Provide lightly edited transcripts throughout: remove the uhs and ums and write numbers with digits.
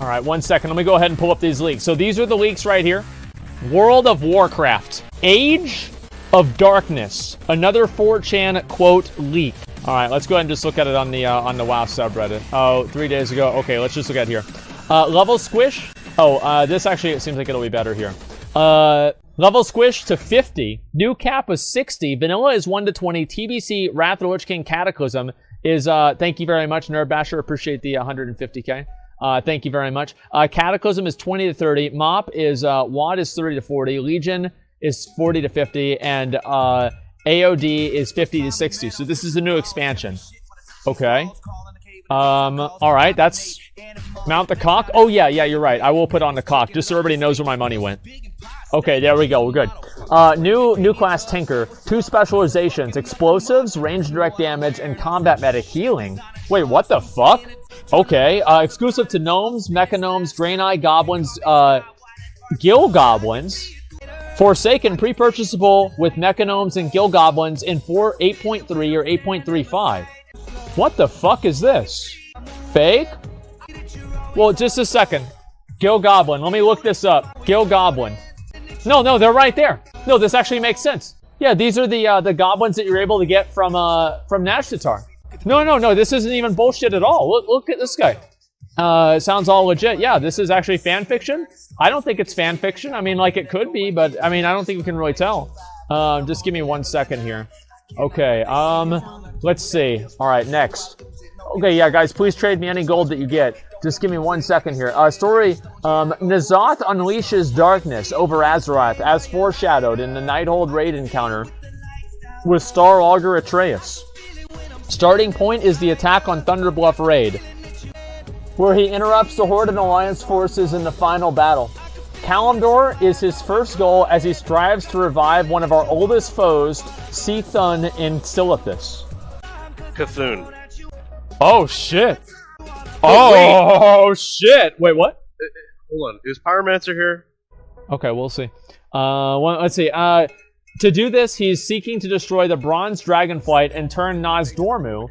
All right, 1 second. Let me go ahead and pull up these leaks. So these are the leaks right here. World of Warcraft. Age of Darkness. Another 4chan quote leak. All right, let's go ahead and just look at it on the WoW subreddit. Oh, 3 days ago. Okay, let's just look at it here. Level squish. Oh, this actually, it seems like it'll be better here. Level squish to 50. New cap was 60. Vanilla is 1 to 20. TBC Wrath of the Lich King Cataclysm is, thank you very much, Nerd Basher. Appreciate the 150k. Thank you very much. Cataclysm is 20 to 30. Mop is, WAD is 30 to 40. Legion is 40 to 50. And AOD is 50 to 60. So this is the new expansion. Okay. All right. That's mount the cock. Oh, yeah, you're right. I will put on the cock just so everybody knows where my money went. Okay, there we go. We're good. New class Tinker. 2 specializations. Explosives, range direct damage, and combat meta healing. Wait, what the fuck? Okay, exclusive to gnomes, mechagnomes, Draenei, goblins, gill goblins. Forsaken, pre-purchasable with mechagnomes and gill goblins in 8.3 or 8.35. What the fuck is this? Fake? Well, just a second. Gill goblin. Let me look this up. Gill goblin. No, they're right there. No, this actually makes sense. Yeah, these are the goblins that you're able to get from Nashtatar. No, this isn't even bullshit at all. Look at this guy. Sounds all legit. Yeah, this is actually fan fiction. I don't think it's fan fiction. I mean, like, it could be, but, I mean, I don't think we can really tell. Just give me 1 second here. Okay, let's see. All right, next. Okay, yeah, guys, please trade me any gold that you get. Just give me 1 second here. Story, N'Zoth unleashes darkness over Azeroth, as foreshadowed in the Nighthold raid encounter with Star Augur Atreus. Starting point is the attack on Thunderbluff raid, where he interrupts the Horde and Alliance forces in the final battle. Kalimdor is his first goal as he strives to revive one of our oldest foes, Cthulhu in Silithus. Cthulhu. Oh, shit. Oh, shit. Wait, what? Hold on. Is Pyromancer here? Okay, we'll see. Let's see. To do this, he's seeking to destroy the Bronze Dragonflight and turn Nozdormu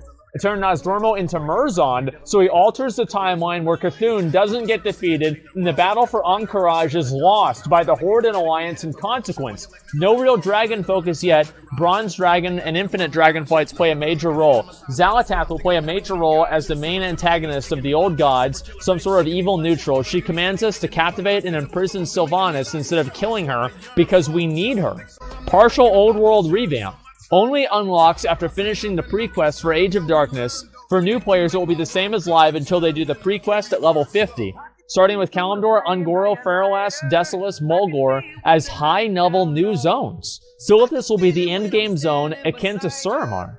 into Murzond, so he alters the timeline where Cthulhu doesn't get defeated and the battle for Ahn'Qiraj is lost by the Horde and Alliance in consequence. No real dragon focus yet. Bronze Dragon and Infinite Dragonflights play a major role. Xal'atath will play a major role as the main antagonist of the Old Gods, some sort of evil neutral. She commands us to captivate and imprison Sylvanas instead of killing her because we need her. Partial Old World revamp. Only unlocks after finishing the pre-quest for Age of Darkness. For new players, it will be the same as live until they do the pre-quest at level 50. Starting with Kalimdor, Ungoro, Feralast, Desolus, Mulgore as high-level new zones. Silithus will be the endgame zone akin to Suramar.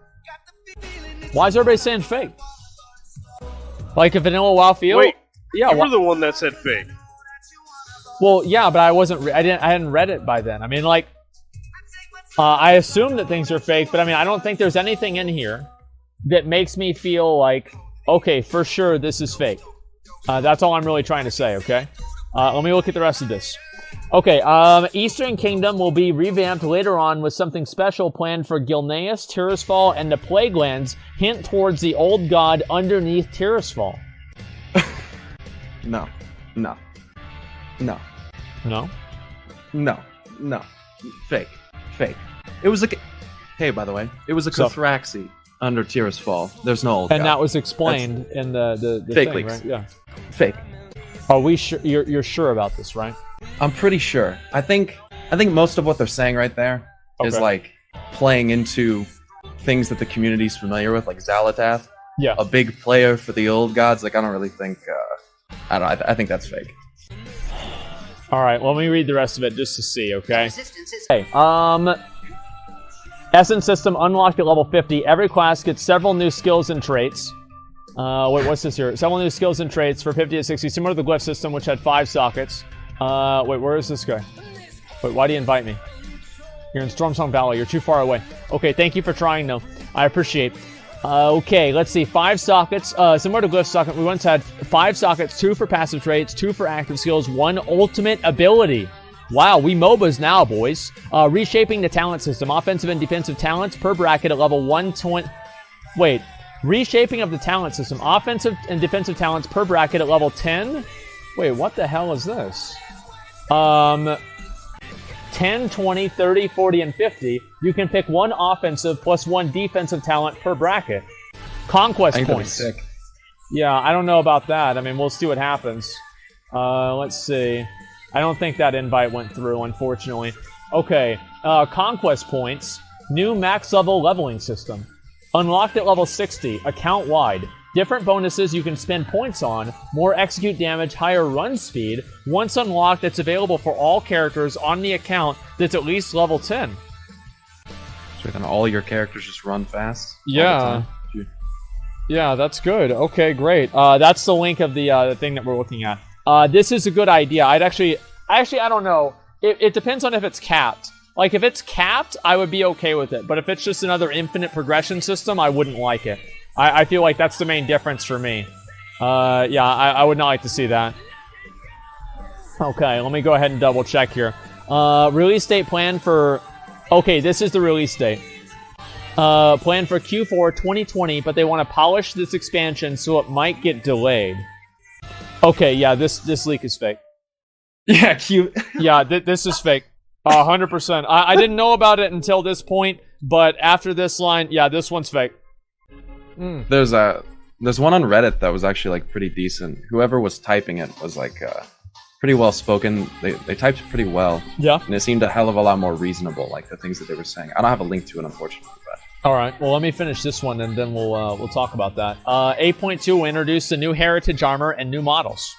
Why is everybody saying fake? Like a vanilla WoW feel? Wait, yeah, you were the one that said fake. Well, yeah, but I hadn't read it by then. I mean, like, I assume that things are fake, but I mean, I don't think there's anything in here that makes me feel like, okay, for sure this is fake. That's all I'm really trying to say, okay? Let me look at the rest of this. Okay, Eastern Kingdom will be revamped later on with something special planned for Gilneas, Tirisfal, and the Plaguelands, hint towards the old god underneath Tirisfal. No. Fake. It was like, hey, by the way, it was a Cathraxi under Tirisfal. There's no old and god. That was explained in the fake thing, leaks. Right? Yeah. Fake. Are we sure? You're sure about this, right? I'm pretty sure. I think most of what they're saying right there is like playing into things that the community's familiar with, like Xal'atath. Yeah. A big player for the old gods. Like, I don't really think. I think that's fake. All right, well, let me read the rest of it just to see, okay? Okay, Essence System unlocked at level 50. Every class gets several new skills and traits. Wait, what's this here? Several new skills and traits for 50 to 60, similar to the Glyph system, which had 5 sockets. Wait, where is this guy? Wait, why do you invite me? You're in Stormsong Valley. You're too far away. Okay, thank you for trying, though. I appreciate it. Okay, let's see. 5 sockets. Similar to Glyph socket, we once had 5 sockets, 2 for passive traits, 2 for active skills, 1 ultimate ability. Wow, we MOBAs now, boys. Reshaping the talent system. Offensive and defensive talents per bracket at level 120. Wait. Reshaping of the talent system. Offensive and defensive talents per bracket at level 10, Wait, what the hell is this? 10, 20, 30, 40, and 50. You can pick one offensive plus one defensive talent per bracket. Conquest points. Sick. Yeah, I don't know about that. I mean, we'll see what happens. Let's see. I don't think that invite went through, unfortunately. Okay, conquest points. New max level leveling system. Unlocked at level 60, account wide. Different bonuses you can spend points on. More execute damage, higher run speed. Once unlocked, it's available for all characters on the account that's at least level 10. So then all your characters just run fast? Yeah. Yeah, that's good. Okay, great. That's the link of the thing that we're looking at. This is a good idea. I don't know. It depends on if it's capped. Like, if it's capped, I would be okay with it. But if it's just another infinite progression system, I wouldn't like it. I feel like that's the main difference for me. Yeah, I would not like to see that. Okay, let me go ahead and double check here. Release date plan for... Okay, this is the release date. Plan for Q4 2020, but they want to polish this expansion so it might get delayed. Okay, yeah, this leak is fake. Yeah, cute. Yeah, this is fake. 100%. I didn't know about it until this point, but after this line, yeah, this one's fake. There's one on Reddit that was actually like pretty decent. Whoever was typing it was like pretty well spoken. They typed it pretty well. Yeah. And it seemed a hell of a lot more reasonable, like the things that they were saying. I don't have a link to it, unfortunately. But... All right. Well, let me finish this one, and then we'll talk about that. 8.2 will introduce the new heritage armor and new models.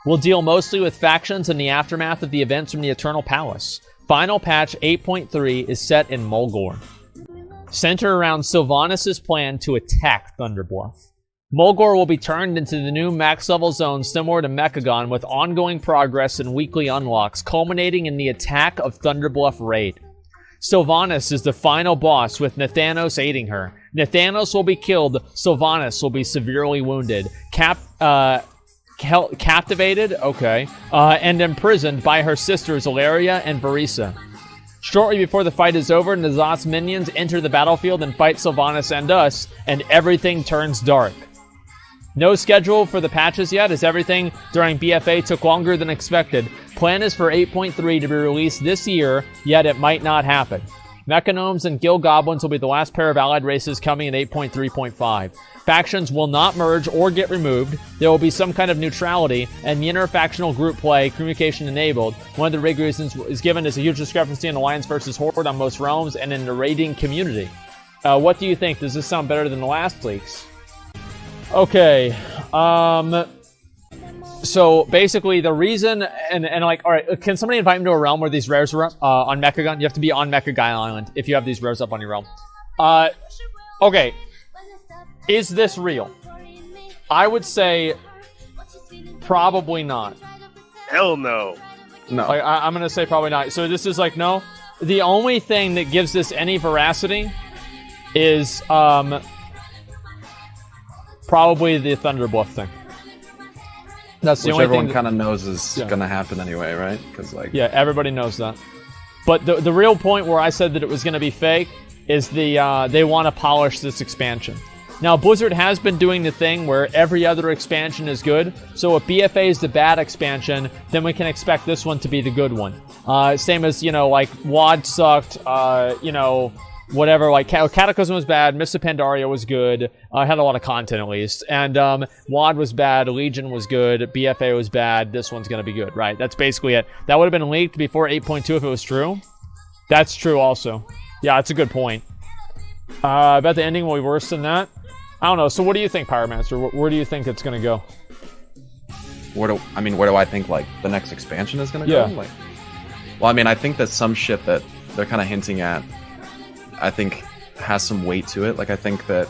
We'll deal mostly with factions in the aftermath of the events from the Eternal Palace. Final patch 8.3 is set in Mulgore. Center around Sylvanas' plan to attack Thunderbluff. Mulgore will be turned into the new max level zone similar to Mcconnell with ongoing progress and weekly unlocks, culminating in the attack of Thunderbluff Raid. Sylvanas is the final boss with Nathanos aiding her. Nathanos will be killed, Sylvanas will be severely wounded. Captivated, okay, and imprisoned by her sisters Ilaria and Varisa. Shortly before the fight is over, Nazat's minions enter the battlefield and fight Sylvanas and us, and everything turns dark. No schedule for the patches yet, as everything during BFA took longer than expected. Plan is for 8.3 to be released this year, yet it might not happen. Mechanomes and Guild Goblins will be the last pair of allied races coming in 8.3.5. Factions will not merge or get removed. There will be some kind of neutrality, and the interfactional group play, communication enabled. One of the big reasons is given is a huge discrepancy in Alliance versus Horde on most realms and in the raiding community. What do you think? Does this sound better than the last leaks? Okay. So basically the reason, and like, alright, can somebody invite me to a realm where these rares are up on Mechagun? You have to be on Mechagun Island if you have these rares up on your realm. Okay. Is this real? I would say probably not. Hell no. No. Like, I'm going to say probably not. So this is like, no. The only thing that gives this any veracity is probably the Thunderbluff thing. That's the Which only everyone thing kind of knows is going to happen anyway, right? Because like, yeah, everybody knows that. But the real point where I said that it was going to be fake is they want to polish this expansion. Now, Blizzard has been doing the thing where every other expansion is good. So if BFA is the bad expansion, then we can expect this one to be the good one. Same as, like WoD sucked, whatever, like Cataclysm was bad, Mists of Pandaria was good, had a lot of content at least, and WoD was bad, Legion was good, BFA was bad, this one's gonna be good, right? That's basically it. That would have been leaked before 8.2 if it was true. That's true also. Yeah, that's a good point. I bet the ending will be worse than that. I don't know, so what do you think, Pyromancer? Where do you think it's gonna go? Where do I think like the next expansion is gonna go? Yeah. Like, well, I mean, I think that some shit that they're kind of hinting at, I think has some weight to it. Like, I think that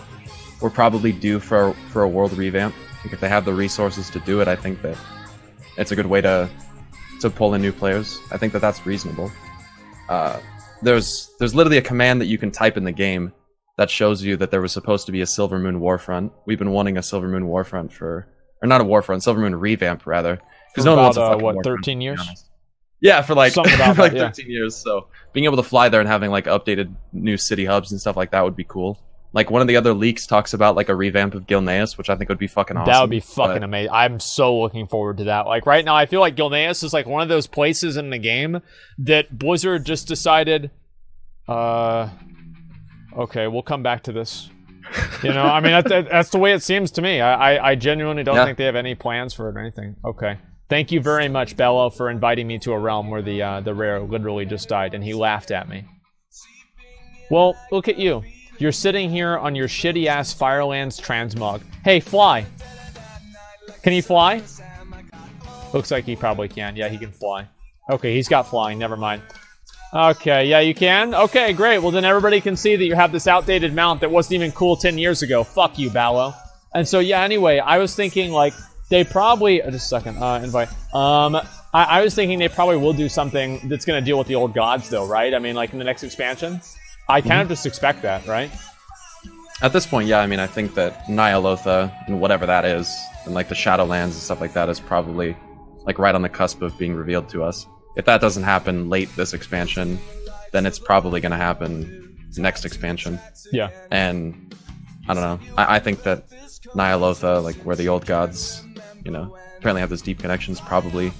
we're probably due for a world revamp. Like, if they have the resources to do it, I think that it's a good way to pull in new players. I think that that's reasonable. There's literally a command that you can type in the game that shows you that there was supposed to be a Silver Moon Warfront. We've been wanting a Silver Moon Warfront or not a Warfront, Silver Moon revamp rather, because no one wants a fucking Warfront, 13 years? Yeah, for like, something about for like that, 13 years. So being able to fly there and having like updated new city hubs and stuff like that would be cool. Like, one of the other leaks talks about, like, a revamp of Gilneas, which I think would be fucking awesome. That would be fucking amazing. I'm so looking forward to that. Like, right now, I feel like Gilneas is, like, one of those places in the game that Blizzard just decided, okay, we'll come back to this. You know, I mean, that's the way it seems to me. I genuinely don't think they have any plans for it or anything. Okay. Thank you very much, Bello, for inviting me to a realm where the rare literally just died, and he laughed at me. Well, look at you. You're sitting here on your shitty-ass Firelands transmog. Hey, fly. Can he fly? Looks like he probably can. Yeah, he can fly. Okay, he's got flying. Never mind. Okay, yeah, you can? Okay, great. Well, then everybody can see that you have this outdated mount that wasn't even cool 10 years ago. Fuck you, Ballo. And so, yeah, anyway, I was thinking, like, they probably... just a second. Invite. I was thinking they probably will do something that's going to deal with the old gods, though, right? I mean, like, in the next expansion? I kind of just expect that, right? At this point, yeah, I mean, I think that Nyalotha and whatever that is, and like the Shadowlands and stuff like that is probably like right on the cusp of being revealed to us. If that doesn't happen late this expansion, then it's probably going to happen next expansion. Yeah. And I don't know. I think that Nyalotha, like where the old gods, you know, apparently have this deep connections, probably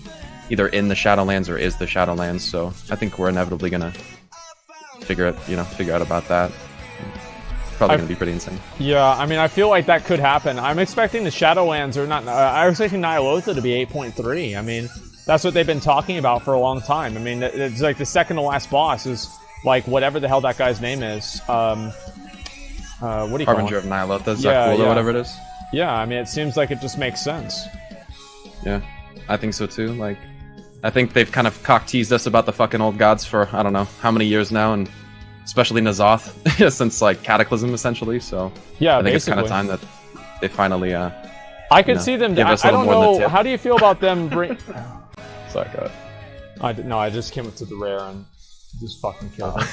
either in the Shadowlands or is the Shadowlands. So I think we're inevitably going to figure out about that. Probably going to be pretty insane. Yeah, I mean, I feel like that could happen. I'm expecting the Shadowlands, or not, I was expecting Nyalotha to be 8.3. I mean, that's what they've been talking about for a long time. I mean, it's like the second to last boss is like whatever the hell that guy's name is. What do you call him? Harbinger of Nyalotha, Zakul, or whatever it is. Yeah, I mean, it seems like it just makes sense. Yeah, I think so too. Like, I think they've kind of cock-teased us about the fucking old gods for, I don't know, how many years now, and especially N'Zoth, since, like, Cataclysm, essentially, so... Yeah, I think basically. it's kind of time that they finally, I could see them... I don't know, how do you feel about them bring... Sorry, go ahead. No, I just came up to the rare and just fucking killed him.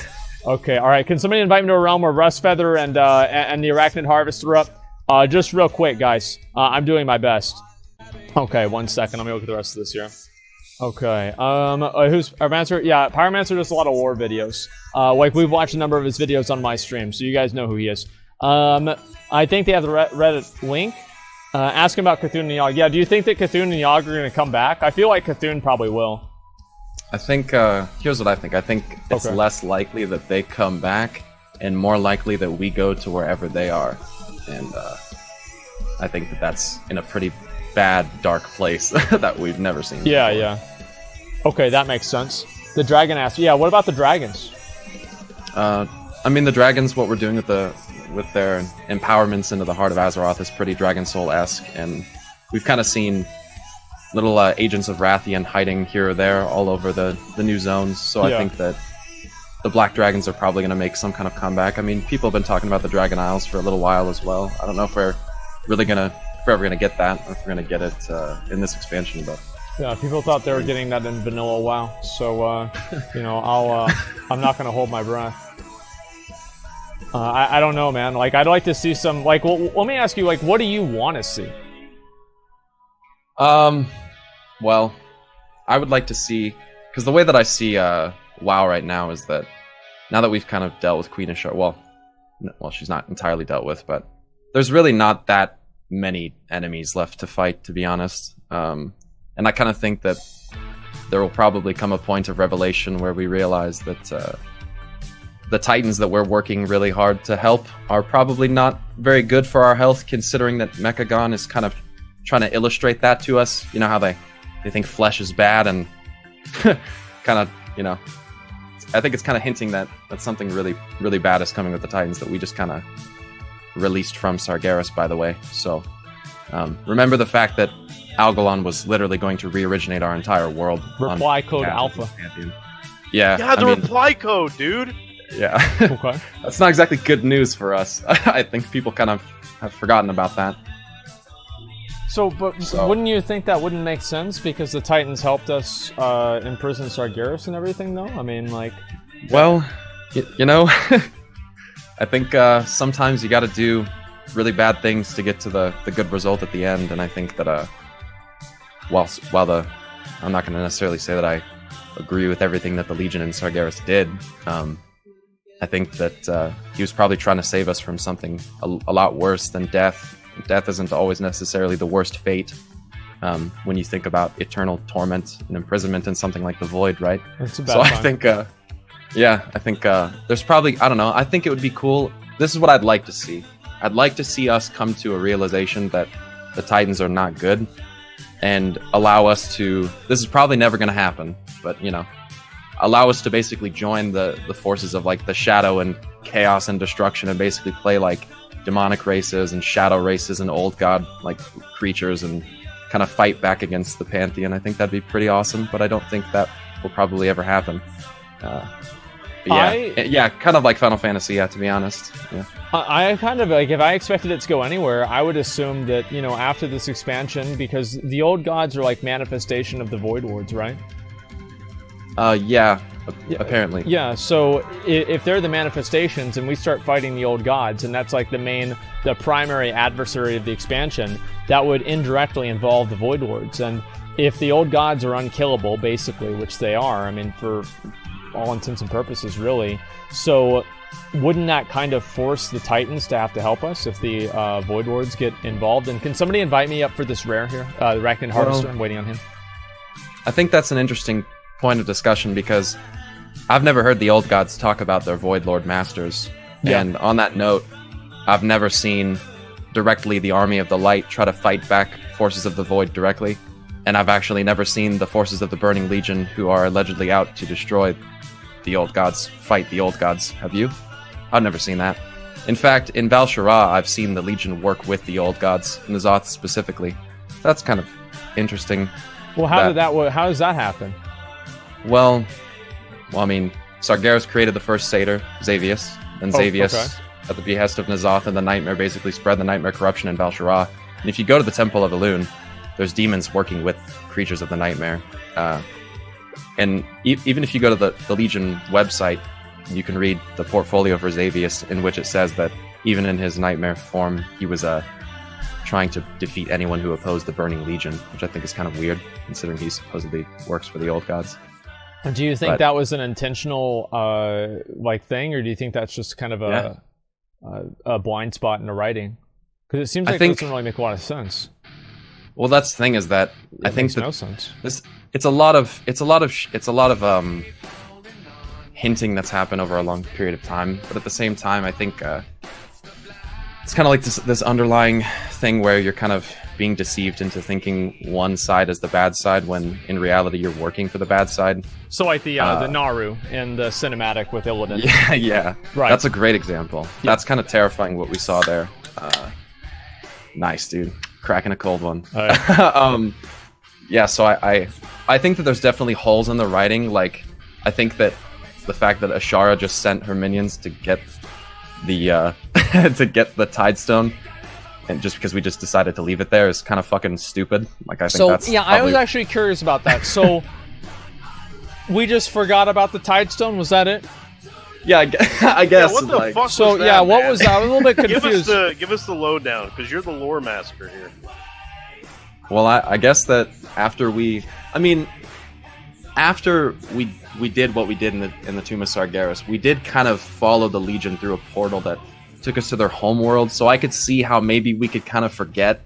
Okay, alright, can somebody invite me to a realm where Rustfeather and the Arachnid Harvester are up? Just real quick, guys. I'm doing my best. Okay, 1 second, let me look at the rest of this here. Okay, who's Pyromancer? Yeah, Pyromancer does a lot of war videos. Like, we've watched a number of his videos on my stream, so you guys know who he is. I think they have the Reddit link. Ask him about Cthulhu and Yogg. Yeah, do you think that Cthulhu and Yogg are going to come back? I feel like Cthulhu probably will. I think, here's what I think. I think it's less likely that they come back, and more likely that we go to wherever they are. And, I think that that's in a pretty bad, dark place that we've never seen before. Yeah. Okay, that makes sense. The dragon asked, yeah, what about the dragons? I mean, the dragons, what we're doing with their empowerments into the heart of Azeroth is pretty Dragon Soul-esque, and we've kind of seen little agents of Rathian hiding here or there all over the new zones, so I think that the Black Dragons are probably going to make some kind of comeback. I mean, people have been talking about the Dragon Isles for a little while as well. I don't know if we're really if we're ever going to get that, or if we're going to get it in this expansion, but... Yeah, people thought they were getting that in vanilla WoW, so, you know, I'm not going to hold my breath. I don't know, man. Like, I'd like to see some, like, well, let me ask you, like, what do you want to see? Well, I would like to see, because the way that I see WoW right now is that now that we've kind of dealt with Queen of Shard, well, she's not entirely dealt with, but there's really not that many enemies left to fight, to be honest. And I kind of think that there will probably come a point of revelation where we realize that the Titans that we're working really hard to help are probably not very good for our health, considering that Mcconnell is kind of trying to illustrate that to us. You know how they think flesh is bad, and kind of, you know, I think it's kind of hinting that something really, really bad is coming with the Titans that we just kind of released from Sargeras, by the way. So remember the fact that Algalon was literally going to re-originate our entire world. Reply code alpha. Yeah, the reply code, dude. Yeah. Okay. That's not exactly good news for us. I think people kind of have forgotten about that. So, wouldn't you think that wouldn't make sense? Because the Titans helped us imprison Sargeras and everything, though? I mean, like... Well, you know, I think sometimes you gotta do really bad things to get to the good result at the end, and I think that, I'm not gonna necessarily say that I agree with everything that the Legion and Sargeras did, I think that he was probably trying to save us from something a lot worse than death. Death isn't always necessarily the worst fate. When you think about eternal torment and imprisonment in something like the Void, right? That's a bad so one. I think there's probably, I don't know, I think it would be cool. This is what I'd like to see. I'd like to see us come to a realization that the Titans are not good and allow us to, this is probably never going to happen, but, you know, allow us to basically join the forces of, like, the Shadow and Chaos and Destruction and basically play, like, demonic races and shadow races and old god, like, creatures and kind of fight back against the Pantheon. I think that'd be pretty awesome, but I don't think that will probably ever happen. Yeah, kind of like Final Fantasy, yeah, to be honest. Yeah. I kind of, like, if I expected it to go anywhere, I would assume that, you know, after this expansion, because the old gods are like manifestation of the Void Lords, right? Yeah, apparently. Yeah, so if they're the manifestations and we start fighting the old gods, and that's like the primary adversary of the expansion, that would indirectly involve the Void Lords. And if the old gods are unkillable, basically, which they are, I mean, for all intents and purposes, really, so wouldn't that kind of force the Titans to have to help us if the Void Lords get involved? And can somebody invite me up for this rare here? The Arachnid Harvester, I'm waiting on him. I think that's an interesting point of discussion, because I've never heard the old gods talk about their Void Lord masters. Yeah. And on that note, I've never seen directly the Army of the Light try to fight back forces of the Void directly. And I've actually never seen the forces of the Burning Legion, who are allegedly out to destroy the old gods, fight the old gods. Have you? I've never seen that. In fact, in Val-Shara, I've seen the Legion work with the old gods, N'Zoth specifically. That's kind of interesting. Well, how does that happen? Well, I mean, Sargeras created the first satyr, Xavius, and Xavius, at the behest of N'Zoth and the Nightmare, basically spread the Nightmare corruption in Val-Shara. And if you go to the Temple of Elune, there's demons working with creatures of the Nightmare. And even if you go to the Legion website, you can read the portfolio for Xavius, in which it says that even in his Nightmare form, he was trying to defeat anyone who opposed the Burning Legion, which I think is kind of weird, considering he supposedly works for the old gods. And do you think that was an intentional thing, or do you think that's just kind of a blind spot in the writing? Because it seems like it doesn't really make a lot of sense. Well, that's the thing, is that I think that no sense. It's a lot of hinting that's happened over a long period of time, but at the same time, I think it's kind of like this underlying thing where you're kind of being deceived into thinking one side is the bad side, when in reality you're working for the bad side. So like the Naru in the cinematic with Illidan. Yeah. Right. That's a great example. Yeah. That's kind of terrifying what we saw there. Nice, dude. Cracking a cold one. Yeah, so I think that there's definitely holes in the writing. Like, I think that the fact that Ashara just sent her minions to get the Tidestone, and just because we just decided to leave it there, is kind of fucking stupid. Like, I think that's I was actually curious about that. So we just forgot about the Tidestone. Was that it? Yeah, I guess. Yeah, what the fuck was that, what man? was that? I was a little bit confused. Give us the lowdown, because you're the lore master here. Well, I guess that after we did what we did in the Tomb of Sargeras, we did kind of follow the Legion through a portal that took us to their homeworld, so I could see how maybe we could kind of forget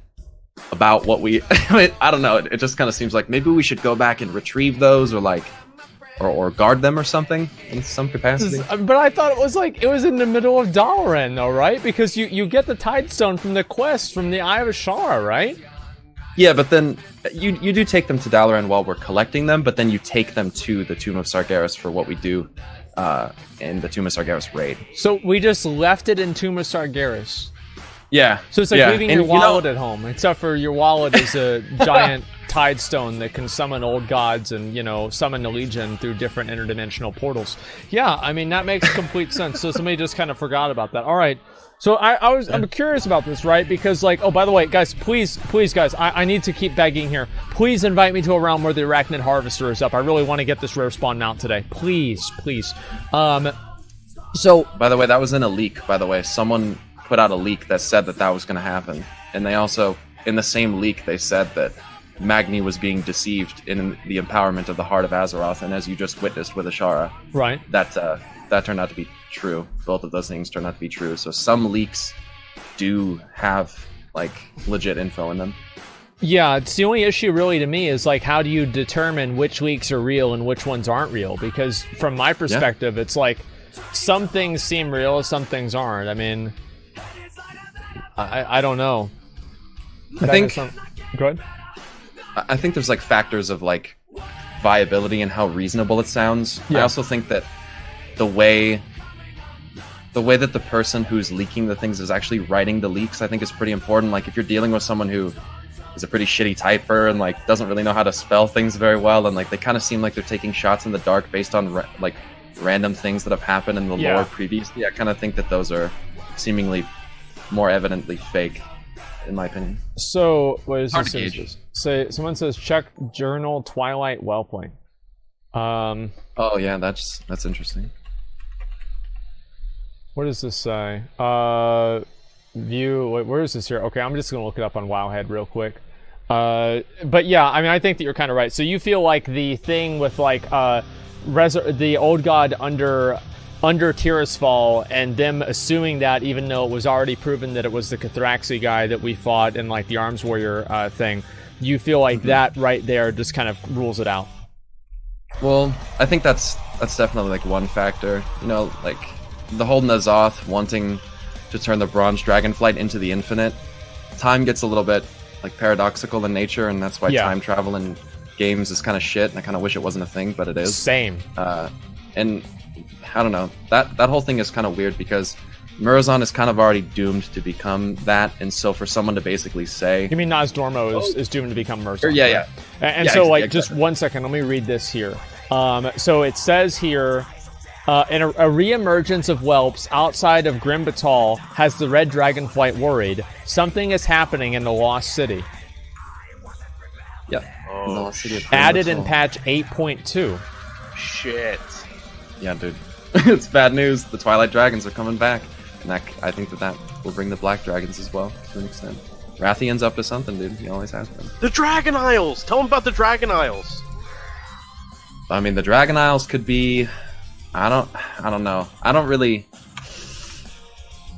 about what we... I don't know, it just kind of seems like maybe we should go back and retrieve those, or guard them or something in some capacity. But I thought it was in the middle of Dalaran, though, right? Because you get the Tidestone from the quest from the Eye of Ashara, right? Yeah, but then you do take them to Dalaran while we're collecting them, but then you take them to the Tomb of Sargeras for what we do in the Tomb of Sargeras raid. So we just left it in Tomb of Sargeras. Yeah. So it's like leaving your wallet at home, except for your wallet is a giant Tidestone that can summon old gods and, summon the Legion through different interdimensional portals. Yeah, I mean, that makes complete sense. So somebody just kind of forgot about that. All right. So I'm curious about this, right? Because, like, oh, by the way, guys, please, guys, I need to keep begging here. Please invite me to a realm where the Arachnid Harvester is up. I really want to get this rare spawn mount today. Please. So, by the way, that was in a leak, by the way. Someone put out a leak that said that was going to happen. And they also, in the same leak, they said that Magni was being deceived in the empowerment of the Heart of Azeroth, and as you just witnessed with Ashara, right? That that turned out to be true. Both of those things turned out to be true. So some leaks do have like legit info in them. Yeah, it's the only issue really to me is like, how do you determine which leaks are real and which ones aren't real? Because from my perspective, it's like some things seem real, some things aren't. I mean, I don't know. I think. Go ahead. I think there's like factors of like viability and how reasonable it sounds. Yeah. I also think that the way that the person who's leaking the things is actually writing the leaks, I think is pretty important. Like if you're dealing with someone who is a pretty shitty typer and like doesn't really know how to spell things very well, and like they kind of seem like they're taking shots in the dark based on like random things that have happened in the lore previously. I kind of think that those are seemingly more evidently fake, in my opinion. So what is this? So someone says check journal Twilight Whelpling. Oh yeah, that's interesting. What does this say? View. Wait, where is this here? Okay, I'm just gonna look it up on Wowhead real quick. But yeah, I mean, I think that you're kind of right. So you feel like the thing with like the old god under Tirisfal and them assuming that, even though it was already proven that it was the Cathraxi guy that we fought in like the Arms Warrior thing, you feel like that right there just kind of rules it out. Well, I think that's definitely like one factor. You know, like the whole N'Zoth wanting to turn the Bronze Dragonflight into the Infinite. Time gets a little bit like paradoxical in nature, and that's why time travel in games is kind of shit, and I kind of wish it wasn't a thing, but it is. Same. And I don't know, that whole thing is kind of weird because Murozond is kind of already doomed to become that, and so for someone to basically say... You mean Nozdormo is doomed to become Murozond? Yeah, yeah. And so, like, just 1 second, let me read this here. So it says here, in a re-emergence of whelps outside of Grim Batal has the Red Dragonflight worried. Something is happening in the Lost City. Yeah. In the Lost City of Added in patch 8.2. Shit. Yeah, dude. It's bad news. The Twilight Dragons are coming back. And I think that will bring the Black Dragons as well, to an extent. Rathian's up to something, dude. He always has been. The Dragon Isles! Tell him about the Dragon Isles! I mean, the Dragon Isles could be... I don't know. I don't really...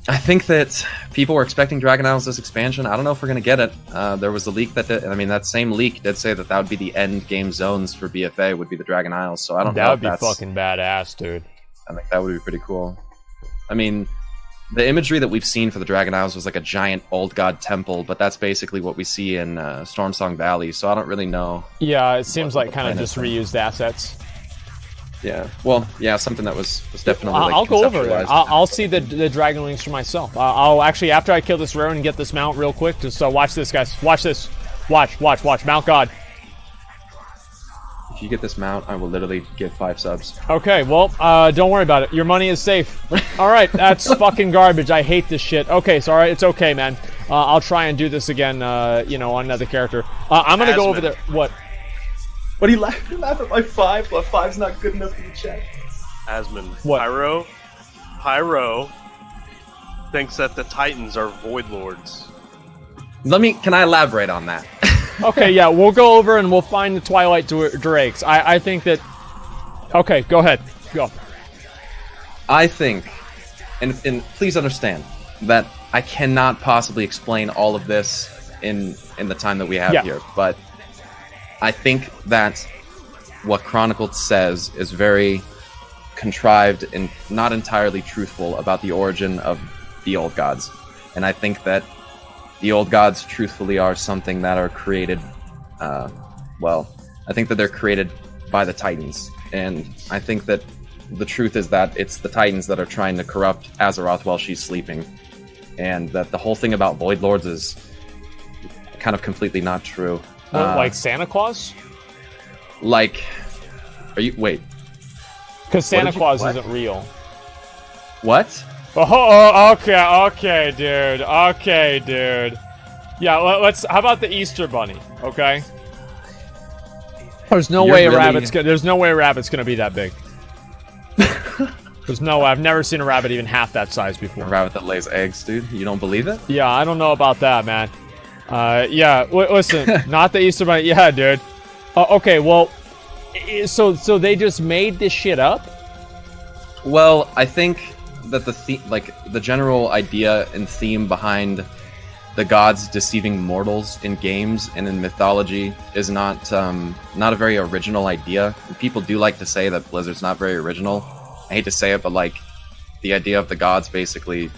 I think that people were expecting Dragon Isles this expansion. I don't know if we're going to get it. There was a leak that did... I mean, that same leak did say that would be the end game zones for BFA, would be the Dragon Isles. So I don't know if that would be fucking badass, dude. I think that would be pretty cool. I mean, the imagery that we've seen for the Dragon Isles was like a giant old god temple, but that's basically what we see in Stormsong Valley, so I don't really know. Yeah, it seems like kind of just reused assets. Yeah, well, yeah, something that was definitely like, I'll go over there. I'll see the Dragon Wings for myself. I'll actually, after I kill this Rowan and get this mount real quick, just watch this, guys. Watch this. Watch. Mount God. If you get this mount, I will literally give 5 subs. Okay, well, don't worry about it. Your money is safe. Alright, that's fucking garbage. I hate this shit. Okay, so alright, it's okay, man. I'll try and do this again, on another character. I'm gonna go over there. What? What are you laughing at my 5? Well, 5's not good enough to be checked. Asmon. What? Pyro thinks that the Titans are Void Lords. Can I elaborate on that? Okay, yeah, we'll go over and we'll find the Twilight Drakes. I think that... Okay, go ahead. Go. I think, and please understand, that I cannot possibly explain all of this in the time that we have here, but I think that what Chronicled says is very contrived and not entirely truthful about the origin of the Old Gods. And I think that the Old Gods truthfully are something that are created, I think that they're created by the Titans. And I think that the truth is that it's the Titans that are trying to corrupt Azeroth while she's sleeping. And that the whole thing about Void Lords is kind of completely not true. Like Santa Claus? Wait. Because Santa Claus isn't real. What? Oh, okay, dude. Yeah, let's. How about the Easter Bunny? Okay. There's no way a rabbit's gonna be that big. There's no way. I've never seen a rabbit even half that size before. A rabbit that lays eggs, dude. You don't believe it? Yeah, I don't know about that, man. Listen, not the Easter Bunny. Yeah, dude. Okay, well, so they just made this shit up? Well, I think that the general idea and theme behind the gods deceiving mortals in games and in mythology is not a very original idea. People do like to say that Blizzard's not very original. I hate to say it, but like the idea of the gods basically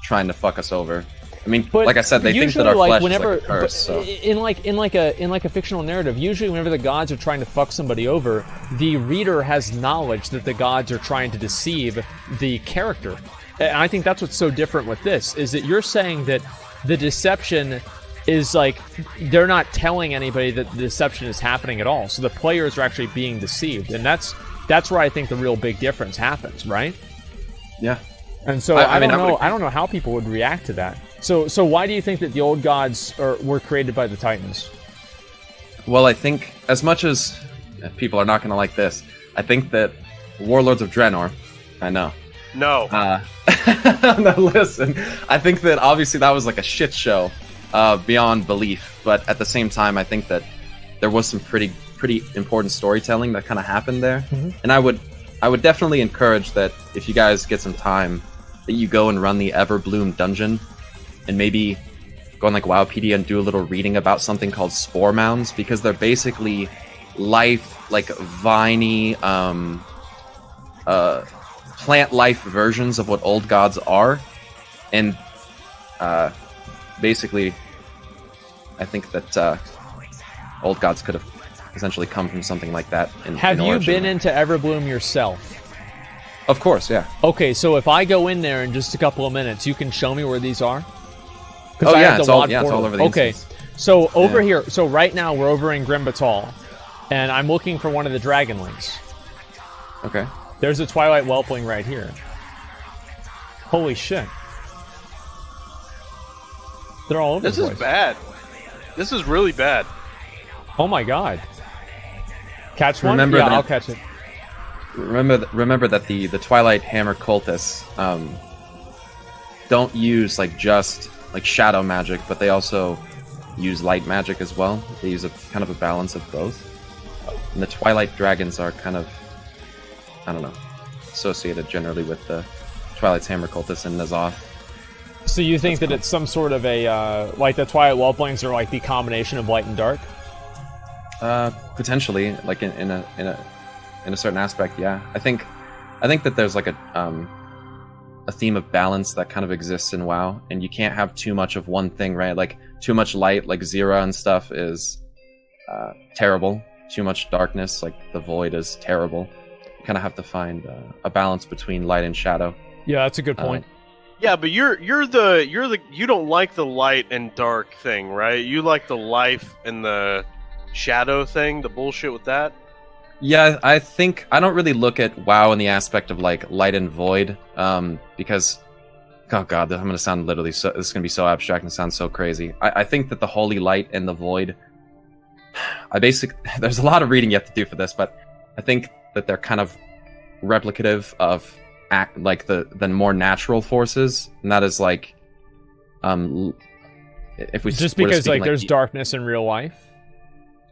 trying to fuck us over. I mean, But like I said, they think that usually, our like, flesh is like a curse. So. in like a fictional narrative, usually whenever the gods are trying to fuck somebody over, the reader has knowledge that the gods are trying to deceive the character. And I think that's what's so different with this, is that you're saying that the deception is like, they're not telling anybody that the deception is happening at all. So the players are actually being deceived. And that's where I think the real big difference happens, right? Yeah. And so I don't know how people would react to that. So why do you think that the old gods were created by the Titans? Well, I think, as much as people are not going to like this, I think that Warlords of Draenor, I know. No. No, listen. I think that obviously that was like a shit show beyond belief, but at the same time, I think that there was some pretty important storytelling that kind of happened there. Mm-hmm. And I would definitely encourage that if you guys get some time, that you go and run the Everbloom dungeon, and maybe go on like Wowpedia and do a little reading about something called spore mounds, because they're basically viney, plant life versions of what old gods are, and basically, I think that old gods could have essentially come from something like that. Have you been into Everbloom yourself? Of course, yeah. Okay, so if I go in there in just a couple of minutes, you can show me where these are? Oh yeah, it's all over the Okay, instance. so over here, so right now we're over in Grim Batal, and I'm looking for one of the Dragonlings. Okay. There's a Twilight Whelpling right here. Holy shit. They're all over This the is place. bad. This is really bad. Oh my god. Catch one? Remember Yeah, that- I'll catch it. Remember that the Twilight Hammer cultists don't use just shadow magic, but they also use light magic as well. They use a kind of a balance of both. And the Twilight Dragons are kind of, I don't know, associated generally with the Twilight's Hammer cultists and N'Zoth. So you think that it's some sort of a, like the Twilight Whelplings are like the combination of light and dark? Potentially, like in a certain aspect, yeah. I think that there's like a theme of balance that kind of exists in WoW, and you can't have too much of one thing, right? Like too much light, like Zera and stuff, is terrible. Too much darkness, like the Void, is terrible. You kind of have to find a balance between light and shadow. Yeah, that's a good point. Yeah, but you don't like the light and dark thing, right? You like the life and the shadow thing, the bullshit with that. Yeah, I think I don't really look at WoW in the aspect of like light and void, because, oh god, I'm gonna sound literally so. This is gonna be so abstract and sound so crazy. I think that the holy light and the void, there's a lot of reading you have to do for this, but I think that they're kind of replicative of the more natural forces, and that is like, if we Just were to because speak in, there's darkness in real life?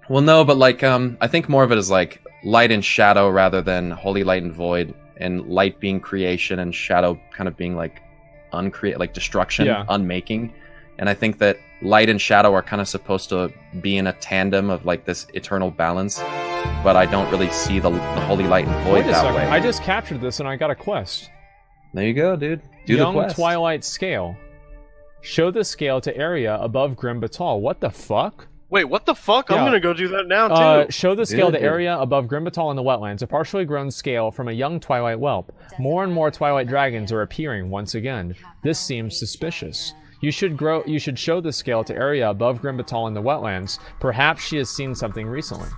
Well, no, but I think more of it is like light and shadow rather than holy light and void, and light being creation and shadow kind of being like destruction, unmaking. And I think that light and shadow are kind of supposed to be in a tandem of like this eternal balance, but I don't really see the holy light and void Wait a that second. way. I just captured this and I got a quest. There you go, dude. Do Young the quest. Twilight Scale. Show the scale to area above Grim Batal. What the fuck? Wait, what the fuck? Yeah. I'm gonna go do that now too. Show the scale to Yeah. area above Grim Batal in the wetlands. A partially grown scale from a young Twilight whelp. More and more Twilight dragons are appearing once again. This seems suspicious. You should show the scale to area above Grim Batal in the wetlands. Perhaps she has seen something recently.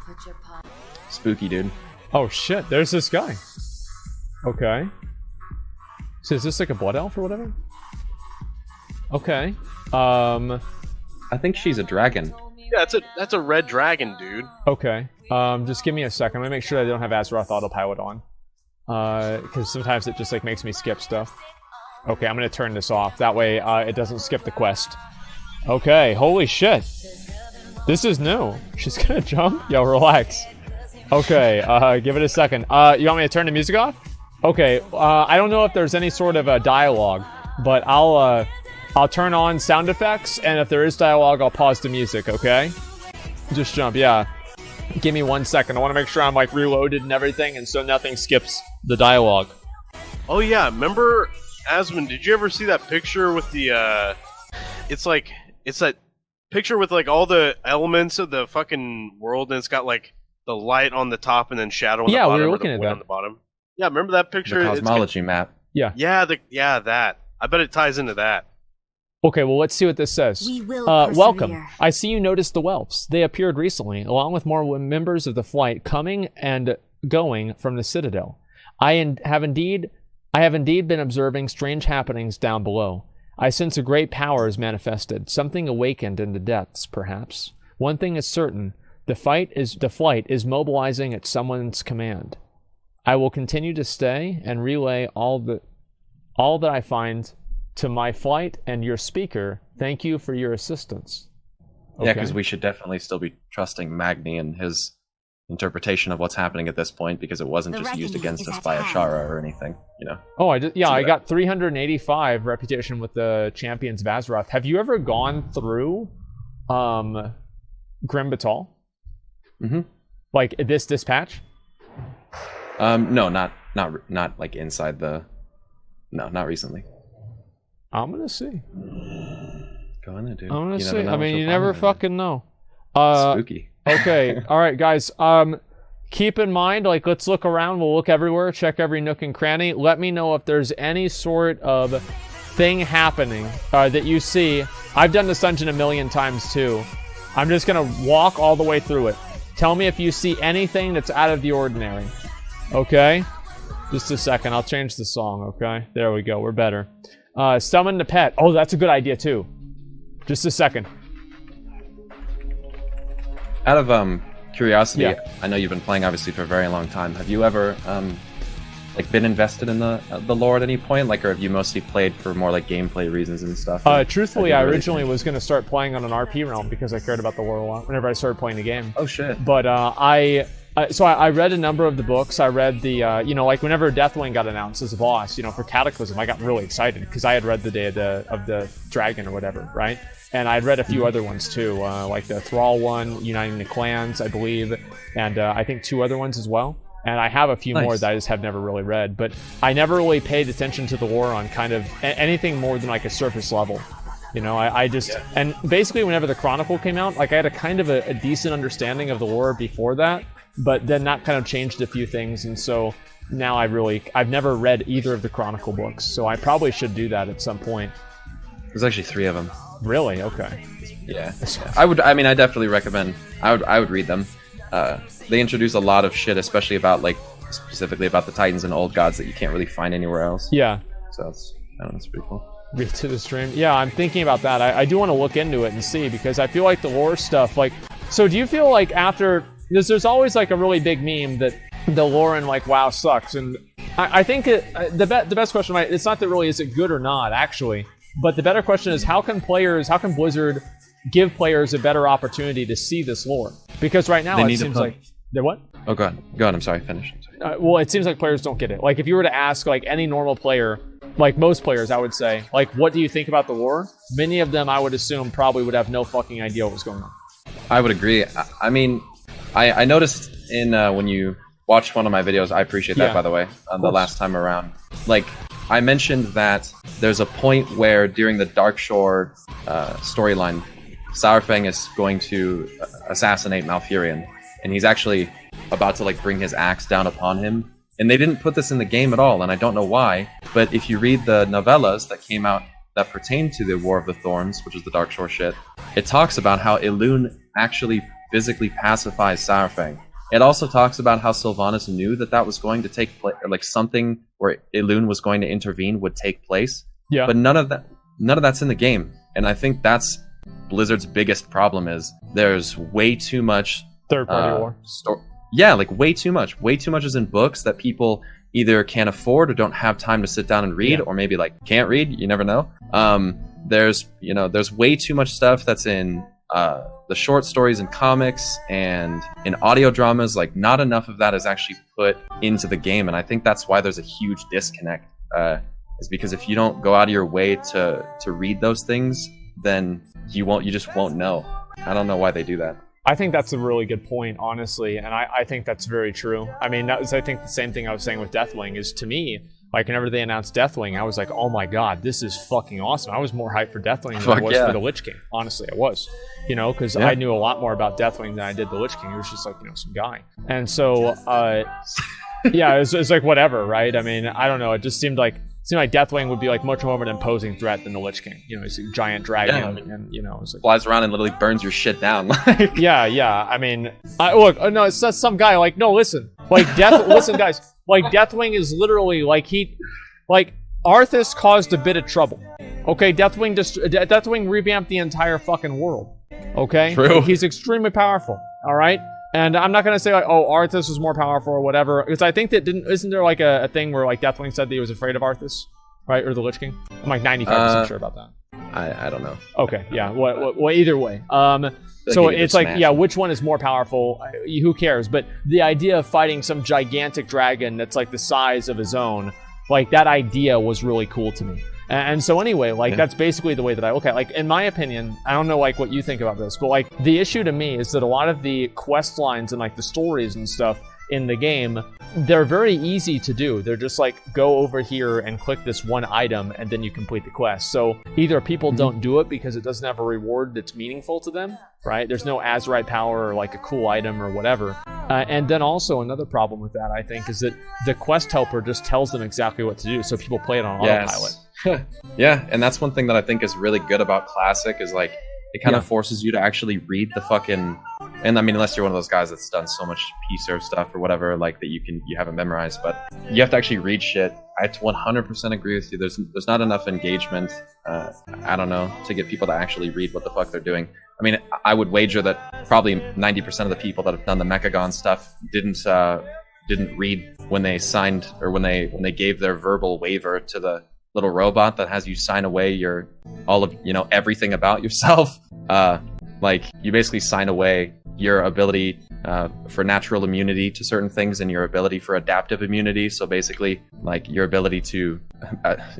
Spooky, dude. Oh shit, there's this guy. Okay. So is this like a blood elf or whatever? Okay. I think she's a dragon. Yeah, that's a red dragon, dude. Okay. Just give me a second. I'm gonna make sure I don't have Azeroth autopilot on. Because sometimes it just like makes me skip stuff. Okay, I'm gonna turn this off. That way it doesn't skip the quest. Okay, holy shit. This is new. She's gonna jump? Yo, relax. Okay, give it a second. You want me to turn the music off? Okay, I don't know if there's any sort of a dialogue, but I'll turn on sound effects, and if there is dialogue, I'll pause the music, okay? Just jump, yeah. Give me 1 second. I want to make sure I'm like reloaded and everything, and so nothing skips the dialogue. Oh yeah, remember, Asmon, did you ever see that picture with the, it's that picture with like all the elements of the fucking world, and it's got like the light on the top and then shadow on the bottom. Yeah, we were looking at that. On the bottom. Yeah, remember that picture? The cosmology map. Yeah. Yeah, that. I bet it ties into that. Okay, well, let's see what this says. We will welcome. persevere. I see you noticed the whelps. They appeared recently, along with more members of the flight coming and going from the Citadel. I have indeed been observing strange happenings down below. I sense a great power is manifested, something awakened in the depths, perhaps. One thing is certain, the flight is mobilizing at someone's command. I will continue to stay and relay all that I find to my flight and your speaker. Thank you for your assistance. Okay. Yeah, because we should definitely still be trusting Magni and his interpretation of what's happening at this point, because it wasn't just used against us by Ashara or anything, you know. Oh, I got 385 reputation with the champions of Azeroth. Have you ever gone through Grim Batal? Mm-hmm. Like this patch? No, not like inside the. No, not recently. I'm gonna see. Go in there, dude. I'm gonna see. I mean, you never fucking know. Spooky. Okay, all right, guys. Keep in mind, like, let's look around. We'll look everywhere, check every nook and cranny. Let me know if there's any sort of thing happening that you see. I've done this dungeon a million times too. I'm just gonna walk all the way through it. Tell me if you see anything that's out of the ordinary. Okay? Just a second. I'll change the song, okay? There we go. We're better. Summon the pet. Oh, that's a good idea, too. Just a second. Out of curiosity, Yeah. I know you've been playing, obviously, for a very long time. Have you ever like been invested in the lore at any point? Like, or have you mostly played for more like gameplay reasons and stuff? Truthfully, I originally was going to start playing on an RP realm because I cared about the lore a lot whenever I started playing the game. Oh, shit. But I read a number of the books. I read the, like whenever Deathwing got announced as a boss, for Cataclysm, I got really excited because I had read the Day of the Dragon or whatever, right? And I'd read a few other ones too, like the Thrall one, Uniting the Clans, I believe, and I think 2 other ones as well. And I have a few more that I just have never really read, but I never really paid attention to the lore on kind of anything more than like a surface level. And basically whenever the Chronicle came out, like I had a kind of a decent understanding of the lore before that, but then that kind of changed a few things, and so now I've never read either of the Chronicle books, so I probably should do that at some point. There's actually 3 of them. Really? Okay. Yeah. I definitely recommend. I would read them. They introduce a lot of shit, especially about specifically about the Titans and Old Gods that you can't really find anywhere else. Yeah. So that's pretty cool. Read to the stream. Yeah, I'm thinking about that. I do want to look into it and see, because I feel like the lore stuff, so do you feel like after, because there's always like a really big meme that the lore in WoW sucks, and I think the best question, right, it's not that really is it good or not actually, but the better question is how can Blizzard give players a better opportunity to see this lore? Because right now it seems like they're what? Oh, go ahead. I'm sorry. Finish. Well, it seems like players don't get it. Like if you were to ask like any normal player, like most players, I would say, like, what do you think about the lore? Many of them, I would assume, probably would have no fucking idea what was going on. I would agree. I mean, I noticed in when you watched one of my videos, I appreciate that, by the way, the last time around. Like, I mentioned that there's a point where during the Darkshore storyline, Saurfang is going to assassinate Malfurion, and he's actually about to bring his axe down upon him. And they didn't put this in the game at all, and I don't know why. But if you read the novellas that came out that pertain to the War of the Thorns, which is the Darkshore shit, it talks about how Elune actually physically pacifies Saurfang. It also talks about how Sylvanas knew that was going to take place, or something where Elune was going to intervene would take place. Yeah. But none of that's in the game, and I think that's Blizzard's biggest problem. Is there's way too much third-party war. Yeah, way too much. Way too much is in books that people either can't afford or don't have time to sit down and read, or maybe can't read. You never know. There's way too much stuff that's in the short stories and comics and in audio dramas, like not enough of that is actually put into the game, and I think that's why there's a huge disconnect. Is because if you don't go out of your way to read those things, then you just won't know. I don't know why they do that. I think that's a really good point, honestly, and I think that's very true. I mean, that was, I think, the same thing I was saying with Deathwing is, to me, like, whenever they announced Deathwing, I was like, oh my god, this is fucking awesome. I was more hyped for Deathwing than I was for the Lich King. Honestly, I was. You know, because I knew a lot more about Deathwing than I did the Lich King. He was just like, you know, some guy. And so, yeah, it's like whatever, right? I mean, I don't know. It just seemed like Deathwing would be like much more of an imposing threat than the Lich King. You know, he's a giant dragon, and you know, it's like, flies around and literally burns your shit down. yeah. I mean, look, no, it's not some guy. Like, no, listen, like listen, guys, like Deathwing is literally like Arthas caused a bit of trouble. Okay, Deathwing revamped the entire fucking world. Okay, true. He's extremely powerful. All right. And I'm not gonna say like, oh, Arthas was more powerful or whatever, because I think that isn't there like a thing where like Deathwing said that he was afraid of Arthas, right, or the Lich King? I'm like 95% sure about that. I don't know. Okay, yeah. Well, either way. So it's like, yeah, which one is more powerful? Who cares? But the idea of fighting some gigantic dragon that's like the size of his own, like that idea was really cool to me. And so anyway, like that's basically the way that I look at it. Like, in my opinion, I don't know like what you think about this, but like the issue to me is that a lot of the quest lines and like the stories and stuff in the game, they're very easy to do. They're just like, go over here and click this one item and then you complete the quest. So either people don't do it because it doesn't have a reward that's meaningful to them, right? There's no Azurite power or like a cool item or whatever. And then also another problem with that, I think, is that the quest helper just tells them exactly what to do, so people play it on autopilot. Yeah, and that's one thing that I think is really good about Classic is like it kind of forces you to actually read the fucking, and I mean, unless you're one of those guys that's done so much P-serve stuff or whatever, like that you haven't memorized, but you have to actually read shit. I 100% agree with you. There's not enough engagement, I don't know, to get people to actually read what the fuck they're doing. I mean, I would wager that probably 90% of the people that have done the Mechagon stuff didn't read when they signed or when they gave their verbal waiver to the little robot that has you sign away everything about yourself. Like you basically sign away your ability for natural immunity to certain things and your ability for adaptive immunity. So basically, like your ability to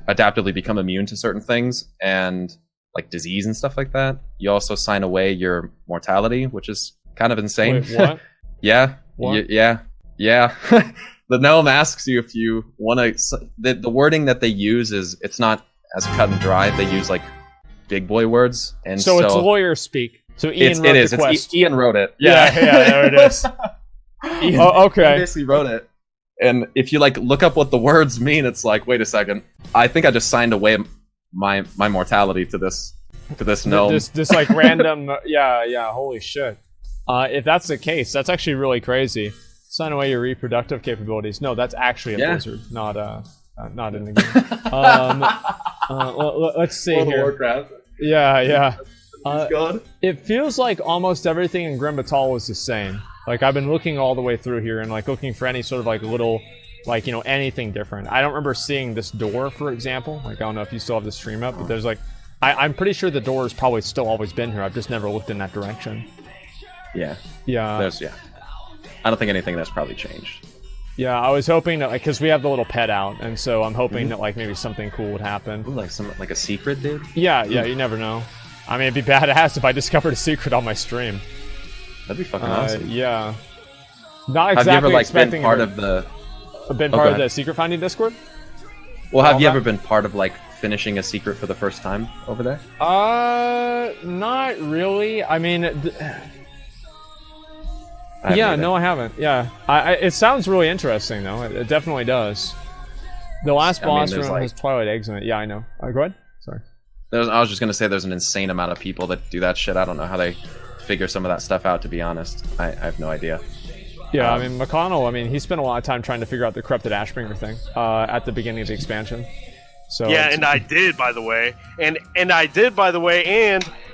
adaptively become immune to certain things and like disease and stuff like that. You also sign away your mortality, which is kind of insane. Wait, what? Yeah. What? Yeah. The gnome asks you if you want to. The wording that they use is it's not as cut and dry. They use like big boy words, and so it's lawyer speak. So Ian wrote the quest. Ian wrote it. Yeah, there it is. Ian, okay. Ian basically wrote it, and if you like look up what the words mean, it's like, wait a second, I think I just signed away my mortality to this gnome. This like random. Yeah. Holy shit. If that's the case, that's actually really crazy. Sign away your reproductive capabilities. No, that's actually a Blizzard, not in the game. Let's see World here. of Warcraft. Yeah. God. It feels like almost everything in Grim Batal was the same. Like I've been looking all the way through here and like looking for any sort of like little, like, you know, anything different. I don't remember seeing this door, for example. Like I don't know if you still have the stream up, but there's like, I'm pretty sure the door has probably still always been here. I've just never looked in that direction. Yeah. Yeah. I don't think anything that's probably changed. Yeah, I was hoping that, like, because we have the little pet out, and so I'm hoping that, like, maybe something cool would happen. Ooh, like a secret, dude? Yeah, you never know. I mean, it'd be badass if I discovered a secret on my stream. That'd be fucking awesome. Yeah. Not exactly have you ever, like, expecting been part of the... Been part of the secret finding Discord? Well, have you ever been part of, like, finishing a secret for the first time over there? Not really. I mean... No, I haven't. Yeah, it sounds really interesting, though. It definitely does. The last boss room has Twilight eggs in it. Yeah, I know. Go ahead. Sorry. I was just gonna say there's an insane amount of people that do that shit. I don't know how they figure some of that stuff out. To be honest, I have no idea. Yeah, I mean Mcconnell. I mean he spent a lot of time trying to figure out the corrupted Ashbringer thing at the beginning of the expansion. So yeah, and I did, by the way, and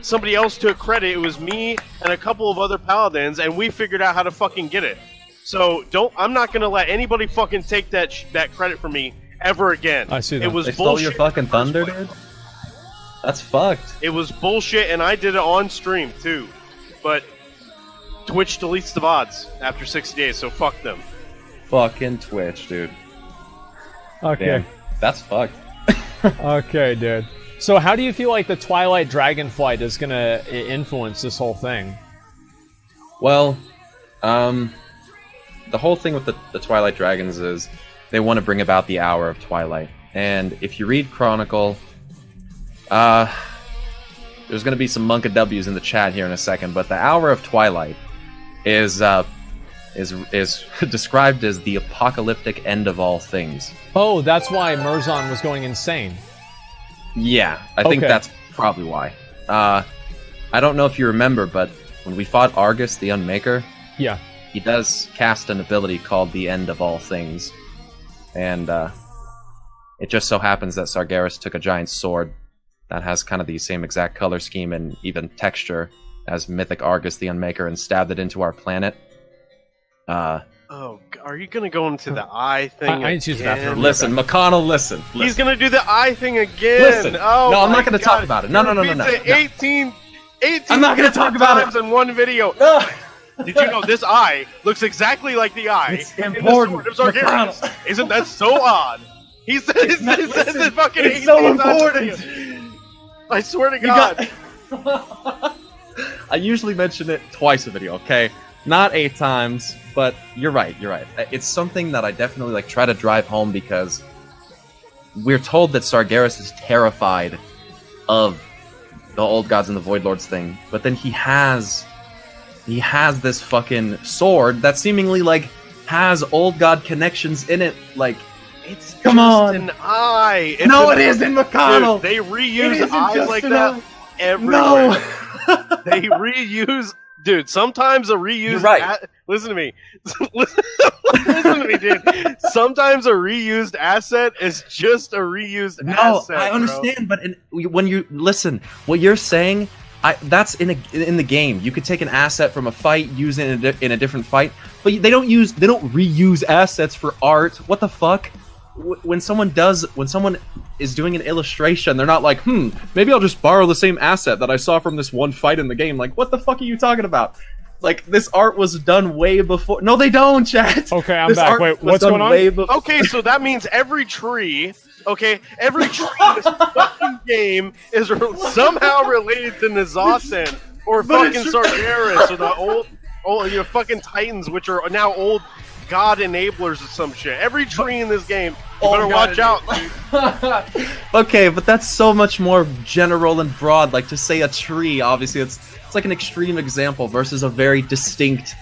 somebody else took credit. It was me and a couple of other paladins, and we figured out how to fucking get it. So I'm not gonna let anybody fucking take that credit from me ever again. I see that. It was they bullshit. stole your fucking thunder, dude. That's fucked. It was bullshit, and I did it on stream too. But Twitch deletes the VODs after 60 days, so fuck them. Fucking Twitch, dude. Okay. Damn, that's fucked. Okay, dude. So how do you feel like the Twilight Dragonflight is gonna influence this whole thing? Well, the whole thing with the Twilight Dragons is they want to bring about the Hour of Twilight. And if you read Chronicle, there's going to be some Monka W's in the chat here in a second, but the Hour of Twilight is described as the apocalyptic end of all things. Oh, that's why Merzon was going insane. Yeah, I think Okay. that's probably why. I don't know if you remember, but when we fought Argus, the Unmaker, Yeah. he does cast an ability called the End of All Things. And it just so happens that Sargeras took a giant sword that has kind of the same exact color scheme and even texture as Mythic Argus the Unmaker and stabbed it into our planet. Oh, are you gonna go into the eye thing I need to use the bathroom. again? Listen, McConnell, listen. He's gonna do the eye thing again. Listen. Oh, No, I'm my not gonna God. talk about it. No. He repeats it 18 I'm not gonna talk about it. times in one video. Did you know this eye looks exactly like the eye It's in the important. sword of Sargeras? Isn't that so odd? He says it fucking 18 It's so times. important. I swear to God. I usually mention it twice a video, okay? Not 8 times, but you're right. It's something that I definitely try to drive home because we're told that Sargeras is terrified of the Old Gods and the Void Lords thing, but then he has this fucking sword that seemingly has Old God connections in it. It's Come just on. an eye. It's No, an- it isn't, McConnell. Dude, they It reuse isn't eyes just like an that eye. everywhere. No. They reuse. Dude, sometimes a reused. You're right. Listen to me. Listen to me, dude. Sometimes a reused asset is just a reused No, asset. I bro. understand, but when you listen, what you're saying, that's in the game. You could take an asset from a fight, use it in a different fight, but they don't reuse assets for art. What the fuck? When someone is doing an illustration, they're not like, maybe I'll just borrow the same asset that I saw from this one fight in the game. Like, what the fuck are you talking about? This art was done way before. No, they don't, chat. Okay, I'm This back. art Wait, was what's done going on? way before- Okay, so that means every tree in this fucking game is somehow related to Nazathan or But fucking it's- Sargeras or the old fucking Titans, which are now old god enablers or some shit. Every tree in this game, you better watch out, dude. Okay, but that's so much more general and broad. To say a tree, obviously, it's like an extreme example versus a very distinct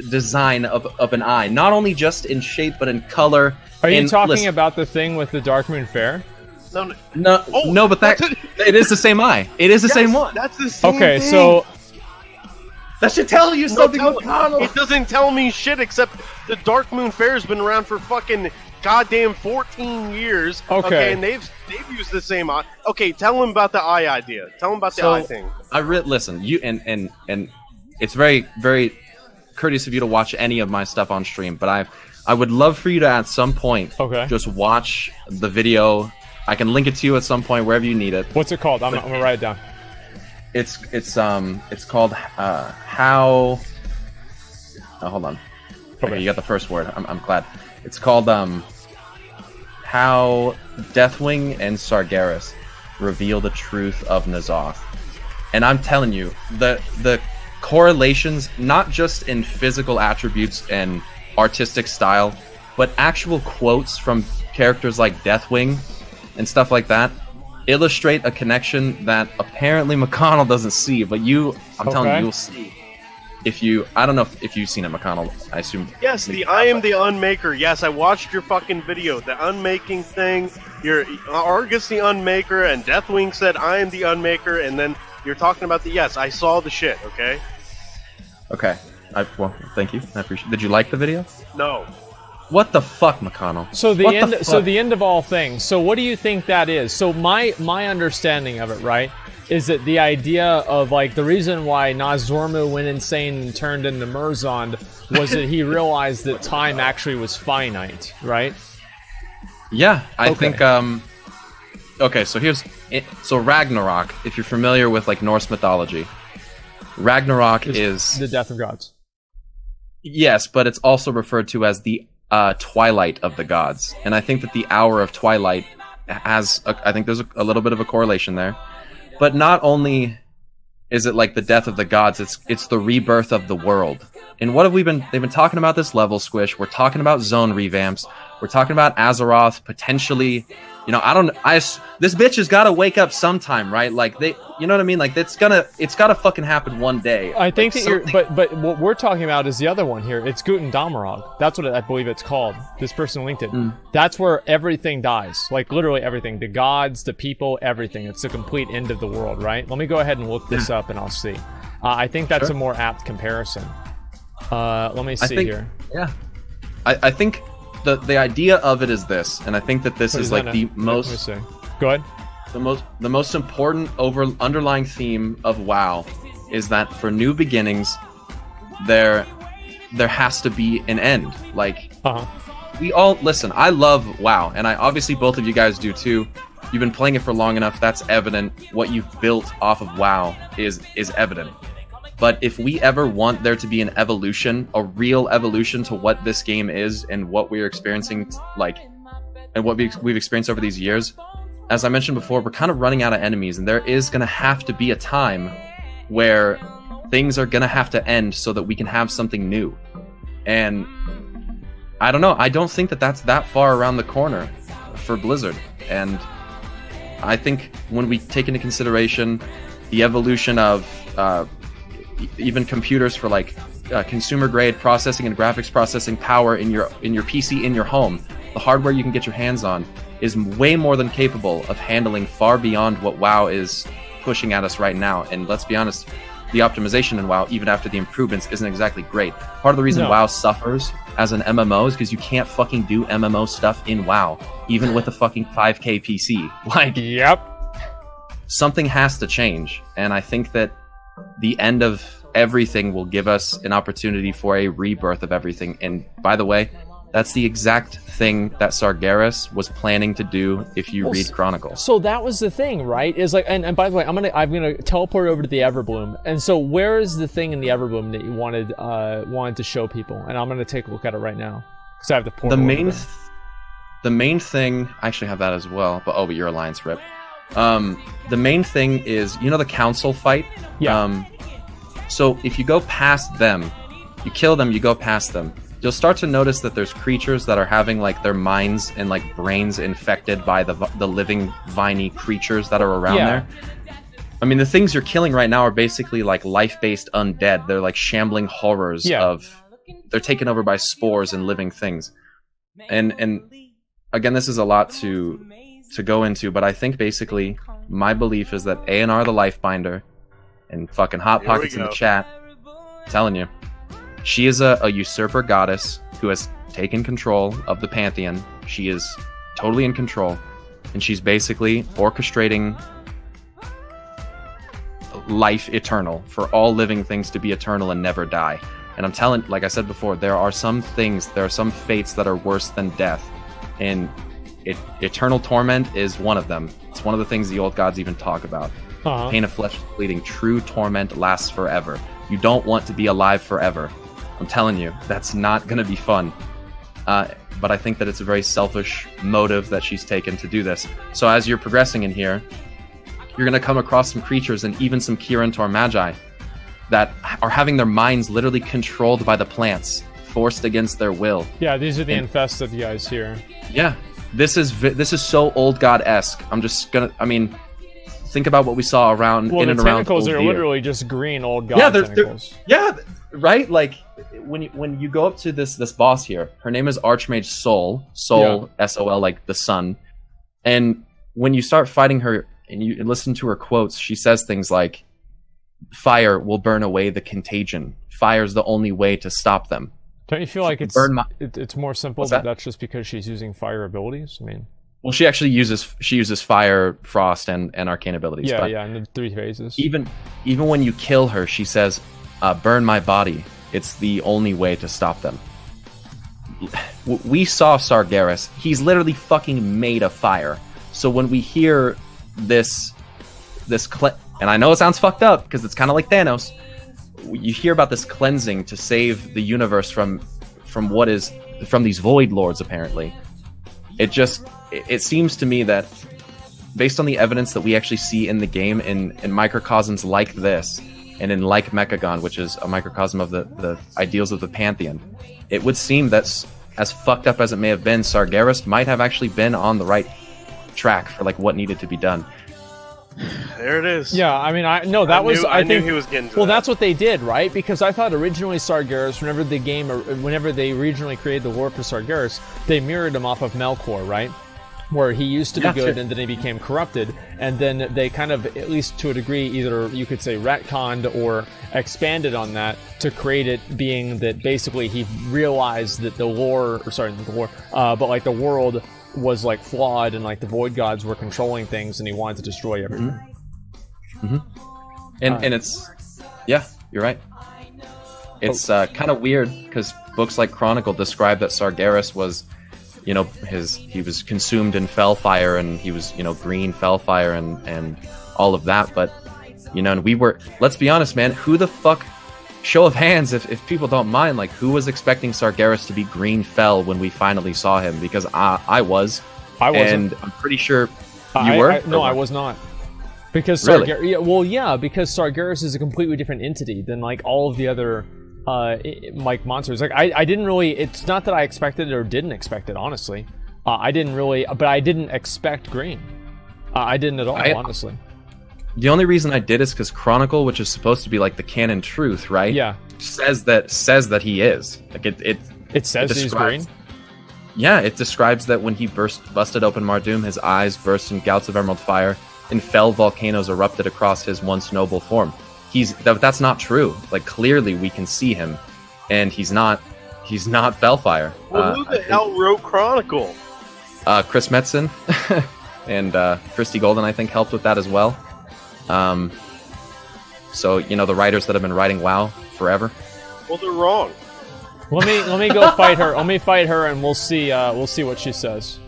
design of an eye. Not only just in shape, but in color. Are you and talking listen, about the thing with the Dark Moon Fair? No, No, but it is the same eye. It is the same one. That's the same Okay, thing. so That should tell you something, McConnell. It doesn't tell me shit except the Dark Moon Fair's been around for fucking goddamn 14 years. Okay. And they've used the same eye. Okay, tell him about the eye idea. Tell him about the eye thing. Listen, you and it's very, very courteous of you to watch any of my stuff on stream, but I would love for you to at some point just watch the video. I can link it to you at some point wherever you need it. what's it called? I'm gonna write it down. It's called how. Oh, hold on. Okay, you got the first word. I'm glad. It's called how Deathwing and Sargeras reveal the truth of N'Zoth. And I'm telling you, the correlations, not just in physical attributes and artistic style, but actual quotes from characters like Deathwing and stuff like that, illustrate a connection that apparently McConnell doesn't see, but I'm telling you, you'll see. I don't know if you've seen it, McConnell. I assume. Yes, I am the Unmaker. Yes, I watched your fucking video. The Unmaking thing. You're Argus the Unmaker, and Deathwing said I am the Unmaker, and then you're talking about Yes, I saw the shit. Okay. Okay. Well, thank you. I appreciate. Did you like the video? No. What the fuck, McConnell? So What the fuck? the end of all things. So what do you think that is? So my understanding of it, right, is that the idea of the reason why Nazormu went insane and turned into Merzond was that he realized that time actually was finite, right? Yeah, I think okay, so here's it. So Ragnarok, if you're familiar with like Norse mythology, Ragnarok is the death of gods. Yes, but it's also referred to as the twilight of the gods, and I think that the hour of twilight has. I think there's a little bit of a correlation there, but not only is it like the death of the gods, it's the rebirth of the world. And what have we been? They've been talking about this level squish. We're talking about zone revamps. We're talking about Azeroth potentially. You know, this bitch has got to wake up sometime, right? Like you know what I mean? Like it's gotta fucking happen one day. I think like that but what we're talking about is the other one here. It's Guten Damarog. That's what I believe it's called. This person linked it. That's where everything dies. Like literally everything. The gods, the people, everything. It's the complete end of the world, right? Let me go ahead and look this up and I'll see. I think that's a more apt comparison. Let me see here. Yeah. I think the idea of it is this, and I think that this is like the most. Let me see. Go ahead. The most important underlying theme of WoW is that for new beginnings, there has to be an end. Like we all listen. I love WoW, and I obviously both of you guys do too. You've been playing it for long enough. That's evident. What you've built off of WoW is evident. But if we ever want there to be an evolution, a real evolution to what this game is and what we're experiencing, and what we've experienced over these years, as I mentioned before, we're kind of running out of enemies, and there is going to have to be a time where things are going to have to end so that we can have something new. And I don't know. I don't think that that's that far around the corner for Blizzard. And I think when we take into consideration the evolution of even computers for like consumer grade processing and graphics processing power in your PC in your home, the hardware you can get your hands on is way more than capable of handling far beyond what WoW is pushing at us right now. And let's be honest, the optimization in WoW, even after the improvements, isn't exactly great. Part of the reason WoW suffers as an MMO is because you can't fucking do MMO stuff in WoW, even with a fucking 5K PC. Like, yep, something has to change, and I think that the end of everything will give us an opportunity for a rebirth of everything. And by the way, that's the exact thing that Sargeras was planning to do if you read Chronicles. So that was the thing, right? Is like, and by the way, I'm gonna teleport over to the Everbloom. And so where is the thing in the Everbloom that you wanted to show people? And I'm gonna take a look at it right now because I have the portal. The main thing, I actually have that as well. But your alliance rip. The main thing is, you know, the council fight. Yeah. So if you go past them, you kill them, you go past them, you'll start to notice that there's creatures that are having like their minds and like brains infected by the living viney creatures that are around there. I mean, the things you're killing right now are basically like life-based undead. They're like shambling horrors they're taken over by spores and living things. And again, this is a lot to go into, but I think basically my belief is that A&R the Lifebinder and fucking Hot Pockets in the chat, I'm telling you, she is a usurper goddess who has taken control of the Pantheon. She is totally in control, and she's basically orchestrating life eternal for all living things to be eternal and never die. And I'm telling, like I said before, there are some fates that are worse than death, and eternal torment is one of them. It's one of the things the old gods even talk about. Pain of flesh bleeding. True torment lasts forever. You don't want to be alive forever. I'm telling you, that's not going to be fun. But I think that it's a very selfish motive that she's taken to do this. So as you're progressing in here, you're going to come across some creatures and even some Kirin Tor Magi that are having their minds literally controlled by the plants, forced against their will. Yeah, these are the infested guys here. Yeah. This is so old god-esque. Think about what we saw around in and around. The tentacles are literally just green old god tentacles. Right. Like when you go up to this boss here, her name is Archmage Sol, S-O-L, like the sun. And when you start fighting her and you listen to her quotes, she says things like, "Fire will burn away the contagion. Fire's the only way to stop them." Don't you feel like it's more simple that's just because she's using fire abilities? I mean, well, she actually uses fire, frost, and arcane abilities. Yeah, in the 3 phases. Even when you kill her, she says, "Burn my body. It's the only way to stop them." We saw Sargeras. He's literally fucking made of fire. So when we hear this and I know it sounds fucked up because it's kind of like Thanos, you hear about this cleansing to save the universe from these void lords. Apparently, it seems to me that based on the evidence that we actually see in the game in microcosms like this, and in like Meccagon, which is a microcosm of the ideals of the Pantheon, it would seem that, as fucked up as it may have been, Sargeras might have actually been on the right track for like what needed to be done. There it is. Yeah, I mean, I knew he was getting to well, that. that's what they did, right? Because I thought originally Sargeras, whenever they originally created the lore for Sargeras, they mirrored him off of Melkor, right? Where he used to be good and then he became corrupted, and then they kind of, at least to a degree, either you could say retconned or expanded on that to create it being that basically he realized that the world was like flawed and like the void gods were controlling things and he wanted to destroy everything. And it's, yeah, you're right. It's kind of weird because books like Chronicle describe that Sargeras was, he was consumed in fellfire, and he was, green fellfire and all of that. But, and we were, let's be honest, man, who the fuck, show of hands, if people don't mind, like, who was expecting Sargeras to be green fell when we finally saw him? Because I was. I wasn't. And I'm pretty sure you were? No, I was not. Because Really? because Sargeras is a completely different entity than like all of the other monsters. Like I didn't really. It's not that I expected it or didn't expect it. Honestly, I didn't really. But I didn't expect green. I didn't at all. Honestly, the only reason I did is because Chronicle, which is supposed to be like the canon truth, right? Yeah. Says that he is. Like it says he's green. Yeah, it describes that when he busted open Mardum, his eyes burst in gouts of emerald fire, and fell volcanoes erupted across his once noble form. That's not true. Like, clearly we can see him, and he's not Fellfire. Well, who the hell wrote Chronicle? Chris Metzen and Christy Golden, I think, helped with that as well. So the writers that have been writing WoW forever. Well, they're wrong. Let me go fight her. Let me fight her, and we'll see what she says.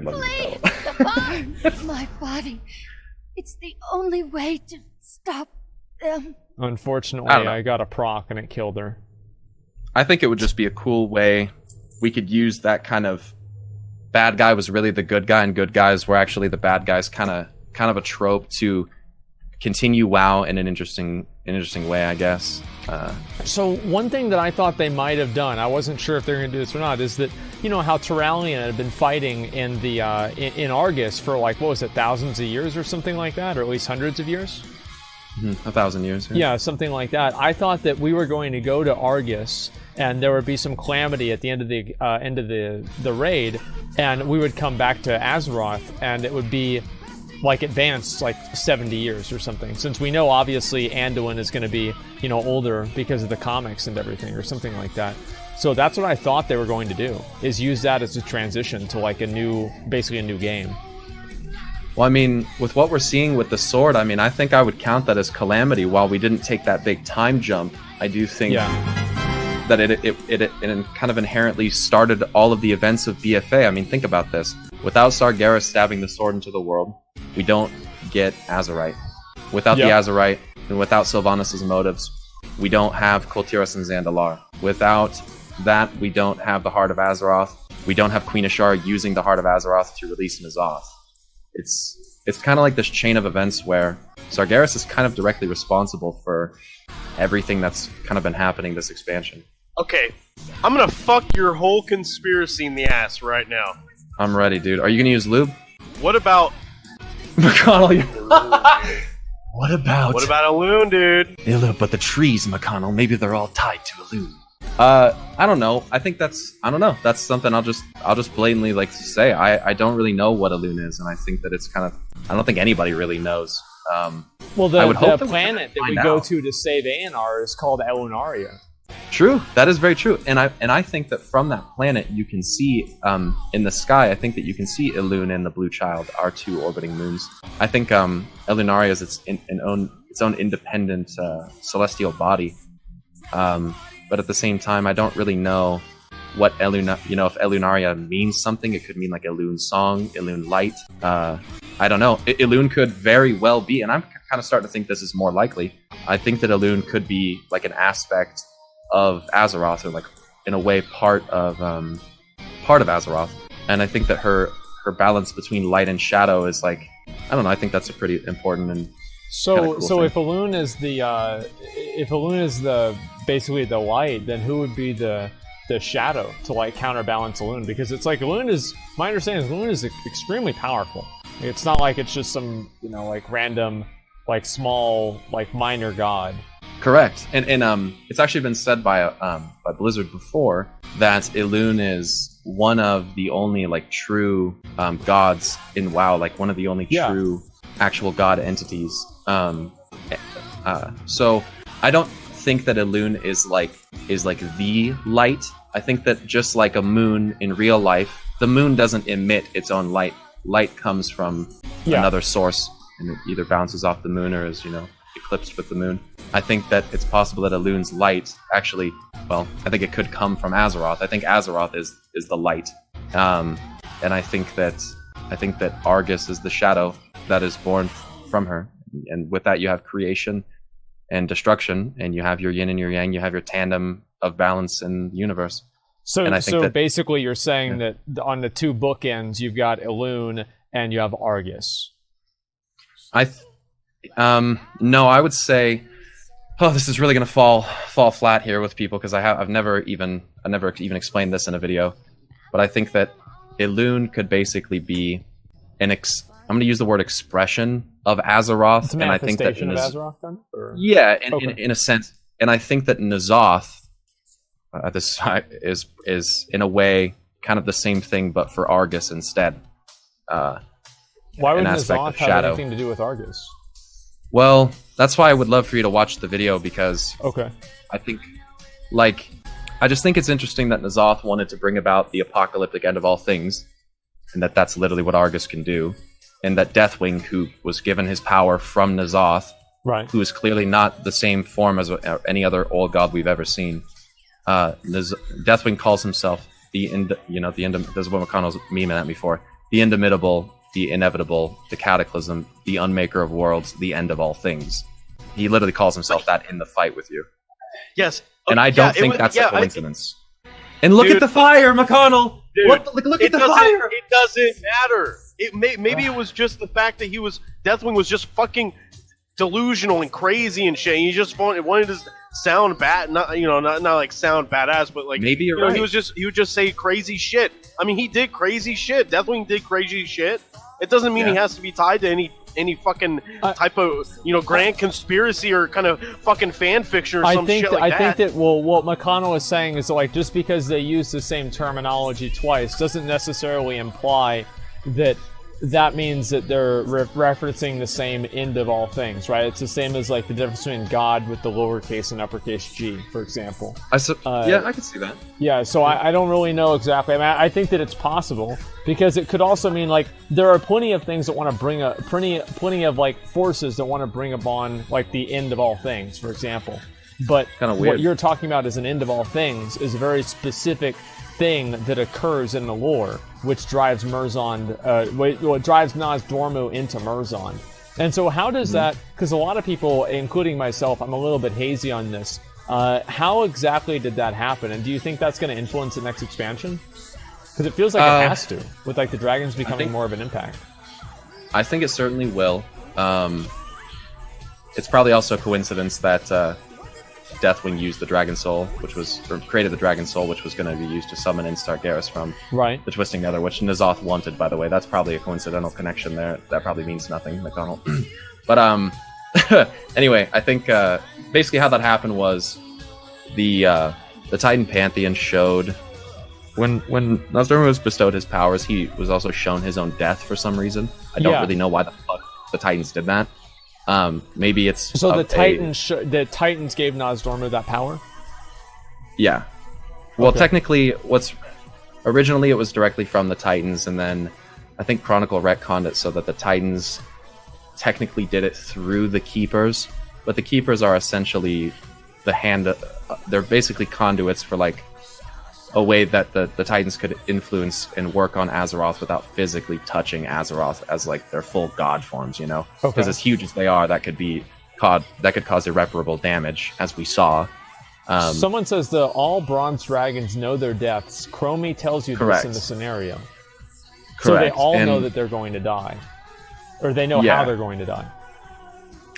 Please, my body. It's the only way to stop them. Unfortunately, I got a proc and it killed her. I think it would just be a cool way we could use that kind of bad guy was really the good guy and good guys were actually the bad guys kind of a trope to continue WoW in an interesting way, I guess. So one thing that I thought they might have done, I wasn't sure if they're going to do this or not, is that how Turallion had been fighting in the in Argus for like, what was it, thousands of years or something like that, or at least hundreds of years? 1,000 years. Yeah, something like that. I thought that we were going to go to Argus, and there would be some calamity at the end of the raid, and we would come back to Azeroth, and it would be like advanced like 70 years or something. Since we know obviously Anduin is going to be older because of the comics and everything, or something like that. So that's what I thought they were going to do, is use that as a transition to like basically a new game. Well, I mean, with what we're seeing with the sword, I mean, I think I would count that as calamity. While we didn't take that big time jump, I do think that it kind of inherently started all of the events of BFA. I mean, think about this. Without Sargeras stabbing the sword into the world, we don't get Azerite. Without the Azerite, and without Sylvanas' motives, we don't have Koltiras and Zandalar. Without that, we don't have the Heart of Azeroth. We don't have Queen Ashara using the Heart of Azeroth to release N'Zoth. It's kind of like this chain of events where Sargeras is kind of directly responsible for everything that's kind of been happening this expansion. Okay, I'm gonna fuck your whole conspiracy in the ass right now. I'm ready, dude. Are you gonna use lube? What about Mcconnell? What about a loon, dude? But the trees, Mcconnell, maybe they're all tied to a loon. I don't know. I think that's something I'll just blatantly like to say. I don't really know what a loon is, and I think that it's kind of, I don't think anybody really knows. Well, the planet that we go to save Aenar is called Elunaria. True, that is very true, and I think that from that planet you can see in the sky. I think that you can see Elune and the Blue Child, our two orbiting moons. I think Elunaria is its own independent celestial body, but at the same time, I don't really know what Eluna, if Elunaria means something, it could mean like Elune song, Elune light. I don't know. Elune could very well be, and I'm kind of starting to think this is more likely. I think that Elune could be like an aspect of Azeroth, or like in a way part of Azeroth. And I think that her balance between light and shadow is like, I don't know. I think that's a pretty important and so cool if Elune is basically the light, then who would be the shadow to like counterbalance Elune? Because it's like Elune is, my understanding is Elune is extremely powerful. It's not like it's just some like random like small like minor god. Correct, and it's actually been said by Blizzard before that Elune is one of the only like true gods in WoW, like one of the only true actual god entities. So I don't think that Elune is like the light. I think that just like a moon in real life, the moon doesn't emit its own light. Light comes from another source, and it either bounces off the moon or is eclipsed with the moon. I think that it's possible that Elune's light actually, well, I think it could come from Azeroth. I think Azeroth is the light, and I think that Argus is the shadow that is born from her. And with that, you have creation and destruction, and you have your yin and your yang. You have your tandem of balance in the universe. So, and I think that, basically, you're saying that on the two bookends, you've got Elune and you have Argus. No, I would say, this is really going to fall flat here with people, because I've never even explained this in a video, but I think that Elune could basically be I'm going to use the word expression of Azeroth, it's a manifestation of Azeroth, then? Or? Yeah, in a sense, and I think that N'Zoth, this is in a way kind of the same thing, but for Argus instead. Why would N'Zoth have anything to do with Argus? Well, that's why I would love for you to watch the video, because I think, I just think it's interesting that N'Zoth wanted to bring about the apocalyptic end of all things, and that's literally what Argus can do, and that Deathwing, who was given his power from N'Zoth, who is clearly not the same form as any other old god we've ever seen. Deathwing calls himself the this is what Mcconnell's memeing at me for, the Indomitable, the Inevitable, the Cataclysm, the Unmaker of Worlds, the End of all things. He literally calls himself that in the fight with you. Yes. And I don't think that's a coincidence. And look at the fire, Mcconnell! Dude, Look at the fire! It doesn't matter. Maybe it was just the fact that Deathwing was just fucking delusional and crazy and shit. He just wanted to sound bad, not like sound badass, but like maybe you're right. He would just say crazy shit. I mean, he did crazy shit. Deathwing did crazy shit. It doesn't mean he has to be tied to any fucking type of grand conspiracy or kind of fucking fan fiction or some shit like that. I think that what McConnell is saying is like, just because they use the same terminology twice doesn't necessarily imply that means that they're referencing the same end of all things, right? It's the same as like the difference between God with the lowercase and uppercase G, for example. I can see that. Yeah, so I don't really know exactly. I mean, I think that it's possible, because it could also mean like there are plenty of things that want to bring plenty of like forces that want to bring upon like the end of all things, for example. But what you're talking about as an end of all things is a very specific thing that occurs in the lore, which drives drives Nozdormu into Murzond. And so how does that, because a lot of people, including myself, I'm a little bit hazy on this, how exactly did that happen? And do you think that's going to influence the next expansion? Because it feels like it has to, with like the dragons becoming more of an impact. I think it certainly will. It's probably also a coincidence that Deathwing used the Dragon Soul, created the Dragon Soul, which was going to be used to summon in Stargaris from the Twisting Nether, which N'Zoth wanted, by the way. That's probably a coincidental connection there. That probably means nothing, McDonald. But anyway, I think basically how that happened was the Titan Pantheon showed when Nozdormu was bestowed his powers, he was also shown his own death for some reason. I don't really know why the fuck the Titans did that. Maybe it's so the Titans gave Nozdormu that power. Yeah. Well, technically, originally it was directly from the Titans, and then I think Chronicle retconned it so that the Titans technically did it through the Keepers, but the Keepers are essentially they're basically conduits for like a way that the Titans could influence and work on Azeroth without physically touching Azeroth as like their full god forms, you know? Because Okay. as huge as they are, that could cause irreparable damage, as we saw. Someone says that all bronze dragons know their deaths. Chromie tells you Correct. this in the scenario. Correct. So they all And know that they're going to die. Or they know Yeah. how they're going to die.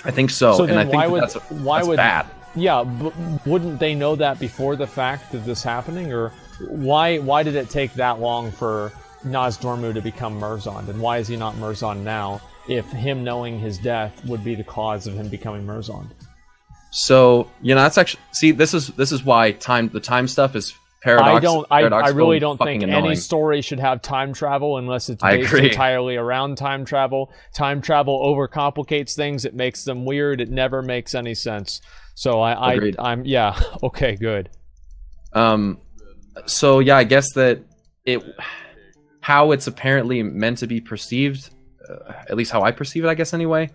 I think so. So And then I think why would- that's why would- bad. Yeah, but wouldn't they know that before the fact of this happening? Or why did it take that long for Nozdormu to become Merzond? And why is he not Merzond now if him knowing his death would be the cause of him becoming Merzond? So, that's actually... See, this is why the time stuff is I paradoxical really and don't fucking think annoying. any story should have time travel unless it's I based agree. entirely around time travel. Time travel overcomplicates things. It makes them weird. It never makes any sense. So Agreed. I'm yeah. Okay, good. So yeah, I guess that how it's apparently meant to be perceived, at least how I perceive it, I guess anyway,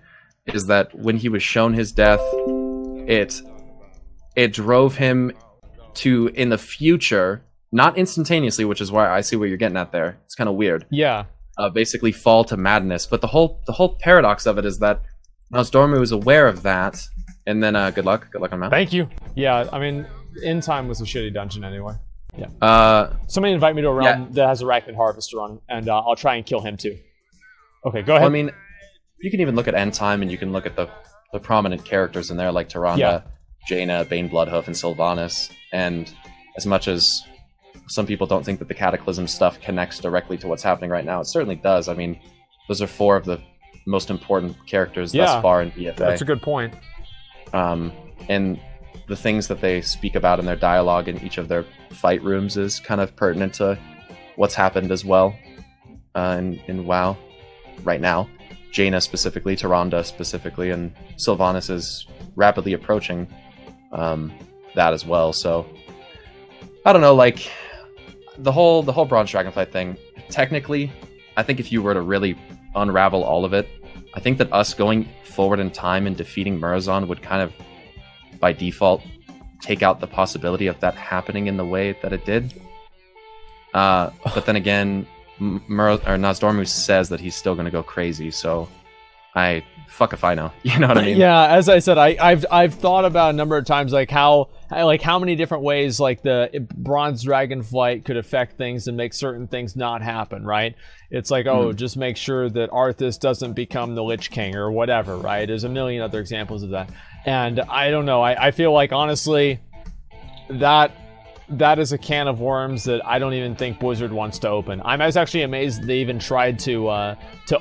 is that when he was shown his death, it drove him to, in the future, not instantaneously, which is why I see what you're getting at there. It's kind of weird. Yeah. Basically fall to madness. But the whole paradox of it is that Nozdormu is aware of that, and then good luck on that. Thank you. Yeah, I mean, End Time was a shitty dungeon anyway. Yeah. Somebody invite me to a realm that has a Arachnid Harvester on, and I'll try and kill him too. Okay, go ahead. Well, I mean, you can even look at End Time, and you can look at the prominent characters in there, like Tyrande, Jaina, Bane Bloodhoof, and Sylvanas. And as much as some people don't think that the Cataclysm stuff connects directly to what's happening right now, it certainly does. I mean, those are 4 of the most important characters thus far in BFA. That's a good point. And the things that they speak about in their dialogue in each of their fight rooms is kind of pertinent to what's happened as well in WoW right now. Jaina specifically, Tyrande specifically, and Sylvanas is rapidly approaching that as well. So I don't know, like the whole Bronze Dragonflight thing. Technically, I think if you were to really unravel all of it, I think that us going forward in time and defeating Merzon would kind of, by default, take out the possibility of that happening in the way that it did. But then again, Nozdormu says that he's still going to go crazy, so fuck if I know. You know what I mean? Yeah, as I said, I've thought about a number of times how many different ways like the Bronze Dragonflight could affect things and make certain things not happen, right? It's like, just make sure that Arthas doesn't become the Lich King or whatever, right? There's a million other examples of that. And I don't know, I feel like honestly that is a can of worms that I don't even think Blizzard wants to open. I was actually amazed they even tried to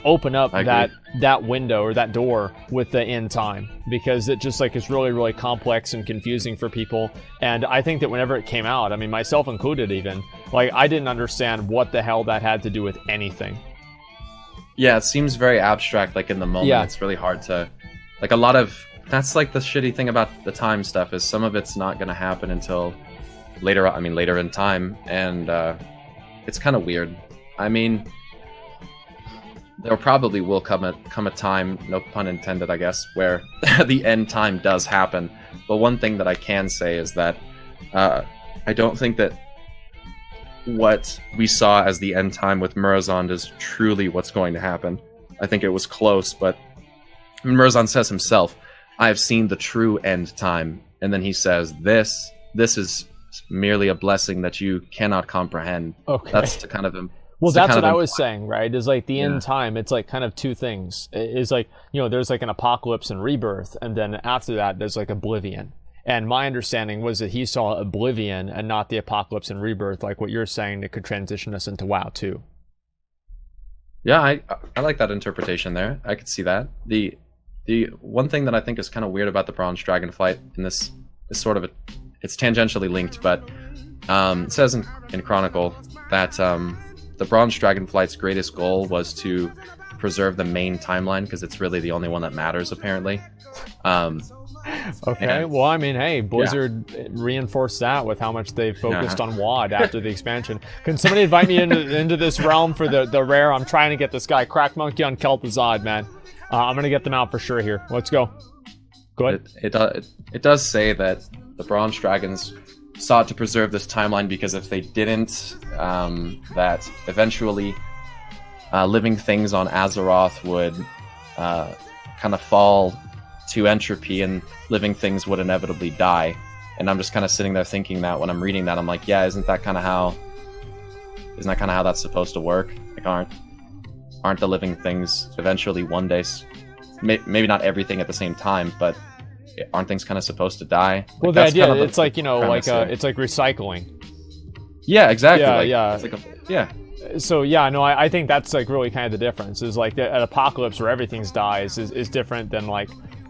open up that window or that door with the End Time, because it just like is really, really complex and confusing for people. And I think that whenever it came out, I mean, myself included even, like I didn't understand what the hell that had to do with anything. Yeah, it seems very abstract, like in the moment. It's really hard to, like a lot of, that's like the shitty thing about the time stuff is some of it's not going to happen until later in time, and it's kind of weird. I mean, there probably will come a time, no pun intended, I guess, where the end time does happen. But one thing that I can say is that I don't think that what we saw as the end time with Merzond is truly what's going to happen. I think it was close, but Merzond says himself, "I have seen the true end time," and then he says, "This is merely a blessing that you cannot comprehend." Okay. That's to kind of well, that's what I was saying, right? Is like the end time, it's like kind of two things. It's like, there's like an apocalypse and rebirth, and then after that, there's like oblivion. And my understanding was that he saw oblivion and not the apocalypse and rebirth, like what you're saying, that could transition us into WoW too. Yeah, I like that interpretation there. I could see that. The one thing that I think is kind of weird about the Bronze Dragonflight, and this is sort of it's tangentially linked, but it says in Chronicle that the Bronze Dragonflight's greatest goal was to preserve the main timeline, because it's really the only one that matters, apparently. Okay, well, I mean, hey, Blizzard reinforced that with how much they focused on WoD after the expansion. Can somebody invite me into this realm for the rare? I'm trying to get this guy, Crack Monkey on Kel'Thuzad, man. I'm going to get them out for sure here. Let's go. Go ahead. It does say that the Bronze Dragons sought to preserve this timeline because if they didn't, that eventually living things on Azeroth would kind of fall to entropy, and living things would inevitably die. And I'm just kind of sitting there thinking that when I'm reading that, I'm like, yeah, isn't that kind of how that's supposed to work? Like, aren't the living things eventually one day, maybe not everything at the same time, but aren't things kind of supposed to die? Well, Like, the idea, kind of it's like, you know, like premise here. it's like recycling. Yeah, exactly. Yeah, like, yeah. It's like yeah. So yeah, no, I think that's like really kind of the difference. Is like an apocalypse where everything's dies is different than like,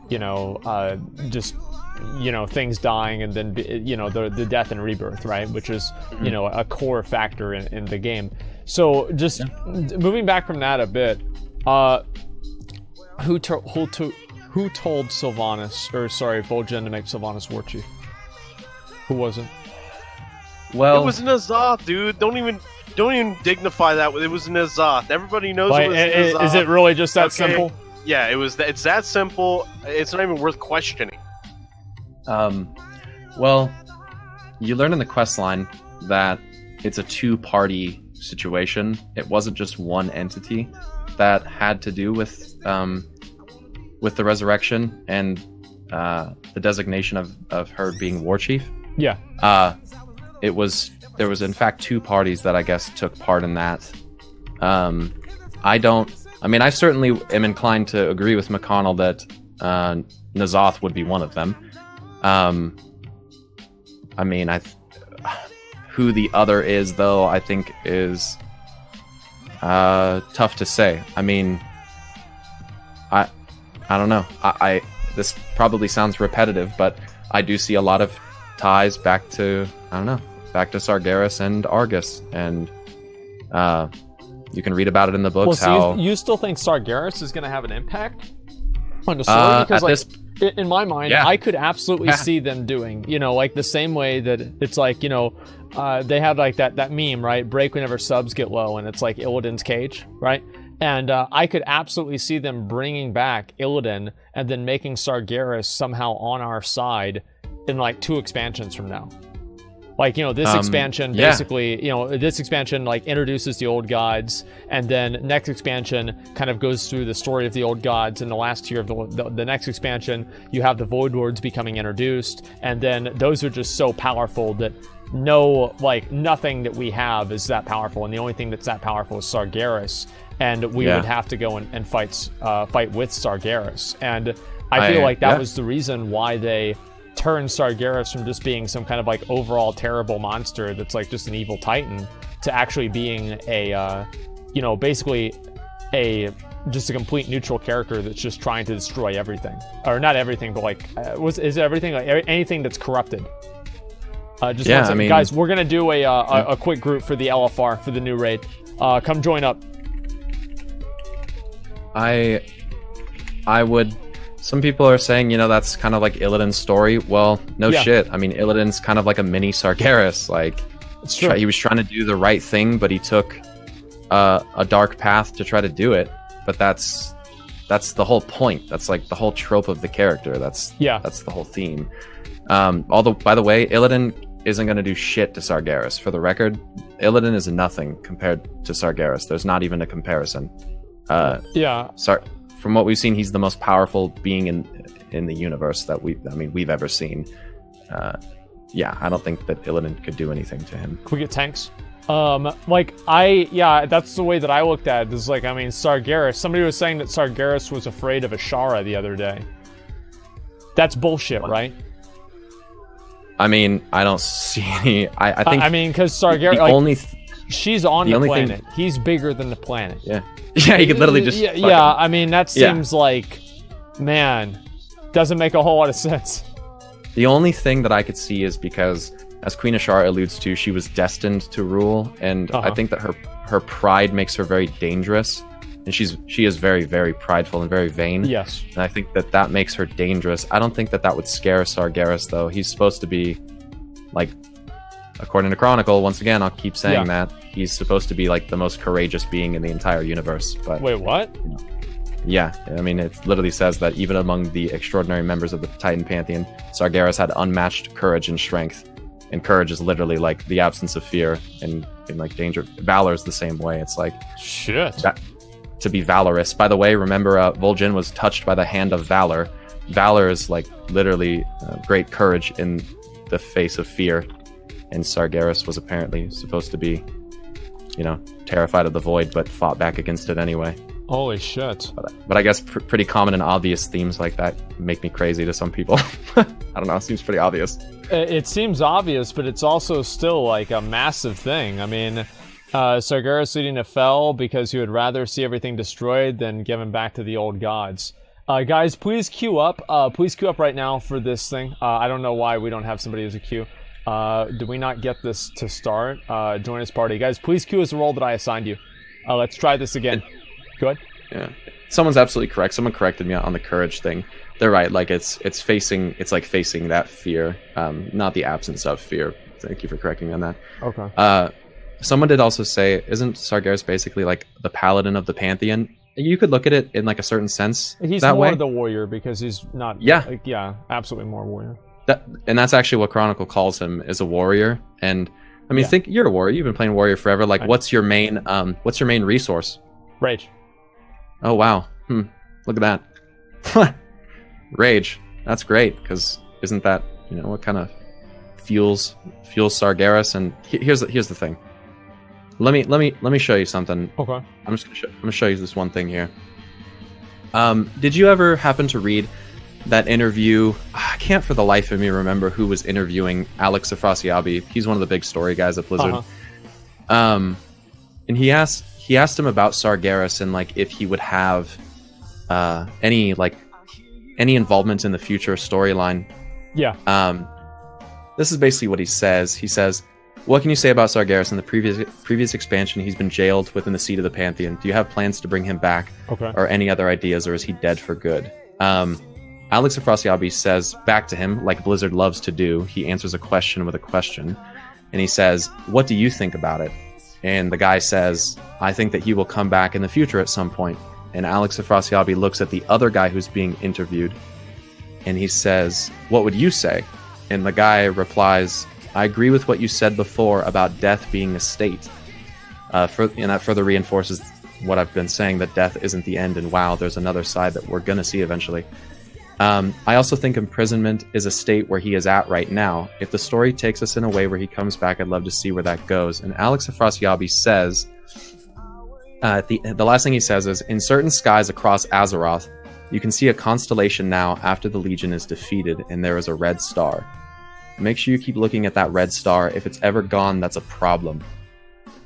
you know, just, you know, things dying and then, you know, the death and rebirth, right? Which is, you know, a core factor in the game. So just moving back from that a bit, who told Sylvanas, or sorry, Vol'jin to make Sylvanas war chief? Who wasn't? Well, It was N'Zoth, dude. Don't even dignify that. It was N'Zoth. Everybody knows Like, it was N'Zoth. is it really just that Okay. simple? Yeah, it's that simple. It's not even worth questioning. well, you learn in the quest line that it's a two-party situation. It wasn't just one entity that had to do with the resurrection and the designation of her being war chief. Yeah. There was in fact two parties that I guess took part in that. I certainly am inclined to agree with Mcconnell that N'Zoth would be one of them. Who the other is, though, I think is tough to say. I mean, I don't know. This probably sounds repetitive, but I do see a lot of ties back to Sargeras and Argus, and you can read about it in the books. Well, so you still think Sargeras is going to have an impact on the story? Because like, in my mind, yeah. I could absolutely see them doing, you know, like the same way that it's like, you know, they have like that meme, right? Break whenever subs get low, and it's like Illidan's cage, right? And I could absolutely see them bringing back Illidan and then making Sargeras somehow on our side in like 2 expansions from now. Like, you know, this expansion basically, you know, this expansion like introduces the old gods, and then next expansion kind of goes through the story of the old gods. In the last tier of the next expansion, you have the Void Lords becoming introduced, and then those are just so powerful that nothing that we have is that powerful, and the only thing that's that powerful is Sargeras, and we would have to go and fight with Sargeras. And I feel like that was the reason why they turn Sargeras from just being some kind of like overall terrible monster that's like just an evil titan to actually being a you know, basically just a complete neutral character that's just trying to destroy everything, or not everything, but like is everything, like anything that's corrupted. Guys, we're gonna do a quick group for the LFR for the new raid. Come join up. I would. Some people are saying, you know, that's kind of like Illidan's story. Well, no shit. I mean, Illidan's kind of like a mini Sargeras. Like, It's true. he was trying to do the right thing, but he took a dark path to try to do it. But that's the whole point. That's like the whole trope of the character. That's the whole theme. Although, by the way, Illidan isn't going to do shit to Sargeras. For the record, Illidan is nothing compared to Sargeras. There's not even a comparison. From what we've seen, he's the most powerful being in the universe that we've ever seen. I don't think that Illidan could do anything to him. Can we get tanks? That's the way that I looked at it. Is like, I mean, Sargeras. Somebody was saying that Sargeras was afraid of Ashara the other day. That's bullshit, right? I mean, I don't see any. I think. I mean, because Sargeras, she's on the planet. He's bigger than the planet. Yeah. Yeah, he could literally just. I mean, that seems like, man, doesn't make a whole lot of sense. The only thing that I could see is because, as Queen Ashara alludes to, she was destined to rule, and I think that her pride makes her very dangerous, and she is very, very prideful and very vain. Yes, and I think that makes her dangerous. I don't think that would scare Sargeras, though. He's supposed to be, like, according to Chronicle, once again, I'll keep saying that, he's supposed to be like the most courageous being in the entire universe. But wait, what? You know, yeah, I mean, it literally says that even among the extraordinary members of the Titan Pantheon, Sargeras had unmatched courage and strength, And courage is literally like the absence of fear and like danger. Valor is the same way. It's like Shit. to be valorous. By the way, remember Vol'jin was touched by the hand of valor. Valor is like literally great courage in the face of fear. And Sargeras was apparently supposed to be, terrified of the void, but fought back against it anyway. Holy shit. But I guess pretty common and obvious themes like that make me crazy to some people. I don't know. It seems pretty obvious. It seems obvious, but it's also still like a massive thing. I mean, Sargeras leading to Fel because he would rather see everything destroyed than given back to the old gods. Guys, please queue up. Please queue up right now for this thing. I don't know why we don't have somebody as a queue. Did we not get this to start? Join us party. Guys, please queue as the role that I assigned you. Let's try this again. Go ahead. Yeah. Someone's absolutely correct. Someone corrected me on the courage thing. They're right. Like it's facing that fear, not the absence of fear. Thank you for correcting me on that. Okay. Someone did also say, isn't Sargeras basically like the paladin of the pantheon? You could look at it in like a certain sense. He's that more way. the warrior because he's not. Yeah. Yeah. Absolutely more warrior. And that's actually what Chronicle calls him, is a warrior. And I mean, think you're a warrior. You've been playing warrior forever. Like, what's your main resource? Rage. Oh wow. Look at that. Rage. That's great, because isn't that what kind of fuels Sargeras? And here's the thing. Let me show you something. Okay. I'm gonna show you this one thing here. Did you ever happen to read that interview? I can't for the life of me remember who was interviewing Alex Afrasiabi. He's one of the big story guys at Blizzard. And he asked him about Sargeras and like if he would have any involvement in the future storyline. Yeah. This is basically what he says. He says, "What can you say about Sargeras? In the previous expansion, he's been jailed within the seat of the Pantheon. Do you have plans to bring him back, or any other ideas, or is he dead for good?" Alex Afrasiabi says back to him, like Blizzard loves to do. He answers a question with a question, and he says, "What do you think about it?" And the guy says, "I think that he will come back in the future at some point." And Alex Afrasiabi looks at the other guy who's being interviewed, and he says, "What would you say?" And the guy replies, "I agree with what you said before about death being a state." And that further reinforces what I've been saying, that death isn't the end, and wow, there's another side that we're going to see eventually. I also think imprisonment is a state where he is at right now. If the story takes us in a way where he comes back, I'd love to see where that goes. And Alex Afrasiabi says, the last thing he says is, "In certain skies across Azeroth, you can see a constellation now after the Legion is defeated, and there is a red star. Make sure you keep looking at that red star. If it's ever gone, that's a problem."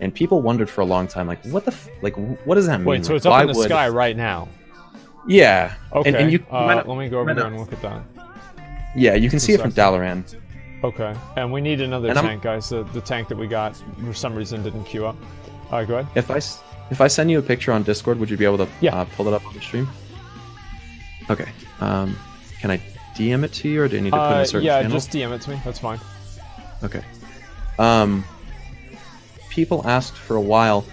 And people wondered for a long time, like, what does that mean? Wait, so it's up in the sky right now? Yeah. Okay. And you let me go over there and look at that. Yeah, you can see it from Dalaran. Okay. And we need another tank, guys. The tank that we got, for some reason, didn't queue up. All right, go ahead. If I send you a picture on Discord, would you be able to pull it up on the stream? Okay. Can I DM it to you, or do you need to put in a certain channel? Just DM it to me. That's fine. Okay. People asked for a while,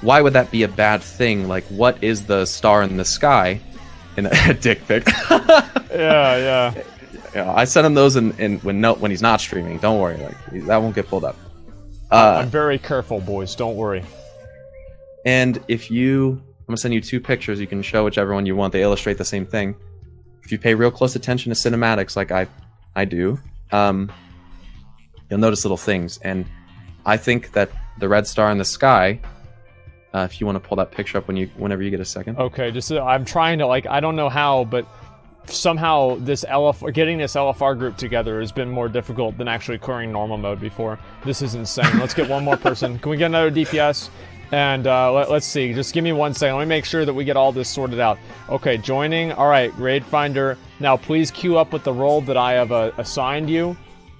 why would that be a bad thing? Like, what is the star in the sky? In a dick pic. Yeah. I sent him those when he's not streaming. Don't worry, that won't get pulled up. I'm very careful, boys. Don't worry. And I'm gonna send you 2 pictures. You can show whichever one you want. They illustrate the same thing. If you pay real close attention to cinematics, like I do, you'll notice little things. And I think that the red star in the sky. If you want to pull that picture up whenever you get a second. Okay, I'm trying to I don't know how, but somehow getting this LFR group together has been more difficult than actually clearing normal mode before. This is insane. Let's get one more person. Can we get another DPS? And let's see. Just give me 1 second. Let me make sure that we get all this sorted out. Okay, joining. All right, Raid Finder. Now, please queue up with the role that I have assigned you.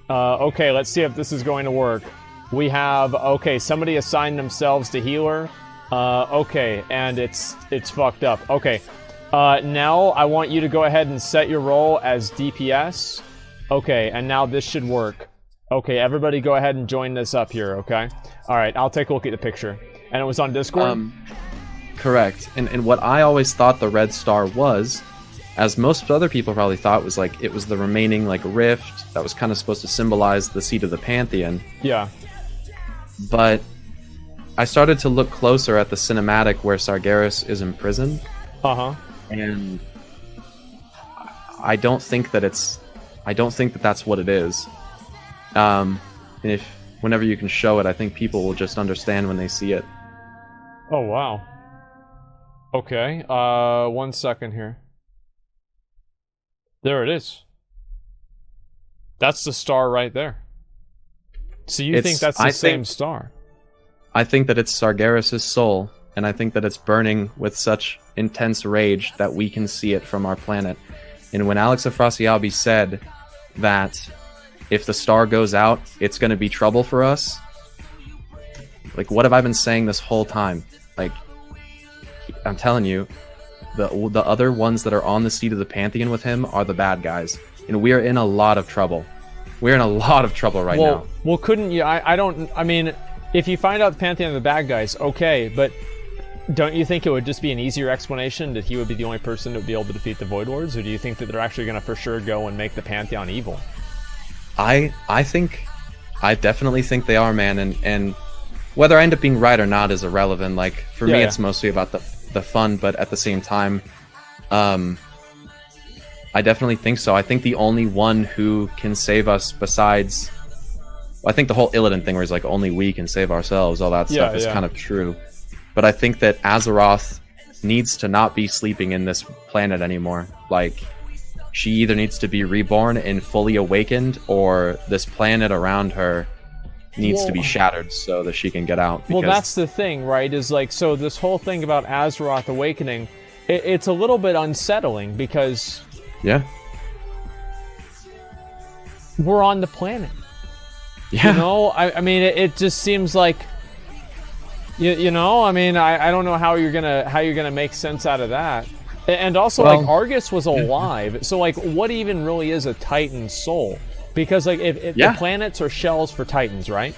Okay, let's see if this is going to work. We have, somebody assigned themselves to healer. Okay, and it's fucked up. Okay, now I want you to go ahead and set your role as DPS. Okay, and now this should work. Okay, everybody go ahead and join this up here, okay? Alright, I'll take a look at the picture. And it was on Discord? Correct. And what I always thought the red star was as most other people probably thought, was like it was the remaining like rift that was kind of supposed to symbolize the seat of the Pantheon. Yeah. But I started to look closer at the cinematic where Sargeras is imprisoned. And I don't think that that's what it is. And whenever you can show it, I think people will just understand when they see it. Oh, wow. Okay, 1 second here. There it is. That's the star right there. So you think that's the same star? I think that it's Sargeras' soul, and I think that it's burning with such intense rage that we can see it from our planet. And when Alex Afrasiabi said that if the star goes out, it's going to be trouble for us, like, what have I been saying this whole time? Like, I'm telling you, the other ones that are on the seat of the Pantheon with him are the bad guys. And we are in a lot of trouble. We're in a lot of trouble right now. Well, couldn't you... I mean, if you find out the Pantheon are the bad guys, okay, but don't you think it would just be an easier explanation that he would be the only person that would be able to defeat the Void Lords? Or do you think that they're actually going to for sure go and make the Pantheon evil? I definitely think they are, man, and whether I end up being right or not is irrelevant. Like, for me, it's mostly about the fun, but at the same time, I definitely think so. I think the only one who can save us besides... I think the whole Illidan thing where it's like, only we can save ourselves, all that stuff is kind of true. But I think that Azeroth needs to not be sleeping in this planet anymore. Like, she either needs to be reborn and fully awakened, or this planet around her needs to be shattered so that she can get out. Well, that's the thing, right? Is like, so this whole thing about Azeroth awakening, it's a little bit unsettling because... Yeah. We're on the planet. Yeah. You know, I mean, it just seems like... You know, I mean, I don't know how you're gonna make sense out of that. And also, like, Argus was alive, so, like, what even really is a Titan soul? Because, like, if the planets are shells for Titans, right?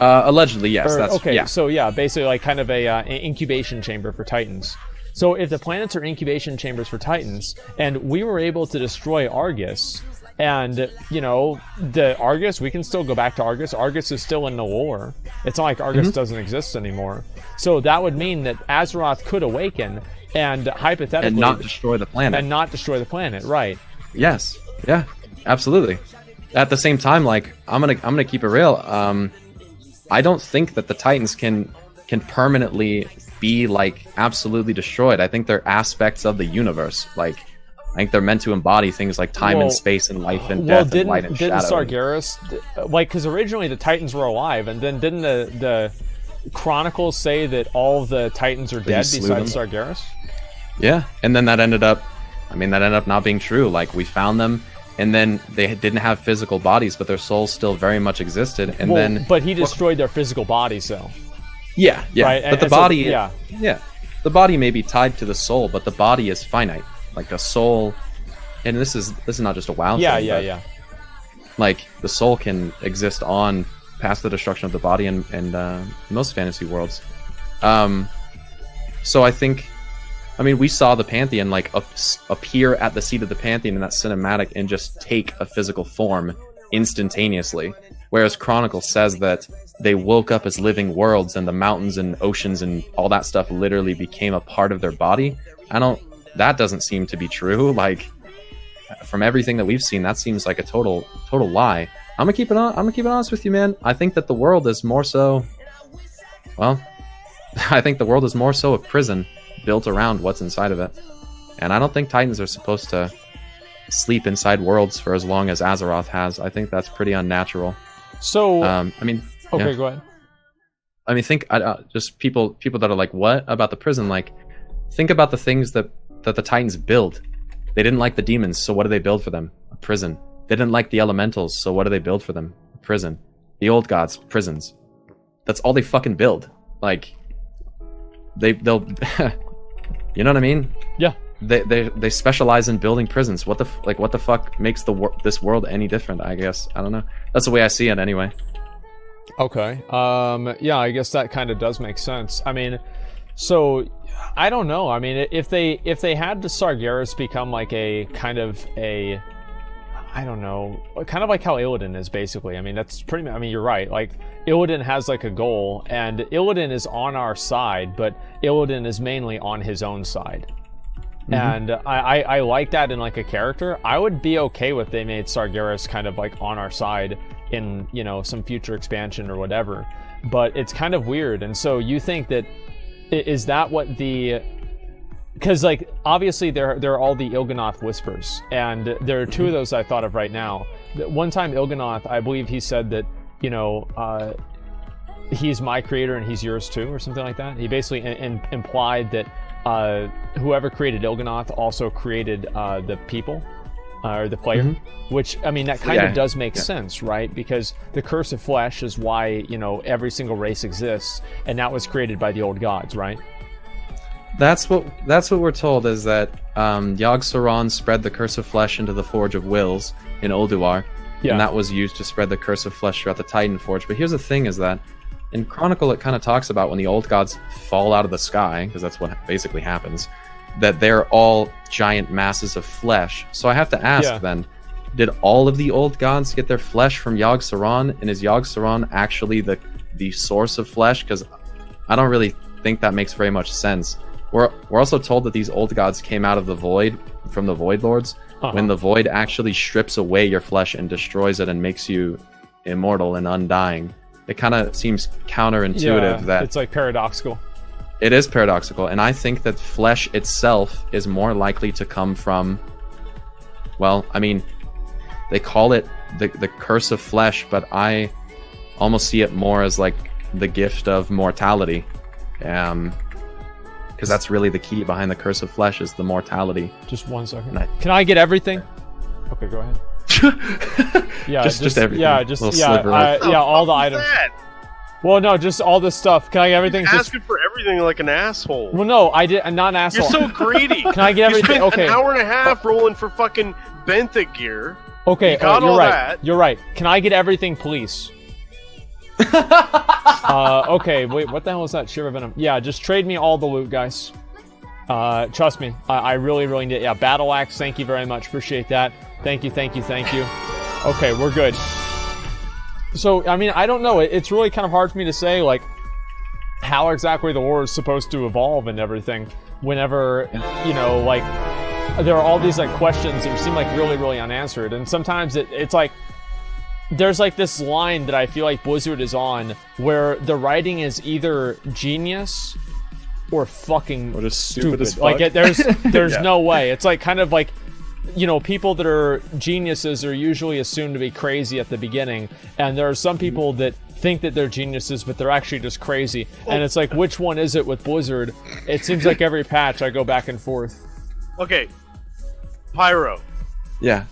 Allegedly, yes. So, yeah, basically, like, kind of an incubation chamber for Titans. So, if the planets are incubation chambers for Titans, and we were able to destroy Argus, and, you know, the Argus, we can still go back to Argus. Argus is still in the lore. It's not like Argus doesn't exist anymore. So, that would mean that Azeroth could awaken, and hypothetically... And not destroy the planet. And not destroy the planet, right. Yes. Yeah. Absolutely. At the same time, like, I'm gonna keep it real. I don't think that the Titans can permanently be, like, absolutely destroyed. I think they're aspects of the universe. Like, I think they're meant to embody things like time and space and life and death and light and shadow. Didn't Sargeras, like, because originally the Titans were alive, and then didn't the Chronicles say that all of the Titans are dead besides Sargeras? Yeah, and then that ended up not being true. Like, we found them, and then they didn't have physical bodies, but their souls still very much existed. And but he destroyed their physical bodies, though. Yeah, yeah. Right? But the body, the body may be tied to the soul, but the body is finite. Like, the soul, and this is not just a WoW thing. Yeah. Like, the soul can exist on past the destruction of the body and most fantasy worlds. So I think. I mean, we saw the Pantheon, like, appear at the seat of the Pantheon in that cinematic and just take a physical form instantaneously. Whereas Chronicle says that they woke up as living worlds and the mountains and oceans and all that stuff literally became a part of their body. That doesn't seem to be true. Like, from everything that we've seen, that seems like a total lie. I'm gonna keep it honest with you, man. I think that the world is more so... Well, I think the world is more so a prison built around what's inside of it. And I don't think Titans are supposed to sleep inside worlds for as long as Azeroth has. I think that's pretty unnatural. So, I mean... Okay, yeah. go ahead. I mean, think... just people that are like, what? About the prison? Like, think about the things that the Titans build. They didn't like the demons, so what do they build for them? A prison. They didn't like the elementals, so what do they build for them? A prison. The old gods, prisons. That's all they fucking build. Like, they'll... You know what I mean? Yeah. They specialize in building prisons. What the fuck makes this world any different? I guess I don't know. That's the way I see it, anyway. Okay. Yeah, I guess that kind of does make sense. I mean, so I don't know. I mean, if they had the Sargeras become like a kind of a, I don't know, kind of like how Illidan is basically. I mean, that's pretty. I mean, you're right. Like Illidan has like a goal, and Illidan is on our side, but Illidan is mainly on his own side. Mm-hmm. And I like that in like a character. I would be okay with they made Sargeras kind of like on our side in, you know, some future expansion or whatever. But it's kind of weird. And so you think that, is that what the, because like obviously there are all the Il'gynoth whispers, and there are two of those I thought of right now. One time Il'gynoth, I believe he said that, you know, he's my creator and he's yours too, or something like that. He basically implied that whoever created Il'gynoth also created the people, or the player, which, I mean, that kind of does make sense, right? Because the curse of flesh is why, you know, every single race exists, and that was created by the old gods, right? That's what we're told, is that Yogg-Saron spread the curse of flesh into the Forge of Wills in Ulduar, and that was used to spread the curse of flesh throughout the Titan Forge. But here's the thing, is that in Chronicle it kind of talks about when the old gods fall out of the sky, because that's what basically happens, that they're all giant masses of flesh. So I have to ask then, did all of the old gods get their flesh from Yogg-Saron, and is Yogg-Saron actually the source of flesh? Because I don't really think that makes very much sense. We're also told that these old gods came out of the void, from the Void Lords, when the void actually strips away your flesh and destroys it and makes you immortal and undying. It kind of seems counterintuitive that it's like paradoxical. It is paradoxical, and I think that flesh itself is more likely to come from, well, I mean, they call it the curse of flesh, but I almost see it more as like the gift of mortality, because that's really the key behind the curse of flesh, is the mortality. Just 1 second. Can I get everything? Okay, go ahead. just everything. All the items. Well, no, just all this stuff. Can I get everything? Asking for everything like an asshole. Well, no, I'm not an asshole. You're so greedy. Can I get everything? You spent an hour and a half rolling for fucking benthic gear. Okay, you got all right. that. You're right. Can I get everything, please? Okay, wait, what the hell is that? Sheer Venom. Yeah, just trade me all the loot, guys. Trust me, I really, really need it. Yeah, Battle Axe, thank you very much. Appreciate that. Thank you. Okay, we're good. So, I mean, I don't know. It's really kind of hard for me to say, like, how exactly the war is supposed to evolve and everything whenever, you know, like, there are all these, like, questions that seem, like, really, really unanswered. And sometimes it's like, there's, like, this line that I feel like Blizzard is on where the writing is either genius or fucking or just stupid as fuck. Like, there's no way. It's, like, kind of like, you know, people that are geniuses are usually assumed to be crazy at the beginning, and there are some people that think that they're geniuses, but they're actually just crazy. And it's like, which one is it with Blizzard? It seems like every patch I go back and forth. Okay, Pyro. Yeah.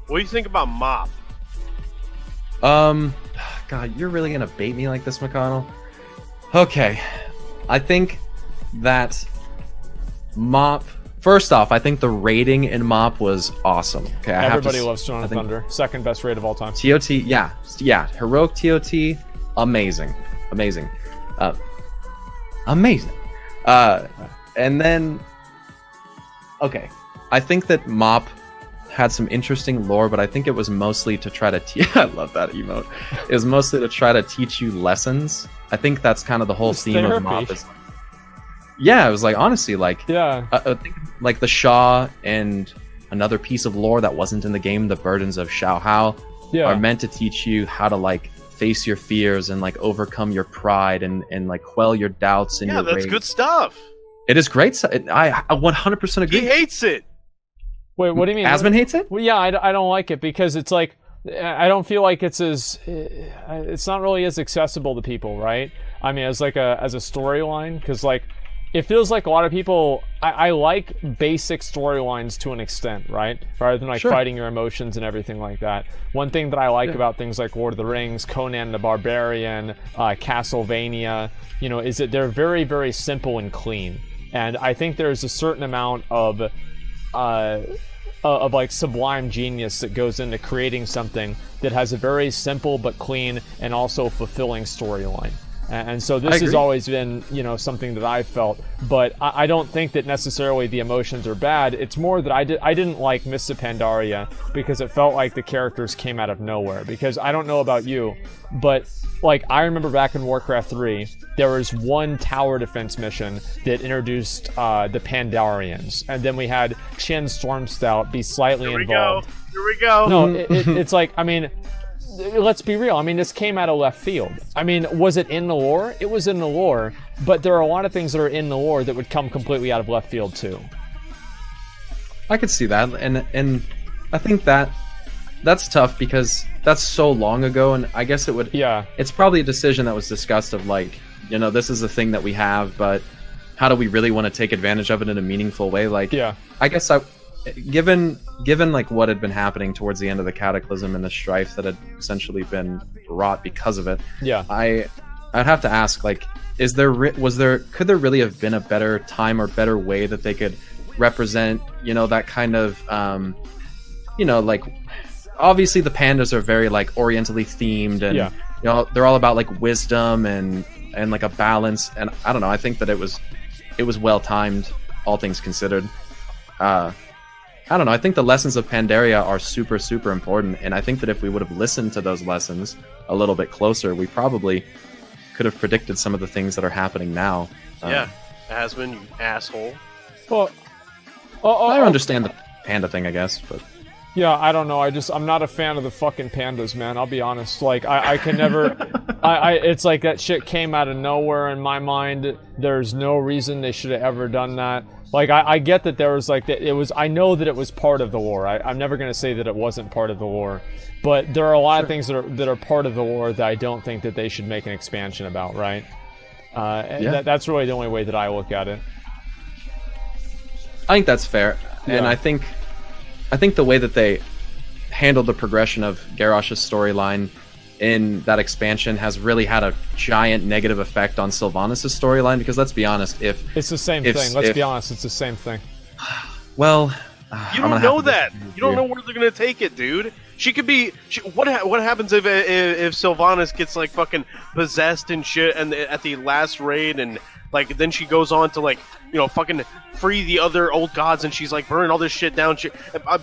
What do you think about Mop? God, you're really gonna bait me like this, McConnell? Okay, I think that Mop. First off, I think the rating in Mop was awesome. Okay, everybody loves Throne of Thunder. Second best raid of all time. TOT, yeah, heroic TOT, amazing. And then, okay, I think that Mop had some interesting lore, but I think it was mostly to try to I love that emote. It was mostly to try to teach you lessons. I think that's kind of the whole theme of Mop. Yeah, it was like, honestly, like, I think, like, the Shah and another piece of lore that wasn't in the game, the Burdens of Shao Hao, are meant to teach you how to, like, face your fears and, like, overcome your pride and like, quell your doubts and your rage. Good stuff. It is great. I 100% agree. He hates it. Wait, what do you mean? Asmon hates it? Well, yeah, I don't like it because it's like, I don't feel like it's not really as accessible to people, right? I mean, as like as a storyline, because, like, it feels like a lot of people, I like basic storylines to an extent, right? Rather than, like, fighting your emotions and everything like that. One thing that I like about things like Lord of the Rings, Conan the Barbarian, Castlevania, you know, is that they're very, very simple and clean. And I think there's a certain amount of like sublime genius that goes into creating something that has a very simple but clean and also fulfilling storyline. And so this has always been, something that I've felt. But I don't think that necessarily the emotions are bad. It's more that I didn't like Mists of Pandaria because it felt like the characters came out of nowhere. Because I don't know about you, but like I remember back in Warcraft 3, there was one tower defense mission that introduced the Pandarians. And then we had Chen Stormstout be slightly involved. Here we go. No, it's like, I mean, let's be real. I mean, this came out of left field. I mean, was it in the lore? It was in the lore, but there are a lot of things that are in the lore that would come completely out of left field too. I could see that, and I think that's tough because that's so long ago, and I guess it would. Yeah. It's probably a decision that was discussed of like, this is a thing that we have, but how do we really want to take advantage of it in a meaningful way? Like, yeah. I guess given like what had been happening towards the end of the Cataclysm and the strife that had essentially been wrought because of it, yeah, I'd have to ask, like, could there really have been a better time or better way that they could represent, that kind of, like, obviously the pandas are very like orientally themed, and they're all about like wisdom and like a balance, and I don't know, I think that it was well timed, all things considered. I don't know. I think the lessons of Pandaria are super, super important, and I think that if we would have listened to those lessons a little bit closer, we probably could have predicted some of the things that are happening now. Yeah, Asmon, you asshole. Well, I understand the panda thing, I guess, but yeah, I don't know. I'm not a fan of the fucking pandas, man. I'll be honest. Like, I can never. It's like that shit came out of nowhere in my mind. There's no reason they should have ever done that. Like, I get that there was like that. I know that it was part of the lore. I'm never gonna say that it wasn't part of the lore, but there are a lot of things that are part of the lore that I don't think that they should make an expansion about, right? That's really the only way that I look at it. I think that's fair, and I think the way that they handled the progression of Garrosh's storyline in that expansion has really had a giant negative effect on Sylvanas' storyline, because let's be honest, it's the same thing. Let's be honest, it's the same thing. Well, you don't know that. You don't know where they're gonna take it, dude. She could be. What happens if Sylvanas gets like fucking possessed and shit, and at the last raid, and like then she goes on to like fucking free the other old gods, and she's like burning all this shit down.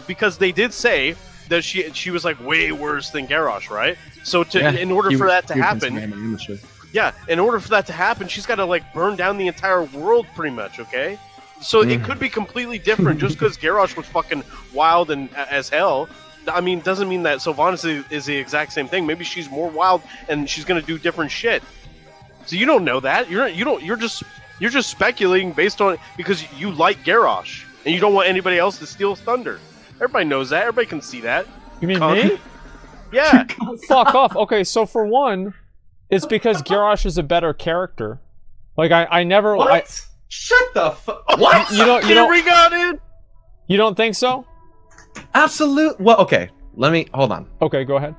Because they did say that she was like way worse than Garrosh, right? So in order for that to happen, in order for that to happen, she's got to like burn down the entire world, pretty much. Okay, so it could be completely different just because Garrosh was fucking wild and as hell. I mean, doesn't mean that Sylvanas is the exact same thing. Maybe she's more wild and she's gonna do different shit. So you don't know that. You're just speculating based on because you like Garrosh and you don't want anybody else to steal thunder. Everybody knows that. Everybody can see that. You mean me? Yeah. Fuck off. Okay, so for one, it's because Garrosh is a better character. Like I never. What? Shut the fuck. What? Here we got it. You don't think so? Absolute. Well, okay. Hold on. Okay, go ahead.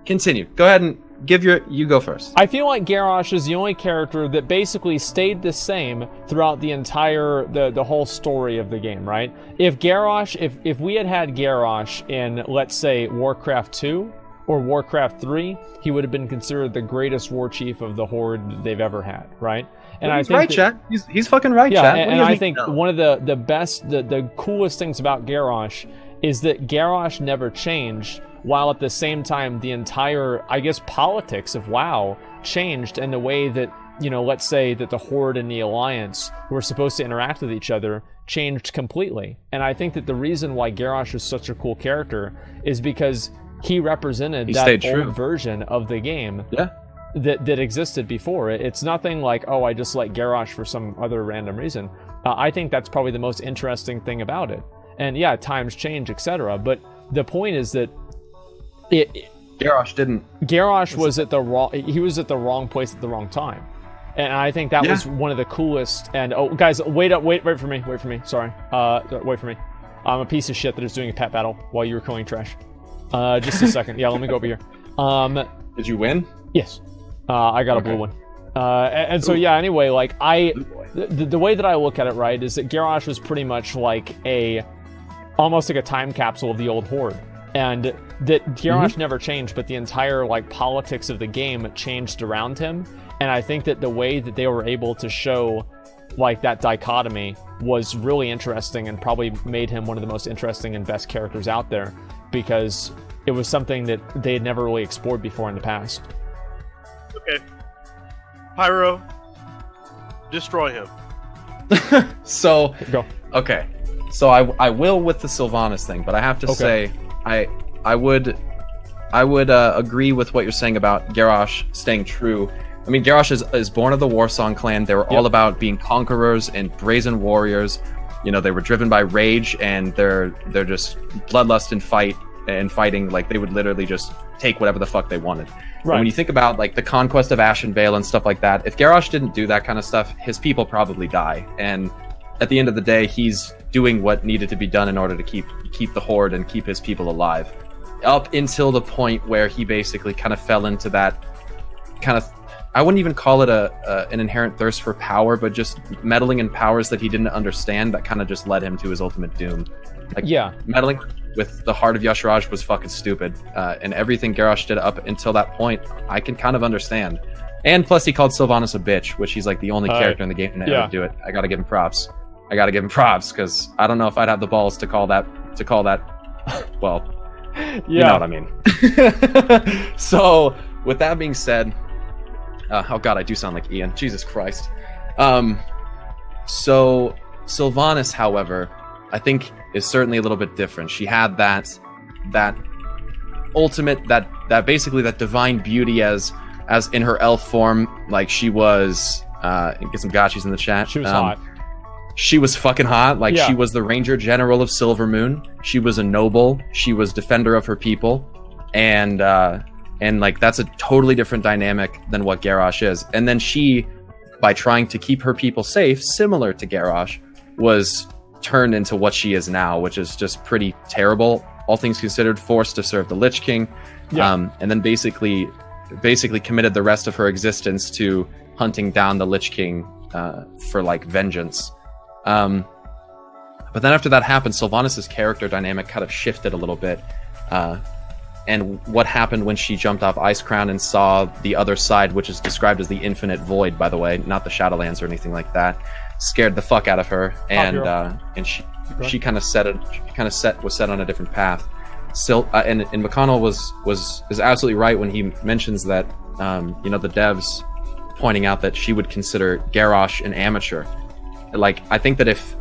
Continue. Go ahead and you go first. I feel like Garrosh is the only character that basically stayed the same throughout the entire the whole story of the game, right? If we had Garrosh in, let's say, Warcraft 2 or Warcraft 3, he would have been considered the greatest war chief of the Horde they've ever had, right? And he's right, Chad. He's fucking right, Chad. And I think one of the best, the coolest things about Garrosh is that Garrosh never changed, while at the same time the entire, I guess, politics of WoW changed in the way that, let's say that the Horde and the Alliance were supposed to interact with each other changed completely. And I think that the reason why Garrosh is such a cool character is because he represented that old version of the game that existed before. It's nothing like, oh, I just like Garrosh for some other random reason. I think that's probably the most interesting thing about it. And yeah, times change, etc. But the point is that Garrosh was at the wrong place at the wrong time. And I think that was one of the coolest. And guys, wait for me. Sorry. Wait for me. I'm a piece of shit that is doing a pet battle while you were killing trash. Just a second. Yeah, let me go over here. Did you win? Yes. I got a blue one. And so yeah, anyway, like the way that I look at it, right, is that Garrosh was pretty much like almost like a time capsule of the old Horde. and that Garrosh never changed, but the entire like politics of the game changed around him. And I think that the way that they were able to show like that dichotomy was really interesting, and probably made him one of the most interesting and best characters out there, because it was something that they had never really explored before in the past. Okay. Pyro, destroy him. So, Go. okay. So I will with the Sylvanas thing, but I have to say I would agree with what you're saying about Garrosh staying true. I mean, Garrosh is born of the Warsong clan. They were all about being conquerors and brazen warriors. You know, they were driven by rage, and they're just bloodlust and fighting. Like, they would literally just take whatever the fuck they wanted. Right. And when you think about like the conquest of Ashenvale and stuff like that, if Garrosh didn't do that kind of stuff, his people probably die. And at the end of the day, he's doing what needed to be done in order to keep the Horde and keep his people alive. Up until the point where he basically kind of fell into that kind of, I wouldn't even call it an inherent thirst for power, but just meddling in powers that he didn't understand that kind of just led him to his ultimate doom. Like, meddling with the heart of Yasharaj was fucking stupid. And everything Garrosh did up until that point, I can kind of understand. And plus he called Sylvanas a bitch, which he's like the only character in the game to ever do it. I gotta give him props. Because I don't know if I'd have the balls to call that, well, you know what I mean. So, with that being said, oh god, I do sound like Ian. Jesus Christ. So, Sylvanas, however, I think is certainly a little bit different. She had that ultimate, that basically that divine beauty as in her elf form. Like, she was, get some gotchis in the chat. She was hot. She was fucking hot. Like, she was the Ranger General of Silvermoon. She was a noble. She was defender of her people. And like, that's a totally different dynamic than what Garrosh is. And then she, by trying to keep her people safe, similar to Garrosh, was turned into what she is now, which is just pretty terrible. All things considered, forced to serve the Lich King. And then basically committed the rest of her existence to hunting down the Lich King for, like, vengeance. But then after that happened, Sylvanas' character dynamic kind of shifted a little bit. And what happened when she jumped off Icecrown and saw the other side, which is described as the Infinite Void, by the way, not the Shadowlands or anything like that, scared the fuck out of her, and she kind of was set on a different path. Still, and Mcconnell is absolutely right when he mentions that the devs pointing out that she would consider Garrosh an amateur. Like, I think that if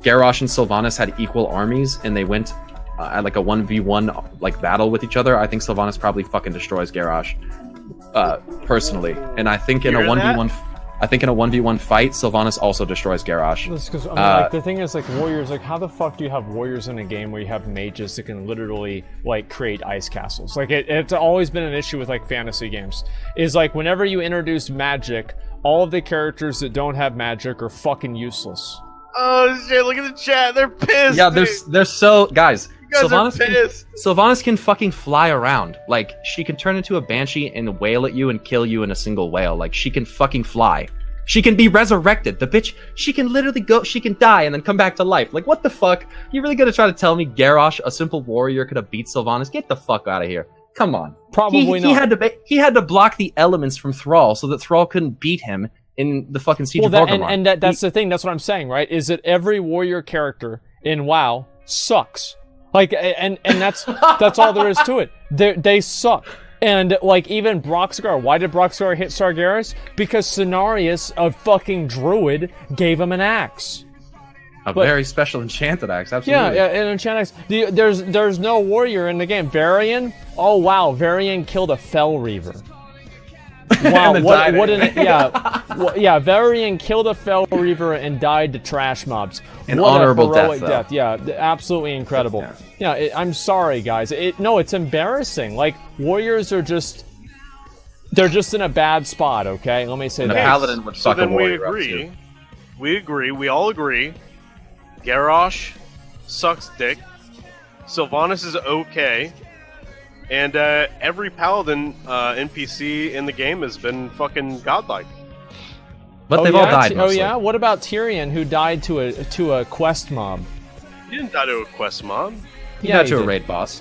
Garrosh and Sylvanas had equal armies and they went at like a 1v1 like battle with each other, I think Sylvanas probably fucking destroys Garrosh, personally. And I think in a 1v1 fight, Sylvanas also destroys Garrosh. Because like, the thing is, like, warriors, like, how the fuck do you have warriors in a game where you have mages that can literally like create ice castles? Like, it's always been an issue with like fantasy games, is like whenever you introduce magic, all of the characters that don't have magic are fucking useless. Oh shit, look at the chat, they're pissed. Yeah, they're so, guys, Sylvanas can fucking fly around. Like, she can turn into a banshee and wail at you and kill you in a single wail. Like, she can fucking fly. She can be resurrected. The bitch, she can literally she can die and then come back to life. Like, what the fuck? You really gonna try to tell me Garrosh, a simple warrior, could have beat Sylvanas? Get the fuck out of here. Come on. Probably not. He had to block the elements from Thrall so that Thrall couldn't beat him in the fucking Siege of Orgrimmar. And that's the thing. That's what I'm saying, right? Is that every warrior character in WoW sucks. Like, and that's all there is to it. They suck. And like, even Broxgar, why did Broxgar hit Sargeras? Because Cenarius, a fucking druid, gave him an axe. Very special enchanted axe, absolutely. Yeah, an enchanted axe. There's no warrior in the game. Varian, oh wow, Varian killed a Fell Reaver. Wow, Varian killed a Fell Reaver and died to trash mobs. An honorable death. Yeah, absolutely incredible. Yeah, I'm sorry, guys. It's embarrassing. Like, warriors are they're just in a bad spot. Okay, let me say that. A paladin would fuck a warrior. We all agree. Garrosh sucks dick. Sylvanas is okay. And every paladin NPC in the game has been fucking godlike. But they've all died mostly. Oh yeah? What about Tyrion, who died to a quest mob? He didn't die to a quest mob. He died to a raid boss.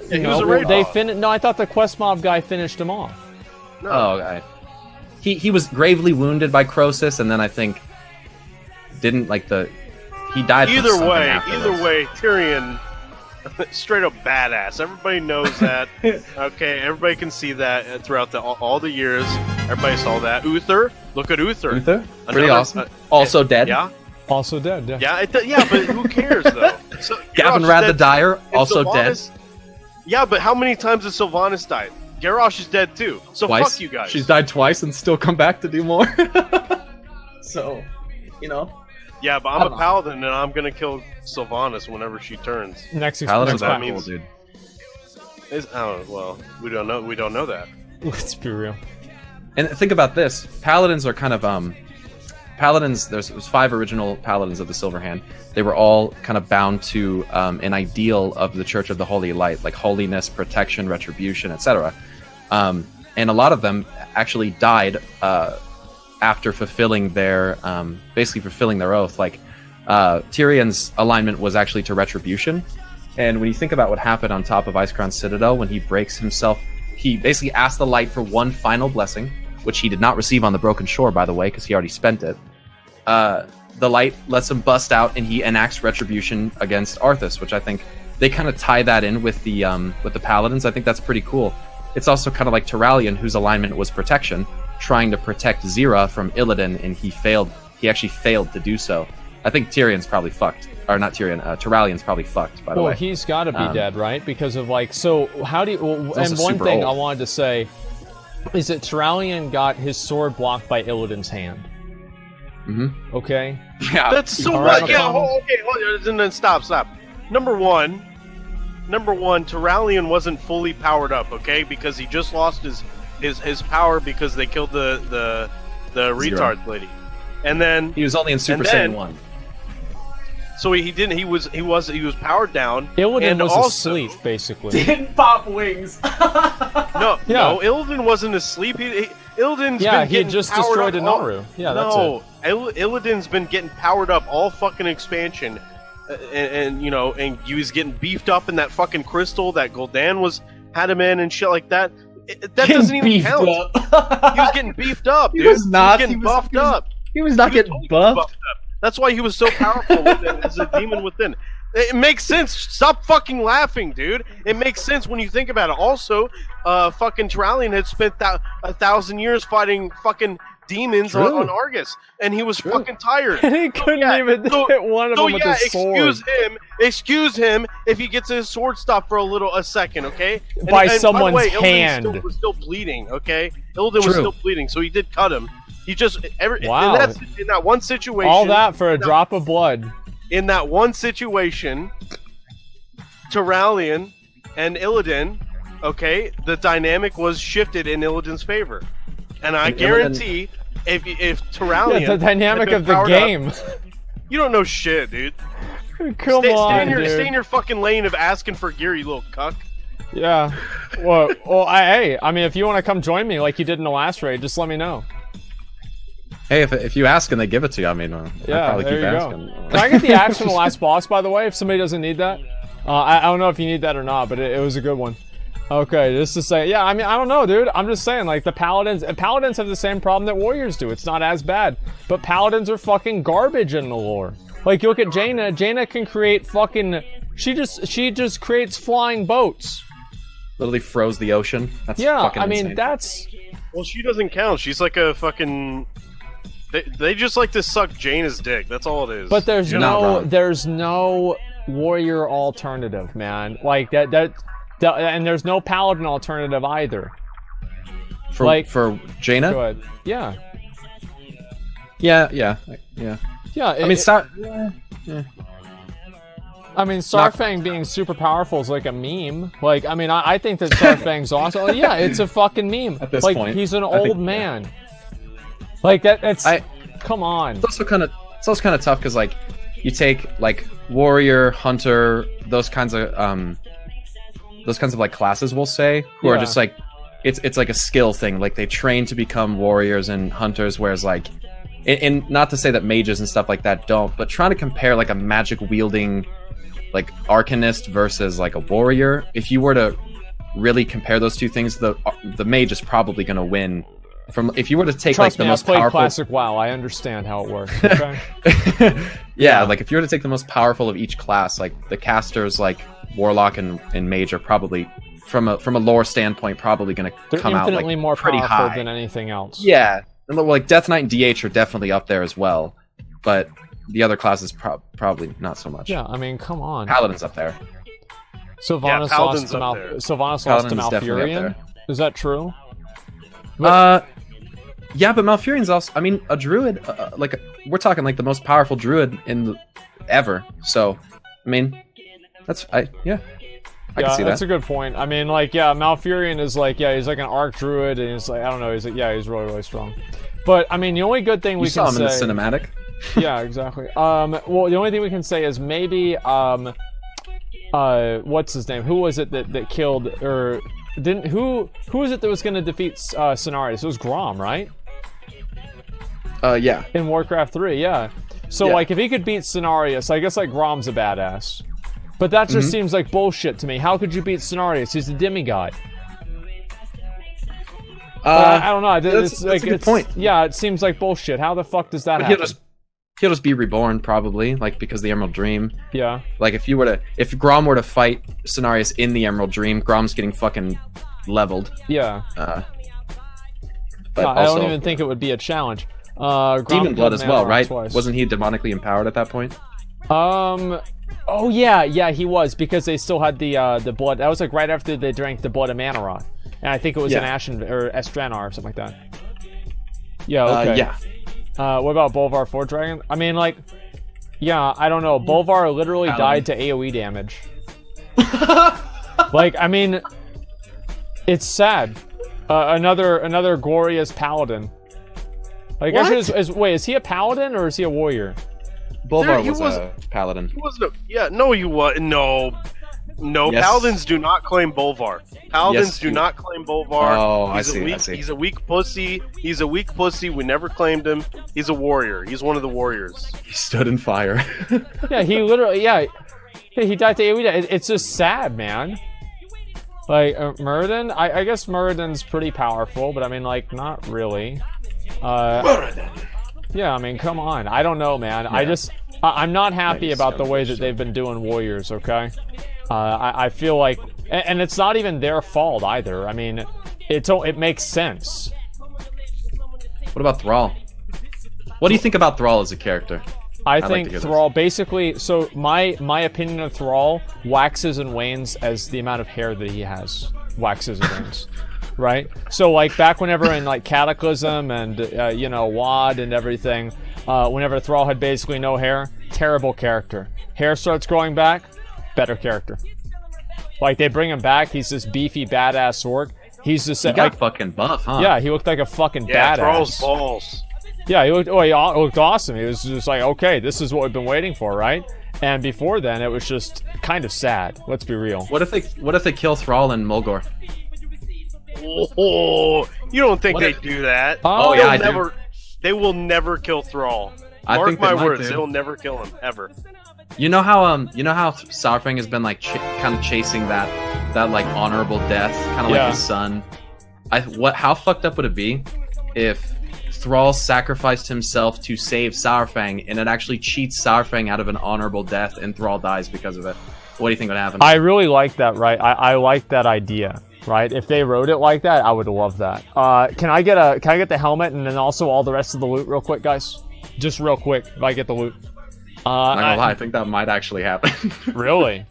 Yeah, he was a raid they mob. No, I thought the quest mob guy finished him off. No. Oh, he was gravely wounded by Croesus, and then I think didn't like the he died. from Either something way, afterwards. Tyrion, straight up badass. Everybody knows that. Okay, everybody can see that throughout all the years. Everybody saw that. Uther, look at Uther. Uther, pretty Another- awesome. Also dead. Yeah, Also dead. Yeah. yeah, but who cares though? So, Gavin Garrosh Rad is the dead, Dyer, and also dead. Sylvanas- Yeah, but how many times has Sylvanas died? Garrosh is dead too. So Twice. fuck you guys. She's died twice and still come back to do more. So, Yeah, but I'm a paladin and I'm gonna kill Sylvanas whenever she turns. Next Paladins expansion are that cool, means- dude. Well, we don't know. We don't know that. Let's be real. And think about this: paladins are kind of paladins. There's 5 original paladins of the Silver Hand. They were all kind of bound to an ideal of the Church of the Holy Light, like holiness, protection, retribution, etc. And a lot of them actually died after fulfilling their basically fulfilling their oath. Like Tyrion's alignment was actually to retribution. And when you think about what happened on top of Icecrown Citadel when he breaks himself, he basically asked the light for one final blessing, which he did not receive on the Broken Shore, by the way, because he already spent it. The light lets him bust out, and he enacts retribution against Arthas, which I think they kind of tie that in with the Paladins. I think that's pretty cool. It's also kind of like Turalyon, whose alignment was protection, trying to protect Zira from Illidan, and he failed. He actually failed to do so. I think Tyrion's probably fucked. Or not Tyrion, Turalyon's probably fucked, by the way. Well, he's got to be dead, right? Because of so how do you... Well, He's and also one super thing old. I wanted to say is that Turalyon got his sword blocked by Illidan's hand. Mm-hmm. Okay? Yeah. That's so All right, what? Yeah. McConnell. Hold on. And then stop. Number one, Turalyon wasn't fully powered up. Okay, because he just lost his power because they killed the retard lady, and then He was only in Super And then- Saiyan 1. so he didn't. He was powered down. Illidan and was also, asleep, basically. Didn't pop wings. No, Yeah. no, Illidan wasn't asleep. Illidan's Yeah, been he had getting just powered destroyed up Inoru. Yeah, that's it. Illidan's been getting powered up all fucking expansion, and he was getting beefed up in that fucking crystal that Gul'dan had him in and shit like that. That doesn't even count. He was getting beefed up, dude. was not. He was getting buffed up. He was not He was getting totally buffed. up. That's why he was so powerful as a demon within. It makes sense. Stop fucking laughing, dude. It makes sense when you think about it. Also, fucking Turalyon had spent 1,000 years fighting fucking demons on Argus, and he was fucking tired. And he couldn't even hit one of them with his sword. Excuse him if he gets his sword stopped for a second, okay? By and someone's by the way, hand. Illidan was still bleeding, okay? Illidan was still bleeding, so he did cut him. He just Wow. in that one situation. All that for a drop of blood. In that one situation, Turalyon and Illidan, okay, the dynamic was shifted in Illidan's favor, and I guarantee if Turalyon, Yeah, the dynamic had of been the powered game. up, you don't know shit, dude. Come on, dude. Stay in your fucking lane of asking for gear, you little cuck. Yeah. Well, hey, I mean, if you want to come join me like you did in the last raid, just let me know. Hey, if you ask and they give it to you, I mean, I'd Yeah, probably there keep you asking. go. Can I get the axe from the last boss, by the way, if somebody doesn't need that? I don't know if you need that or not, but it was a good one. Okay, just to say, yeah, I mean, I don't know, dude. I'm just saying, like, paladins have the same problem that warriors do. It's not as bad, but paladins are fucking garbage in the lore. Like, you look at Jaina. Jaina can create fucking... She just creates flying boats. Literally froze the ocean. That's Yeah, fucking I mean, insane. that's... Well, she doesn't count. She's like a fucking. They just like to suck Jaina's dick. That's all it is. But there's You're not wrong. there's no warrior alternative, man. Like that, and there's no paladin alternative either. For Jaina? Good. Yeah. Yeah. Yeah. I mean, Starfang being super powerful is like a meme. Like, I mean, I think that Starfang's awesome. Yeah, it's a fucking meme. At this like, point, he's an I think- old man. Like that's. Come on. It's also kind of tough because like you take like warrior, hunter, those kinds of like classes, we'll say, who are just like it's like a skill thing. Like they train to become warriors and hunters, whereas like and not to say that mages and stuff like that don't, but trying to compare like a magic wielding like Arcanist versus like a warrior. If you were to really compare those two things, the mage is probably going to win. If you were to take Trust like the me, most I played powerful, classic WoW. I understand how it works. Okay? yeah, like if you were to take the most powerful of each class, like the casters, like Warlock and Mage are probably from a lore standpoint probably going to come out like infinitely more pretty powerful high than anything else. Yeah, and like Death Knight and DH are definitely up there as well, but the other classes probably not so much. Yeah, I mean, come on. Paladin's up there. Sylvanas Paladin's lost to up there. Sylvanas lost to Paladin's definitely up Malfurion. Is that true? Yeah, but Malfurion's also. I mean, a druid. Like we're talking like the most powerful druid ever. So, I mean, I can see that's that. a good point. I mean, like, yeah, Malfurion is like, yeah, he's like an arc druid, and he's like, I don't know, he's like, yeah, he's really, really strong. But I mean, the only good thing we saw can him say, in the cinematic. yeah, exactly. Well, the only thing we can say is maybe, what's his name? Who was it that killed or didn't? Who was it that was going to defeat Cenarius? It was Grom, right? Yeah. In Warcraft 3, yeah. So, Yeah. like, if he could beat Cenarius, I guess, like, Grom's a badass. But that just seems like bullshit to me. How could you beat Cenarius? He's a demigod. I don't know. That's a good point. Yeah, it seems like bullshit. How the fuck does that happen? He'll just be reborn probably, like because of the Emerald Dream. Yeah. Like if Grom were to fight Cenarius in the Emerald Dream, Grom's getting fucking leveled. Yeah. But I also, don't even think it would be a challenge. Demon Blood as well, right? Twice. Wasn't he demonically empowered at that point? Oh yeah, he was, because they still had the blood. That was like right after they drank the blood of Manaroth, and I think it was an Ashen or Estranar or something like that. Yeah. Okay. Yeah. What about Bolvar Fort Dragon? I mean, like, yeah, I don't know. Bolvar literally died to AoE damage. Like, I mean, it's sad. Another glorious paladin. Like, What? actually, wait, is he a paladin or is he a warrior? Bolvar He was a paladin. He wasn't. No, he was. No, Yes. Paladins do not claim Bolvar. Paladins Yes, do you- not claim Bolvar. Oh, I He's a see, weak, I see. He's a weak pussy. He's a weak pussy. We never claimed him. He's a warrior. He's one of the warriors. He stood in fire. Yeah, he literally, yeah, he died to AoE. It's just sad, man. Like, Muradin? I guess Muradin's pretty powerful, but I mean, like, not really. Yeah, I mean, come on. I don't know, man. Yeah. I'm not happy Maybe about the way Stonefish, that so. they've been doing Warriors, okay? I feel like, and it's not even their fault either. I mean, it makes sense. What about Thrall? What do you think about Thrall as a character? I like think to hear this. Thrall basically. So my opinion of Thrall waxes and wanes as the amount of hair that he has waxes and wanes, right? So like back whenever in like Cataclysm and WoD and everything, whenever Thrall had basically no hair, terrible character. Hair starts growing back, better character. Like they bring him back, he's this beefy badass orc. He's just He got like fucking buff, huh? yeah, he looked like a fucking Yeah, badass. Thrall's balls. Yeah, he looked awesome. He was just like, okay, this is what we've been waiting for, right? And before then, it was just kind of sad. Let's be real. What if they kill Thrall and Mulgore? Oh, you don't think What they if- do that? Oh, yeah, I do. They will never kill Thrall. I Mark think they my might, words, dude. they will never kill him ever. You know how Sourfang has been like kind of chasing that like honorable death, kind of Yeah. like his son. How fucked up would it be if Thrall sacrificed himself to save Sourfang and it actually cheats Sourfang out of an honorable death and Thrall dies because of it? What do you think would happen? I really like that, right? I like that idea, right? If they wrote it like that, I would love that. Can I get the helmet and then also all the rest of the loot real quick, guys? Just real quick, if I get the loot. Not gonna lie, I think that might actually happen. Really?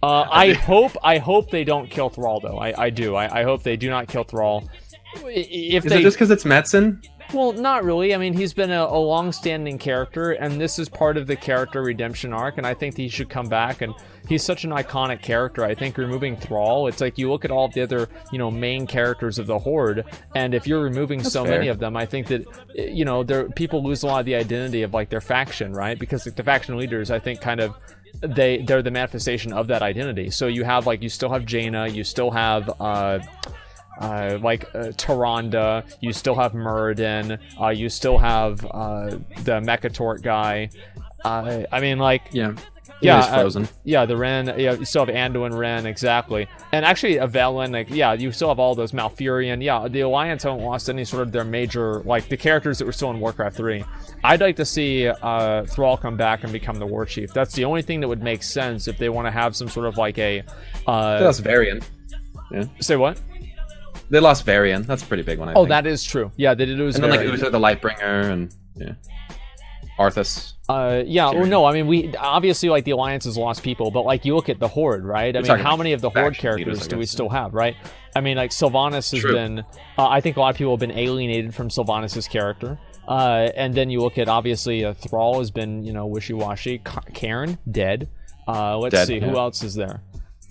I hope they don't kill Thrall though. I do. I hope they do not kill Thrall. If Is they it just because it's Metzen? Well, not really. I mean, he's been a long-standing character, and this is part of the character redemption arc, and I think he should come back, and he's such an iconic character. I think removing Thrall, it's like you look at all the other, main characters of the Horde, and if you're removing so fair. many of them, I think that, people lose a lot of the identity of, like, their faction, right? Because, like, the faction leaders, I think, kind of, they're the manifestation of that identity. So you have, like, you still have Jaina, you still have, Tyrande, you still have Muradin, you still have the Mechatort guy. I mean, like, Yeah. Yeah, he's frozen. Yeah, the Ren. Yeah, you still have Anduin, Ren, exactly. And actually, Avelin. Like, yeah, you still have all those Malfurion. Yeah, the Alliance haven't lost any sort of their major, like the characters that were still in Warcraft 3. I'd like to see Thrall come back and become the War Chief. That's the only thing that would make sense if they want to have some sort of like a. That's Varian. Yeah. Say what? They lost Varian. That's a pretty big one. I think. That is true. Yeah, they did lose. And then like Varian. Uther the Lightbringer and Arthas. Yeah, well, no, I mean, we obviously, like, the Alliance has lost people, but, like, you look at the Horde, right? I mean, how many of the Horde characters do we still have, right? I mean, like, Sylvanas has been, I think a lot of people have been alienated from Sylvanas' character. And then you look at, obviously, Thrall has been, wishy-washy. Cairn, dead. Let's see, who else is there?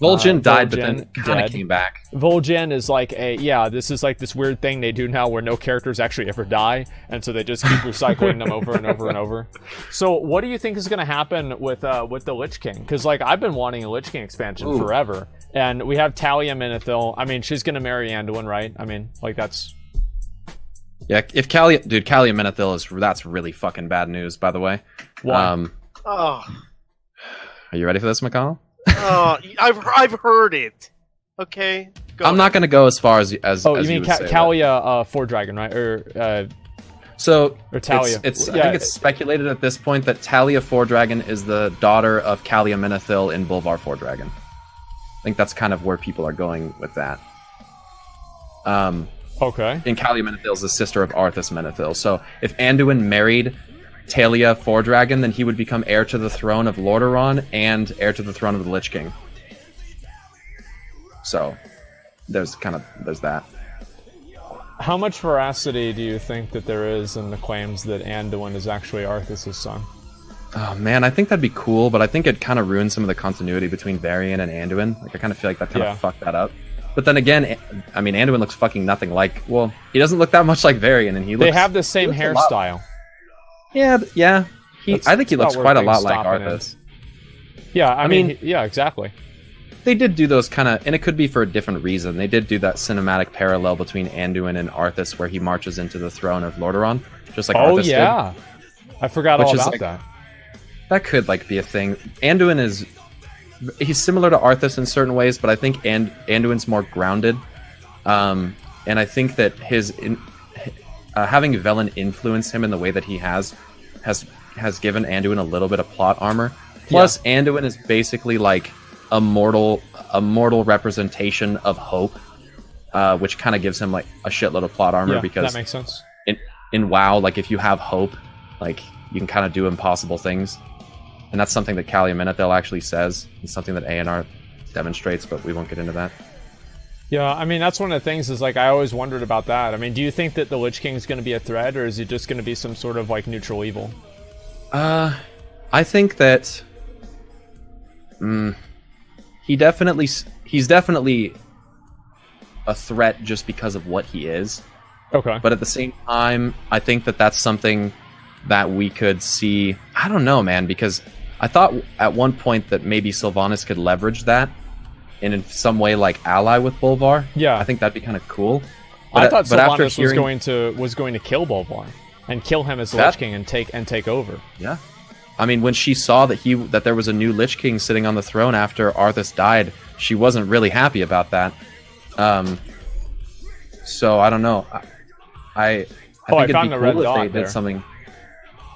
Vol'jin died, but then kind of came back. Vol'jin is like this is like this weird thing they do now where no characters actually ever die, and so they just keep recycling them over and over and over. So what do you think is going to happen with the Lich King? Because like I've been wanting a Lich King expansion forever, and we have Talia Menethil. I mean, she's going to marry Anduin, right? I mean, like that's... Yeah, if Kalia Menethil that's really fucking bad news, by the way. Why? Are you ready for this, Mcconnell? I've heard it. Okay, I'm not going to go as far as you as mean Kalia Four Dragon, right? Or Talia. I think it's speculated at this point that Talia Four Dragon is the daughter of Kalia Menethil in Bolvar Four Dragon. I think that's kind of where people are going with that. Okay. And Kalia Menethil is the sister of Arthas Menethil. So if Anduin married Talia Four Dragon, then he would become heir to the throne of Lordaeron and heir to the throne of the Lich King. So there's that. How much veracity do you think that there is in the claims that Anduin is actually Arthas' son? Oh man, I think that'd be cool, but I think it kind of ruins some of the continuity between Varian and Anduin. Like I kind of feel like that kind of fucked that up. But then again, I mean, Anduin looks fucking nothing like. Well, he doesn't look that much like Varian, and they have the same hairstyle. Yeah. I think he looks quite a lot like Arthas. Yeah, I mean, yeah, exactly. They did do those kind of, and it could be for a different reason. They did do that cinematic parallel between Anduin and Arthas, where he marches into the throne of Lordaeron, just like Arthas did. I forgot all about that. That could be a thing. Anduin he's similar to Arthas in certain ways, but I think Anduin's more grounded, and I think that having Velen influence him in the way that he has given Anduin a little bit of plot armor. Plus, Anduin is basically like a mortal representation of hope, which kind of gives him like a shitload of plot armor because that makes sense. In WoW, like if you have hope, like you can kind of do impossible things, and that's something that Kalia Menethil actually says. It's something that ANR demonstrates, but we won't get into that. Yeah, I mean, that's one of the things is, like, I always wondered about that. I mean, do you think that the Lich King is going to be a threat, or is he just going to be some sort of, like, neutral evil? I think that... he's definitely a threat just because of what he is. Okay. But at the same time, I think that that's something that we could see... I don't know, man, because I thought at one point that maybe Sylvanas could leverage that and in some way like ally with Bolvar. Yeah, I think that'd be kind of cool. I thought Sylvanas was going to kill Bolvar and kill him as the Lich King and take over. Yeah, I mean, when she saw that there was a new Lich King sitting on the throne after Arthas died, she wasn't really happy about that. So I don't know. I think it'd be cool if they did something.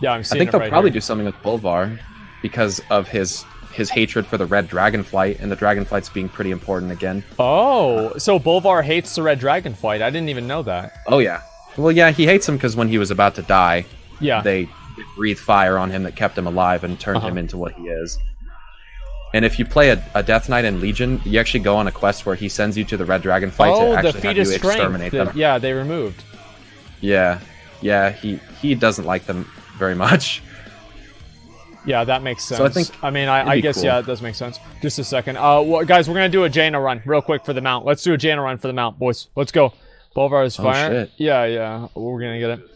Yeah, I think they'll probably do something with Bolvar because of his hatred for the Red Dragonflight, and the Dragonflight's being pretty important again. Oh, so Bolvar hates the Red Dragonflight. I didn't even know that. Oh, yeah. Well, yeah, he hates him because when he was about to die, they breathed fire on him that kept him alive and turned him into what he is. And if you play a Death Knight in Legion, you actually go on a quest where he sends you to the Red Dragonflight to actually have you exterminate them. Yeah, they removed. Yeah, he doesn't like them very much. Yeah, that makes sense. So I guess, cool. Yeah, it does make sense. Just a second. Guys, we're going to do a Jaina run real quick for the mount. Let's do a Jaina run for the mount, boys. Let's go. Bolvar is fire. Shit. Yeah, we're going to get it.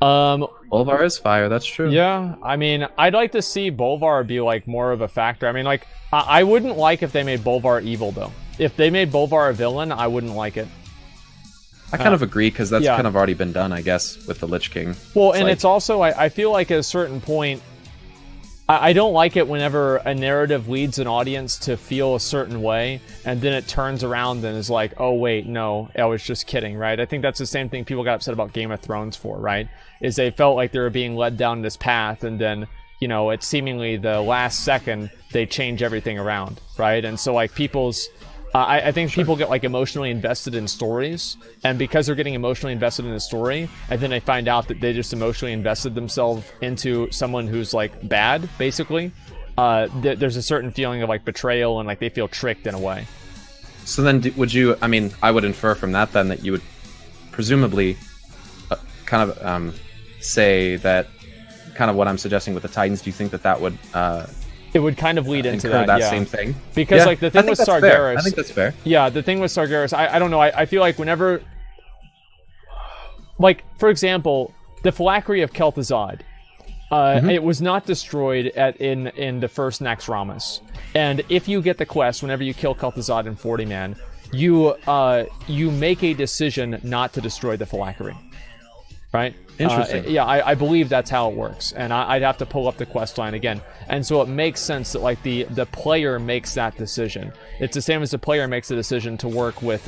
Bolvar is fire, that's true. Yeah, I mean, I'd like to see Bolvar be, like, more of a factor. I mean, like, I wouldn't like if they made Bolvar evil, though. If they made Bolvar a villain, I wouldn't like it. I kind of agree, because that's kind of already been done, I guess, with the Lich King. Well, it's also, I feel like at a certain point, I don't like it whenever a narrative leads an audience to feel a certain way, and then it turns around and is like, oh wait, no, I was just kidding, right? I think that's the same thing people got upset about Game of Thrones for, right? Is they felt like they were being led down this path, and then, you know, at seemingly the last second, they change everything around, right? And so, like, people's... I think people get, like, emotionally invested in stories, and because they're getting emotionally invested in a story, and then they find out that they just emotionally invested themselves into someone who's, like, bad, basically, there's a certain feeling of, like, betrayal, and, like, they feel tricked in a way. So then, would you... I mean, I would infer from that, then, that you would presumably kind of say that kind of what I'm suggesting with the Titans, do you think that that would... it would kind of lead into that yeah. same thing. Because, like, the thing with Sargeras... I think that's fair. Yeah, the thing with Sargeras, I don't know, I feel like whenever... Like, for example, the Phylactery of Kel'Thuzad, it was not destroyed in the first Naxxramas. And if you get the quest, whenever you kill Kel'Thuzad in 40-man, you make a decision not to destroy the Phylactery. Right? Interesting. Yeah, I believe that's how it works, and I'd have to pull up the quest line again. And so it makes sense that, like, the player makes that decision. It's the same as the player makes a decision to work with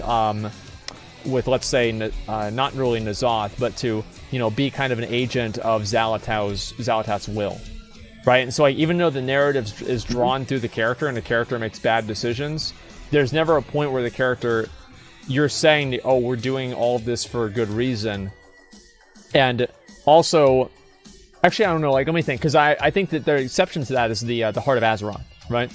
let's say not really N'Zoth, but to, you know, be kind of an agent of Xal'atath's will, right? And so, like, even though the narrative is drawn through the character and the character makes bad decisions, there's never a point where the character, you're saying, oh, we're doing all of this for a good reason. And also, actually, I don't know, like, let me think, because I think that the exception to that is the Heart of Azeroth, right?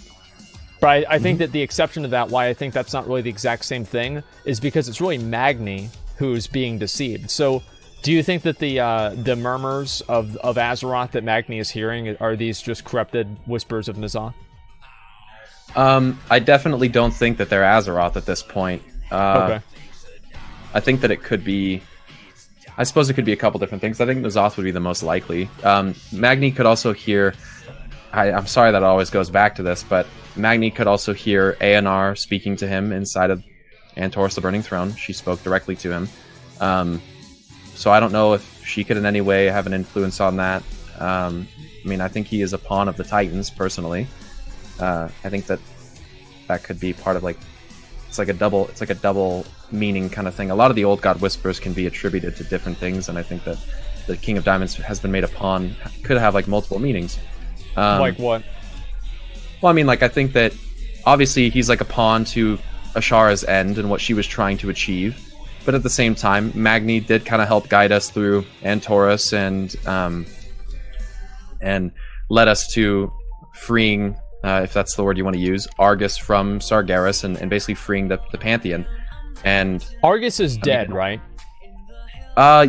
But I think that the exception to that, why I think that's not really the exact same thing, is because it's really Magni who's being deceived. So, do you think that the murmurs of Azeroth that Magni is hearing, are these just corrupted whispers of N'Zoth? I definitely don't think that they're Azeroth at this point. Okay. I think that it could be... I suppose it could be a couple different things. I think N'Zoth would be the most likely. Magni could also hear... I'm sorry that it always goes back to this, but Magni could also hear Aenar speaking to him inside of Antorus the Burning Throne. She spoke directly to him. So I don't know if she could in any way have an influence on that. I mean, I think he is a pawn of the Titans, personally. I think that could be part of, like... It's like a double meaning kind of thing. A lot of the Old God Whispers can be attributed to different things, and I think that the King of Diamonds has been made a pawn, could have, like, multiple meanings. Like what? Well, I mean, like, I think that obviously he's like a pawn to Ashara's end and what she was trying to achieve, but at the same time, Magni did kind of help guide us through Antorus and led us to freeing, if that's the word you want to use, Argus from Sargeras and basically freeing the Pantheon. And Argus is dead, right?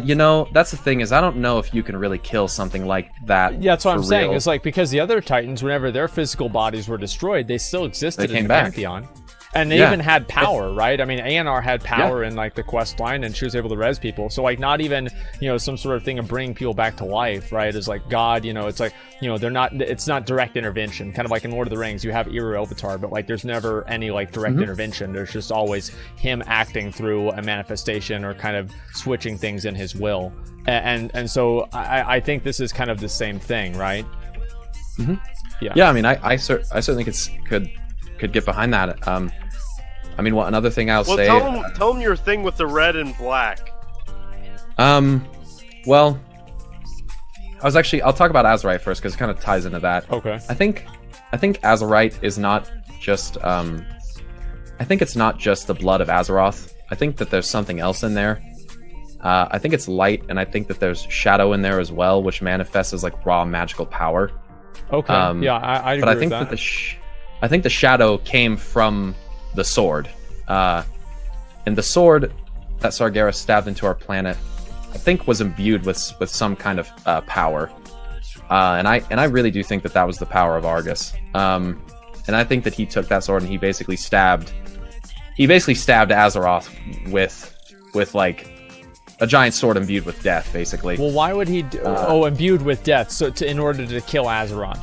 You know, that's the thing, is I don't know if you can really kill something like that. Yeah, that's what I'm saying. real. It's like, because the other Titans, whenever their physical bodies were destroyed, they still existed in the Pantheon. And they even had power, right? I mean, Aenar had power in, like, the quest line, and she was able to res people. So, like, not even, you know, some sort of thing of bringing people back to life, right? Is like God, you know, it's like, you know, it's not direct intervention. Kind of like in Lord of the Rings, you have Eru Elvitar, but, like, there's never any, like, direct intervention. There's just always him acting through a manifestation or kind of switching things in his will. And so I think this is kind of the same thing, right? Yeah, I mean, I certainly could get behind that. I mean, another thing I'll say... Tell them your thing with the red and black. Well, I'll talk about Azerite first, because it kind of ties into that. Okay. I think Azerite is not just... I think it's not just the blood of Azeroth. I think that there's something else in there. I think it's light, and I think that there's shadow in there as well, which manifests as, like, raw magical power. Okay, yeah, I agree but I think with that. I think the shadow came from the sword, and the sword that Sargeras stabbed into our planet, I think, was imbued with some kind of power, and I really do think that was the power of Argus, and I think that he took that sword and he basically stabbed Azeroth with like a giant sword imbued with death, basically. Well, why would he imbued with death, so in order to kill Azeroth?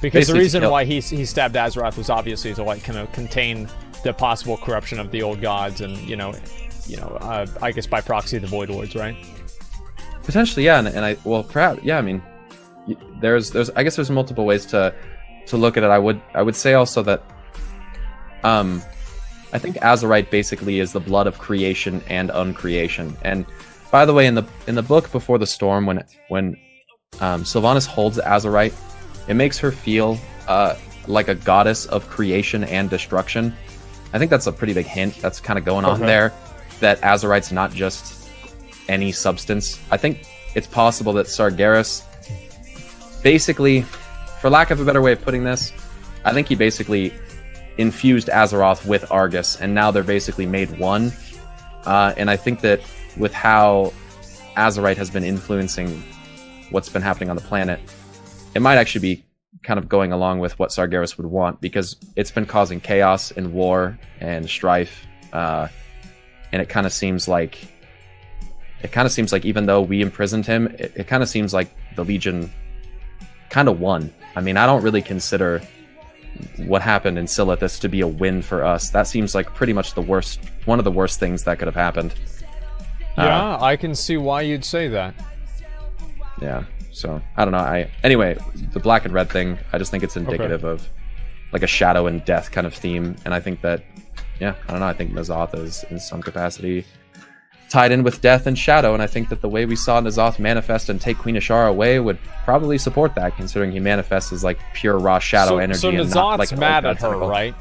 Because the reason why he stabbed Azeroth was obviously to, like, kind of contain the possible corruption of the old gods, and I guess by proxy the Void Lords, right? Potentially, yeah, and I perhaps, yeah. I mean, there's I guess there's multiple ways to look at it. I would say also that I think Azerite basically is the blood of creation and uncreation. And by the way, in the book Before the Storm, when Sylvanas holds Azerite, it makes her feel like a goddess of creation and destruction. I think that's a pretty big hint that's kind of going on there, that Azerite's not just any substance. I think it's possible that Sargeras basically, for lack of a better way of putting this, I think he basically infused Azeroth with Argus, and now they're basically made one. And I think that with how Azerite has been influencing what's been happening on the planet, it might actually be kind of going along with what Sargeras would want, because it's been causing chaos and war and strife, and it kind of seems like even though we imprisoned him, it kind of seems like the Legion kind of won. I mean, I don't really consider what happened in Silithus to be a win for us. That seems like pretty much one of the worst things that could have happened. Yeah, I can see why you'd say that. Yeah, so I don't know. Anyway, the black and red thing, I just think it's indicative of like a shadow and death kind of theme, and I think that, yeah, I don't know. I think N'Zoth is in some capacity tied in with death and shadow, and I think that the way we saw N'Zoth manifest and take Queen Ashara away would probably support that, considering he manifests as like pure raw shadow energy. So and N'Zoth's not like mad at her, tentacle. right?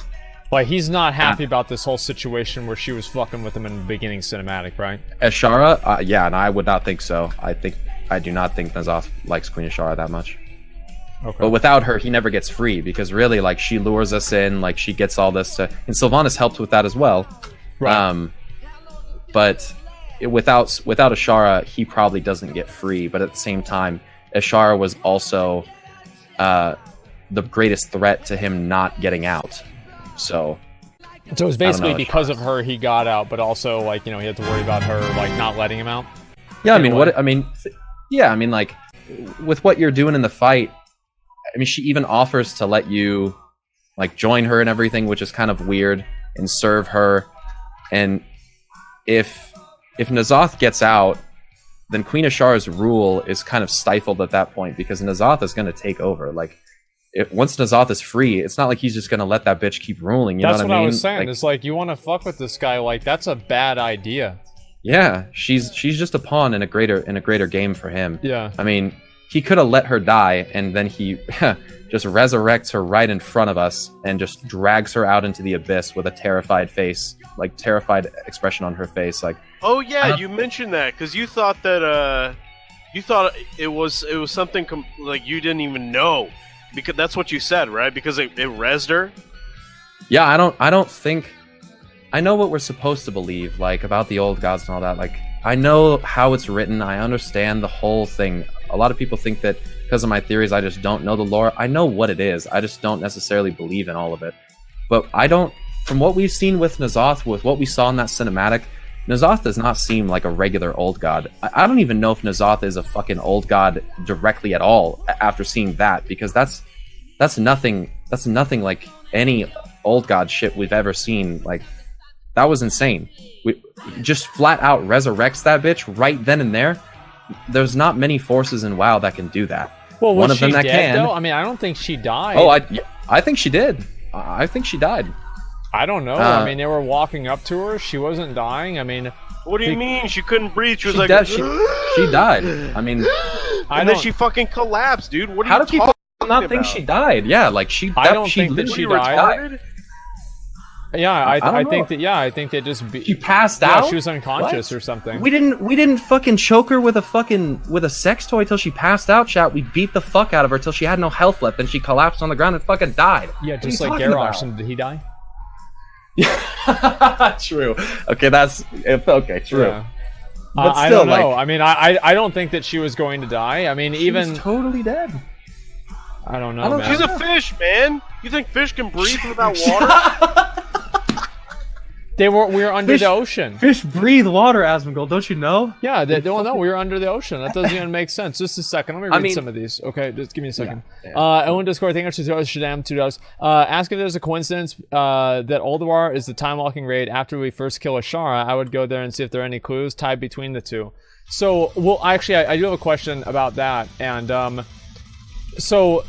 Like, he's not happy about this whole situation where she was fucking with him in the beginning cinematic, right? Ashara, yeah, and I would not think so. I do not think N'Zoth likes Queen Ashara that much. Okay. But without her, he never gets free, because really, like, she lures us in, like, she gets all this and Sylvanas helped with that as well. Right. But without Ashara, he probably doesn't get free. But at the same time, Ashara was also the greatest threat to him not getting out. So it was basically because of her he got out, but also, like, you know, he had to worry about her, like, not letting him out. Yeah, I mean, like, with what you're doing in the fight, I mean, she even offers to let you, like, join her and everything, which is kind of weird, and serve her. And if N'Zoth gets out, then Queen Ashara's rule is kind of stifled at that point, because N'Zoth is going to take over. Like, once N'Zoth is free, it's not like he's just going to let that bitch keep ruling. You know what I mean? That's what I was saying. Like, it's like, you want to fuck with this guy, like, that's a bad idea. Yeah, she's just a pawn in a greater game for him. Yeah. I mean, he could have let her die, and then he just resurrects her right in front of us and just drags her out into the abyss with a terrified face, like terrified expression on her face. Like, oh yeah, you mentioned that because you thought that it was something like you didn't even know, because that's what you said, right? Because it rezzed her. Yeah, I don't think. I know what we're supposed to believe, like, about the old gods and all that. Like, I know how it's written. I understand the whole thing. A lot of people think that because of my theories, I just don't know the lore. I know what it is. I just don't necessarily believe in all of it. But I don't... From what we've seen with N'Zoth, with what we saw in that cinematic, N'Zoth does not seem like a regular old god. I don't even know if N'Zoth is a fucking old god directly at all after seeing that, because that's nothing like any old god shit we've ever seen. Like, that was insane. We just flat out resurrects that bitch right then and there. There's not many forces in WoW that can do that. Well, was one of them she that dead, can. though? I mean, I don't think she died. Oh, I think she did. I think she died. I don't know. I mean, they were walking up to her. She wasn't dying. I mean, what do you mean? She couldn't breathe. She was like, she died. I mean, and then she fucking collapsed, dude. What are how you do people not about? think she died? Yeah, like she. I don't think that she died. Yeah, I think that. Yeah, I think they just. She passed out. She was unconscious or something. We didn't fucking choke her with a sex toy till she passed out. Chat. We beat the fuck out of her till she had no health left. Then she collapsed on the ground and fucking died. Yeah, just like Garrosh. Did he die? True. Okay, that's okay. True. Yeah. But still, I don't know. I mean, I don't think that she was going to die. I mean, even she's totally dead. I don't know. Man. She's a fish, man. You think fish can breathe without water? We were under the ocean. Fish breathe water, Asmongold. Don't you know? Yeah, no, we were under the ocean. That doesn't even make sense. Just a second. Let me read some of these. Okay, just give me a second. Owen Discord, thank you for Shadam, $2. Ask if there's a coincidence that Ulduar is the time-walking raid after we first kill Ashara. I would go there and see if there are any clues tied between the two. So, well, actually, I do have a question about that. And So,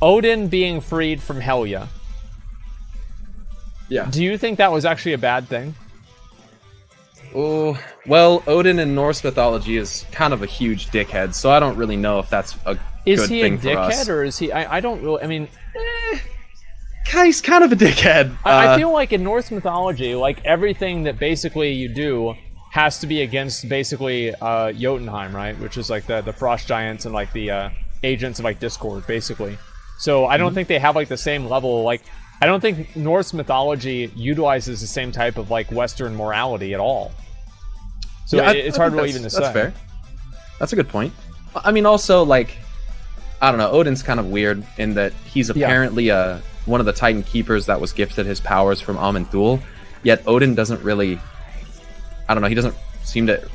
Odin being freed from Helya. Yeah. Do you think that was actually a bad thing? Oh, well, Odin in Norse mythology is kind of a huge dickhead, so I don't really know if that's a good thing for us. Is he a dickhead, or is he... I don't really... I mean... He's kind of a dickhead. I feel like in Norse mythology, like, everything that basically you do has to be against, basically, Jotunheim, right? Which is, like, the frost giants and, like, the agents of, like, Discord, basically. So I don't think they have, like, the same level, like... I don't think Norse mythology utilizes the same type of, like, Western morality at all. So yeah, it's hard really even to say. That's fair. That's a good point. I mean, also, like, I don't know, Odin's kind of weird in that he's apparently one of the Titan Keepers that was gifted his powers from Aman'Thul, yet Odin doesn't really... I don't know, he doesn't seem to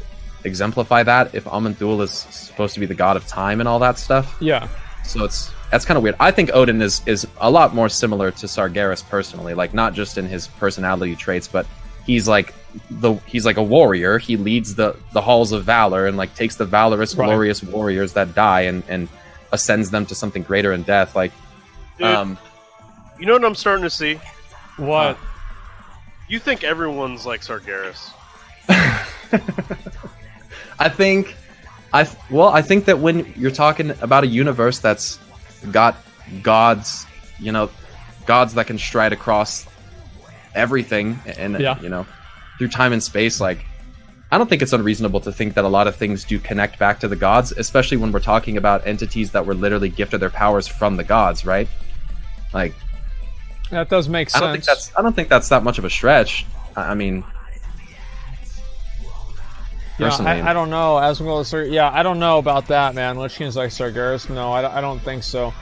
exemplify that if Aman'Thul is supposed to be the god of time and all that stuff. Yeah. So that's kind of weird. I think Odin is a lot more similar to Sargeras personally, like, not just in his personality traits, but he's like a warrior. He leads the halls of valor and, like, takes the valorous, glorious warriors that die and ascends them to something greater in death. Like, dude, you know what I'm starting to see? What? You think everyone's like Sargeras? I think that when you're talking about a universe that's got gods, you know, gods that can stride across everything and you know, through time and space, like, I don't think it's unreasonable to think that a lot of things do connect back to the gods, especially when we're talking about entities that were literally gifted their powers from the gods, right? Like, that does make sense. I don't think that's that much of a stretch. I mean, personally, I don't know. Asmongold, I don't know about that, man. Lich King's like Sargeras. No, I don't think so.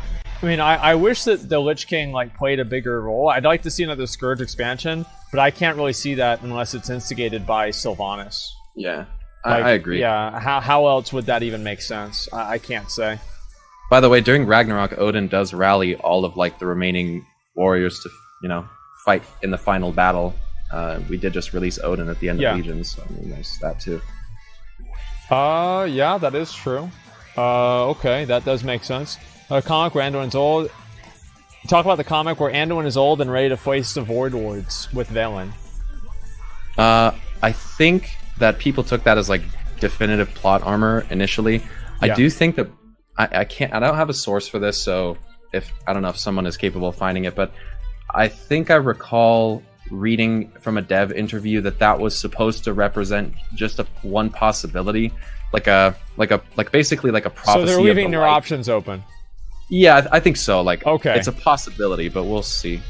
I mean, I wish that the Lich King, like, played a bigger role. I'd like to see another Scourge expansion, but I can't really see that unless it's instigated by Sylvanas. Yeah, like, I agree. Yeah, how else would that even make sense? I can't say. By the way, during Ragnarok, Odin does rally all of, like, the remaining warriors to, you know, fight in the final battle. We did just release Odin at the end of Legions, so I mean, there's that too. Yeah, that is true. Okay, that does make sense. Comic where Anduin's old. Talk about the comic where Anduin is old and ready to face the Void Lords with Velen. I think that people took that as, like, definitive plot armor initially. I do think that I don't have a source for this, so I don't know if someone is capable of finding it, but I think I recall reading from a dev interview that was supposed to represent just one possibility, basically like a prophecy. So they're leaving their options open. Yeah, I think so. Like, okay, it's a possibility, but we'll see.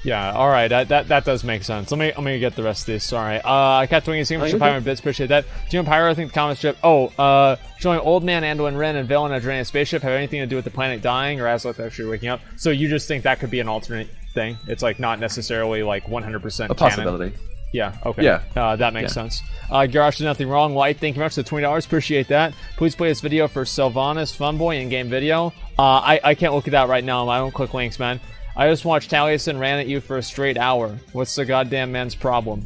Yeah, all right, that does make sense. Let me get the rest of this. Sorry, I kept doing a single for Pyro bits. Appreciate that. Do you know Pyro? I think the comic strip. Showing Old Man Anduin Wren and Velen adjoining a spaceship have anything to do with the planet dying or Azeroth actually waking up? So you just think that could be an alternate thing? It's, like, not necessarily, like, 100% a possibility. Canon. Yeah, okay. Yeah. That makes sense. Garrosh did nothing wrong. Light, thank you very much for the $20. Appreciate that. Please play this video for Sylvanas Funboy in-game video. I can't look at that right now. I don't click links, man. I just watched Taliesin ran at you for a straight hour. What's the goddamn man's problem?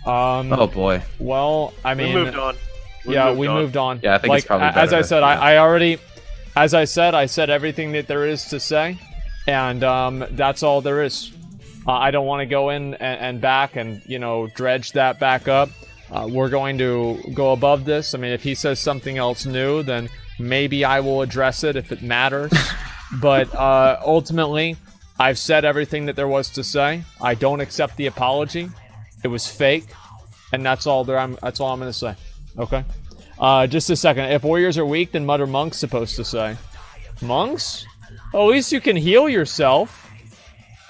Oh boy. Well, I mean, we moved on. We moved on. Yeah, I think it's probably better. As I said, I already, as I said everything that there is to say, and that's all there is. I don't want to go in and back and, you know, dredge that back up. We're going to go above this. I mean, if he says something else new, then maybe I will address it if it matters. But ultimately, I've said everything that there was to say. I don't accept the apology. It was fake, and that's all I'm going to say. Okay. Just a second. If warriors are weak, then what are monks supposed to say? Monks? Oh, at least you can heal yourself.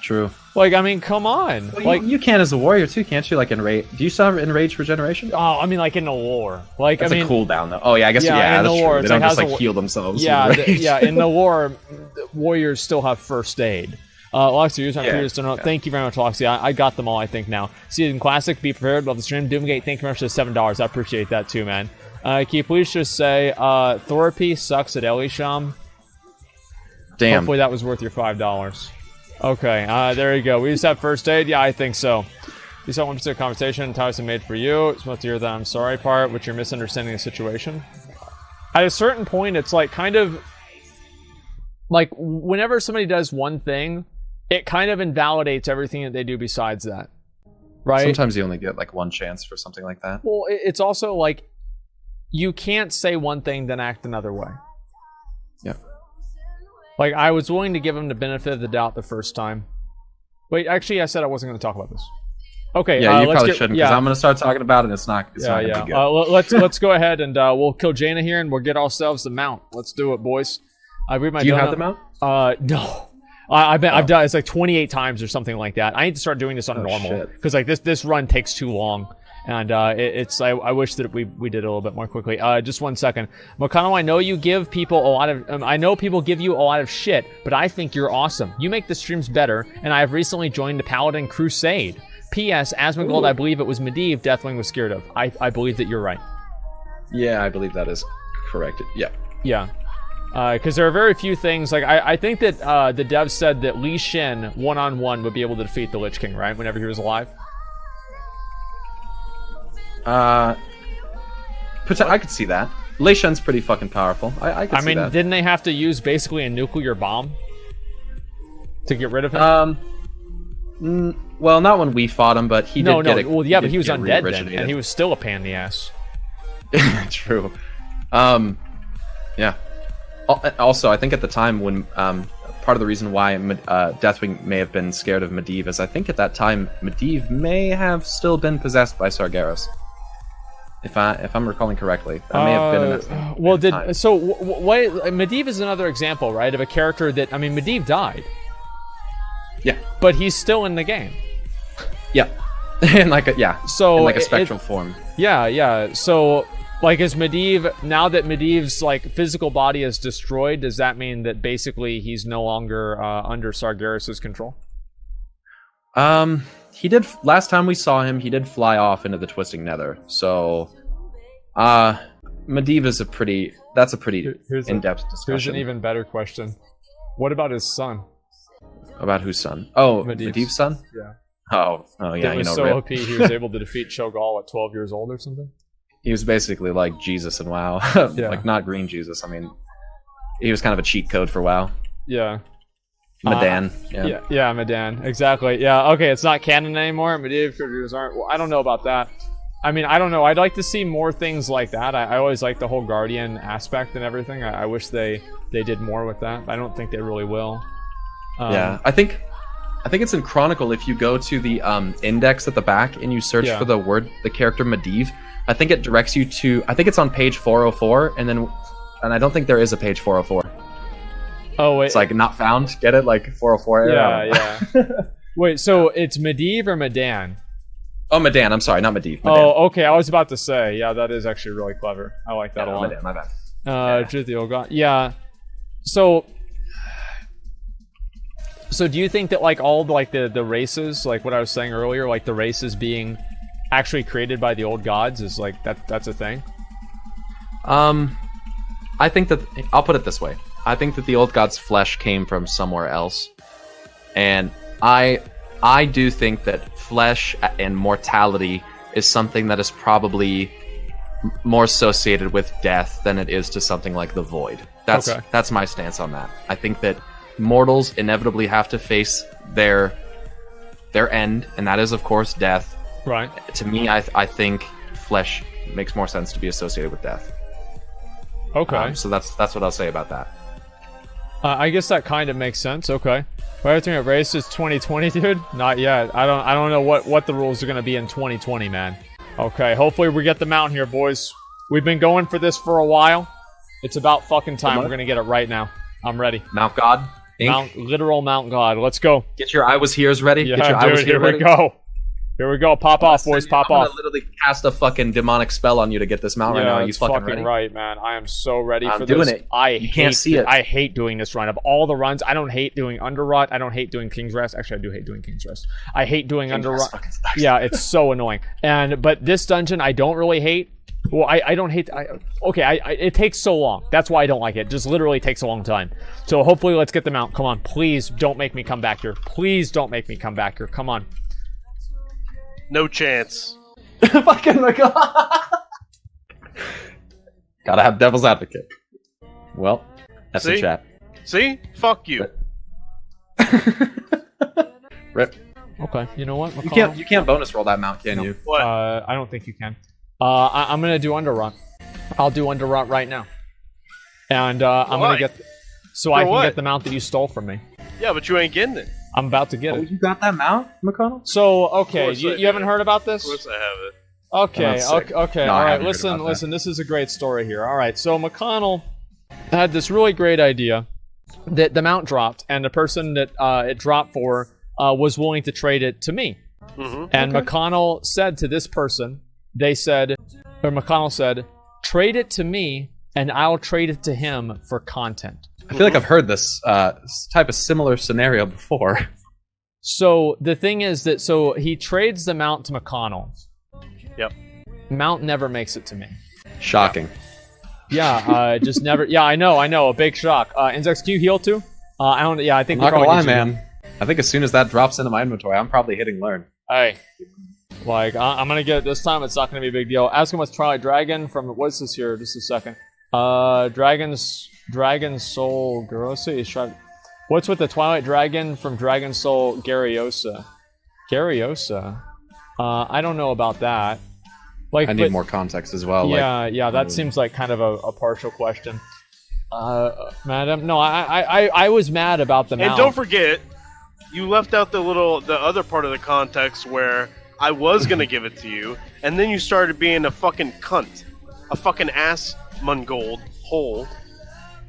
True. Like, I mean, come on. Well, like, you can as a warrior too, can't you? Like, enrage. Do you still have enraged regeneration? Oh, I mean, like in the lore. Like, that's I mean, a cooldown though. Oh yeah, I guess yeah, that's true. They don't just like heal themselves. Yeah, in the lore, warriors still have first aid. Loxy, thank you very much, Loxy. I got them all, I think, now. Season Classic, be prepared. Love the stream. Doomgate, thank you very much for the $7. I appreciate that too, man. Can you please just say, Thorpe sucks at Elisham? Damn. Hopefully that was worth your $5. Okay, there you go. We just have first aid? Yeah, I think so. You saw 1% conversation Tyson made for you. It's supposed to hear the I'm sorry part, which you're misunderstanding the situation. At a certain point, it's like kind of... like, whenever somebody does one thing, it kind of invalidates everything that they do besides that. Right? Sometimes you only get like one chance for something like that. Well, it's also like, you can't say one thing then act another way. Yeah. Like, I was willing to give him the benefit of the doubt the first time. Wait, actually, I said I wasn't going to talk about this. Okay. Yeah, you probably shouldn't, because I'm going to start talking about it, and it's not going to be good. Let's go ahead and we'll kill Jaina here, and we'll get ourselves the mount. Let's do it, boys. I read my. Do you have the mount? No. I've done it's like 28 times or something like that. I need to start doing this on normal because like this run takes too long, and I wish that we did it a little bit more quickly. Just 1 second, Mcconnell. I know you give people a lot of I know people give you a lot of shit, but I think you're awesome. You make the streams better, and I have recently joined the Paladin Crusade. P.S. Asmongold, I believe it was Medivh Deathwing was scared of. I believe that you're right. Yeah, I believe that is correct. Yeah. Yeah. Because there are very few things, like, I think that the devs said that Li Shin, one-on-one, would be able to defeat the Lich King, right? Whenever he was alive? I could see that. Li Shin's pretty fucking powerful. I could see that. Didn't they have to use, basically, a nuclear bomb to get rid of him? Well, not when we fought him, but he did get it. Well, yeah, but he was undead then, and he was still a pain in the ass. True. Yeah. Also, I think at the time when part of the reason why Deathwing may have been scared of Medivh is I think at that time Medivh may have still been possessed by Sargeras. If I'm recalling correctly, that may have been in that. Well, Medivh is another example, right, of a character that Medivh died. Yeah. But he's still in the game. Yeah. in like a spectral form. Yeah. So. Like, is Medivh, now that Medivh's, like, physical body is destroyed, does that mean that basically he's no longer under Sargeras' control? He did, last time we saw him, he did fly off into the Twisting Nether, so, Medivh is a pretty in-depth discussion. Here's an even better question. What about his son? About whose son? Oh, Medivh's son? Yeah. Oh, yeah, he was so OP, he was able to defeat Cho'Gall at 12 years old or something? He was basically like Jesus in WoW. Like, not green Jesus. I mean, he was kind of a cheat code for WoW. Yeah. Medan. Yeah, Medan. Exactly. Yeah, okay, it's not canon anymore. Medivh creatures aren't... Well, I don't know about that. I mean, I don't know. I'd like to see more things like that. I always like the whole Guardian aspect and everything. I wish they did more with that. I don't think they really will. Yeah, I think it's in Chronicle. If you go to the index at the back and you search for the character Medivh, I think it directs you to... I think it's on page 404, and I don't think there is a page 404. Oh, wait. It's like not found. Get it? Like 404. Yeah. Wait, so it's Medivh or Medan? Oh, Medan. I'm sorry, not Medivh. Medan. Oh, okay. I was about to say, yeah, that is actually really clever. I like that a lot. Medan, my bad. Yeah. So do you think that like all like the races, like what I was saying earlier, like the races being actually created by the old gods is like that's a thing? I think that I'll put it this way. I think that the old gods' flesh came from somewhere else, and I do think that flesh and mortality is something that is probably more associated with death than it is to something like the void. That's my stance on that. I think that mortals inevitably have to face their end, and that is of course death. Right. To me, I think flesh makes more sense to be associated with death. Okay. So that's what I'll say about that. I guess that kind of makes sense. Okay. Everything at race is 2020, dude. Not yet. I don't know what the rules are gonna be in 2020, man. Okay. Hopefully we get the mount here, boys. We've been going for this for a while. It's about fucking time. We're gonna get it right now. I'm ready. Mount God. Literal Mount God. Let's go. Get your I was here's ready. Yeah, Get your dude. Here we go. Here we go. Pop off, boys. Pop off. I'm gonna literally cast a fucking demonic spell on you to get this mount right now. You fucking ready? Right, man. I am so ready for this. I'm doing it. You can't see it. I hate doing this run. Of all the runs, I don't hate doing Underrot. I don't hate doing King's Rest. Actually, I do hate doing King's Rest. I hate doing Underrot. Yeah, it's so annoying. But this dungeon, I don't really hate. Well, I don't hate... it takes so long. That's why I don't like it. It just literally takes a long time. So hopefully let's get them out. Come on. Please don't make me come back here. Please don't make me come back here. Come on. No chance. Fucking my god. Gotta have devil's advocate. Well, that's the chat. See? Fuck you. Rip. Okay, you know what? You can't bonus roll that mount, can you? What? I don't think you can. I'm gonna do underrun. I'll do underrun right now, and I'm gonna get so I can get the mount that you stole from me. Yeah, but you ain't getting it. I'm about to get Oh, it. you got that mount, McConnell? So okay, Of course I you haven't do. heard about Of this? course I have it. Okay, Oh, that's sick. okay, No, I all right. haven't heard about that. Listen. This is a great story here. All right, so McConnell had this really great idea that the mount dropped, and the person that it dropped for was willing to trade it to me. Mm-hmm. And McConnell said to this person, McConnell said, trade it to me, and I'll trade it to him for content. I feel like I've heard this type of similar scenario before. So the thing is that he trades the mount to McConnell. Yep. Mount never makes it to me. Shocking. Yeah, just never. Yeah, I know. A big shock. Inzex, can you heal too? I don't. Yeah, I think. I'm not we gonna probably lie, need you. man. I think as soon as that drops into my inventory, I'm probably hitting learn. Hey, like I'm gonna get it this time. It's not gonna be a big deal. Ask him what's Twilight Dragon from. What's this here? Just a second. Dragon Soul Garosa. What's with the Twilight Dragon from Dragon Soul Gariosa? Gariosa. I don't know about that. Like, I need more context as well. Yeah, that seems like kind of a partial question. Madam, no, I was mad about the mount. And don't forget, you left out the other part of the context where I was gonna give it to you, and then you started being a fucking cunt, a fucking Asmongold hole,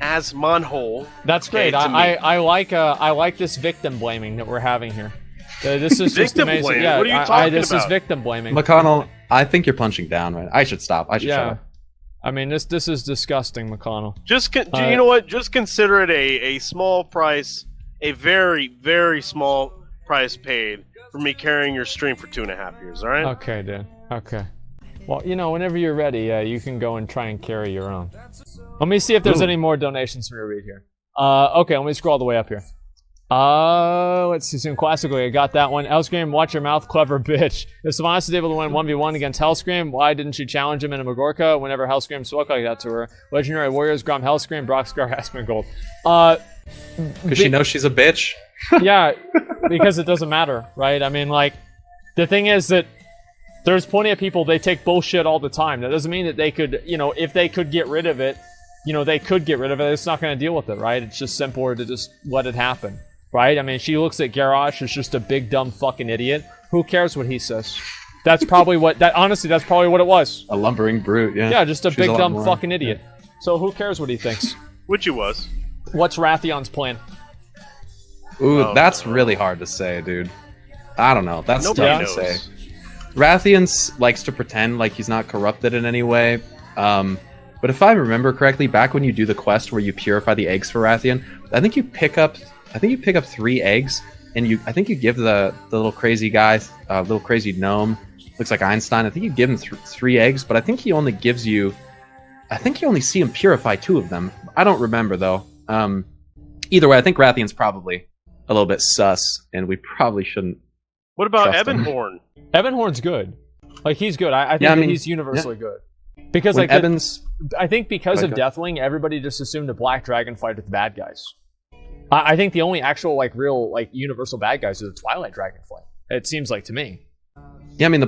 Asmonhole. That's great. Okay, to me. I like this victim blaming that we're having here. This is just Victim amazing. blaming? Yeah, What are you talking this is about? victim blaming. McConnell, I think you're punching down, right? I should stop. I should shut Yeah, up. I mean this is disgusting, McConnell. You know what? Just consider it a small price, a very, very small price paid for me carrying your stream for 2.5 years. All right? Okay, dude. Okay. Well, whenever you're ready, you can go and try and carry your own. Let me see if there's any more donations for me to read here. Okay, let me scroll all the way up here. Let's see. Soon classically, I got that one. Hellscream, watch your mouth, clever bitch. If Sylvanas is able to win 1v1 against Hellscream, why didn't she challenge him in a Magorka whenever Hellscream spoke like that to her? Legendary Warriors, Grom, Hellscream, Brockscar, Asmongold. Because she knows she's a bitch. Yeah, because it doesn't matter, right? I mean, like, the thing is that there's plenty of people, they take bullshit all the time. That doesn't mean that they could, if they could get rid of it, they could get rid of it. It's not going to deal with it, right? It's just simpler to just let it happen, right? I mean, she looks at Garrosh as just a big, dumb fucking idiot. Who cares what he says? That's probably honestly, that's probably what it was. A lumbering brute, yeah. Yeah, just a She's big, lot dumb more. fucking idiot. So who cares what he thinks? Which he was. What's Rathion's plan? Ooh, Oh, that's no. really hard to say, dude. I don't know. That's Nobody tough knows. to say. Rathian likes to pretend like he's not corrupted in any way. But if I remember correctly, back when you do the quest where you purify the eggs for Rathian, I think you pick up 3 eggs, and I think you give the little crazy guy, little crazy gnome, looks like Einstein. I think you give him 3 eggs, but I think he only gives you. I think you only see him purify 2 of them. I don't remember though. Either way, I think Rathian's probably a little bit sus, and we probably shouldn't. What about Trust him. Evanhorn? Evan Horn's good. Like, he's good. I think Yeah, I that mean, he's universally good. Because, When like, Evans, I think because of Okay. Deathwing, everybody just assumed the Black Dragon fight with the bad guys. I think the only actual, like, real, like, universal bad guys are the Twilight Dragon fight. It seems like to me. yeah, I mean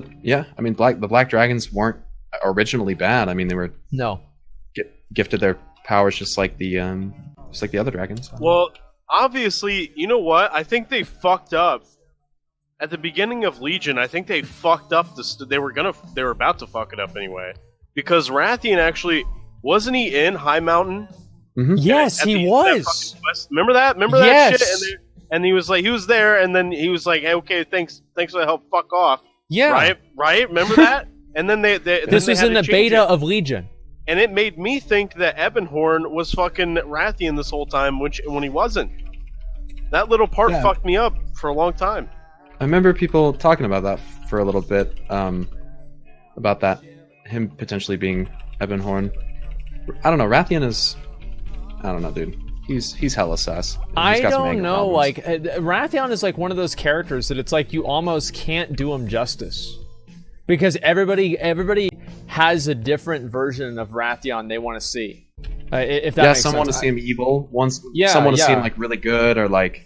the Black Dragons weren't originally bad. I mean they were No. gifted their powers just like the other dragons. Well, obviously, you know what? I think they fucked up at the beginning of Legion. I think they fucked up they were about to fuck it up anyway, because Rathian actually wasn't he in High Mountain? Yes, At he that was. fucking quest? Remember that? Remember Yes. that shit? And he was there, and then he was like, hey, "Okay, thanks for the help. Fuck off." Yeah. Right. Remember that? And then they This was in the beta of Legion. and it made me think that Ebenhorn was fucking Rathian this whole time, when he wasn't. That little part Yeah. fucked me up for a long time. I remember people talking about that for a little bit, about that, him potentially being Ebenhorn. I don't know. Rathian is, I don't know, dude. He's hella sus. He's I got some don't anger know, problems. like, Rathion is like one of those characters that it's like you almost can't do him justice. Because everybody has a different version of Rathion they want to see. If that Yeah, makes some want to sense. see him evil. Yeah, some want to see yeah. him like really good, or like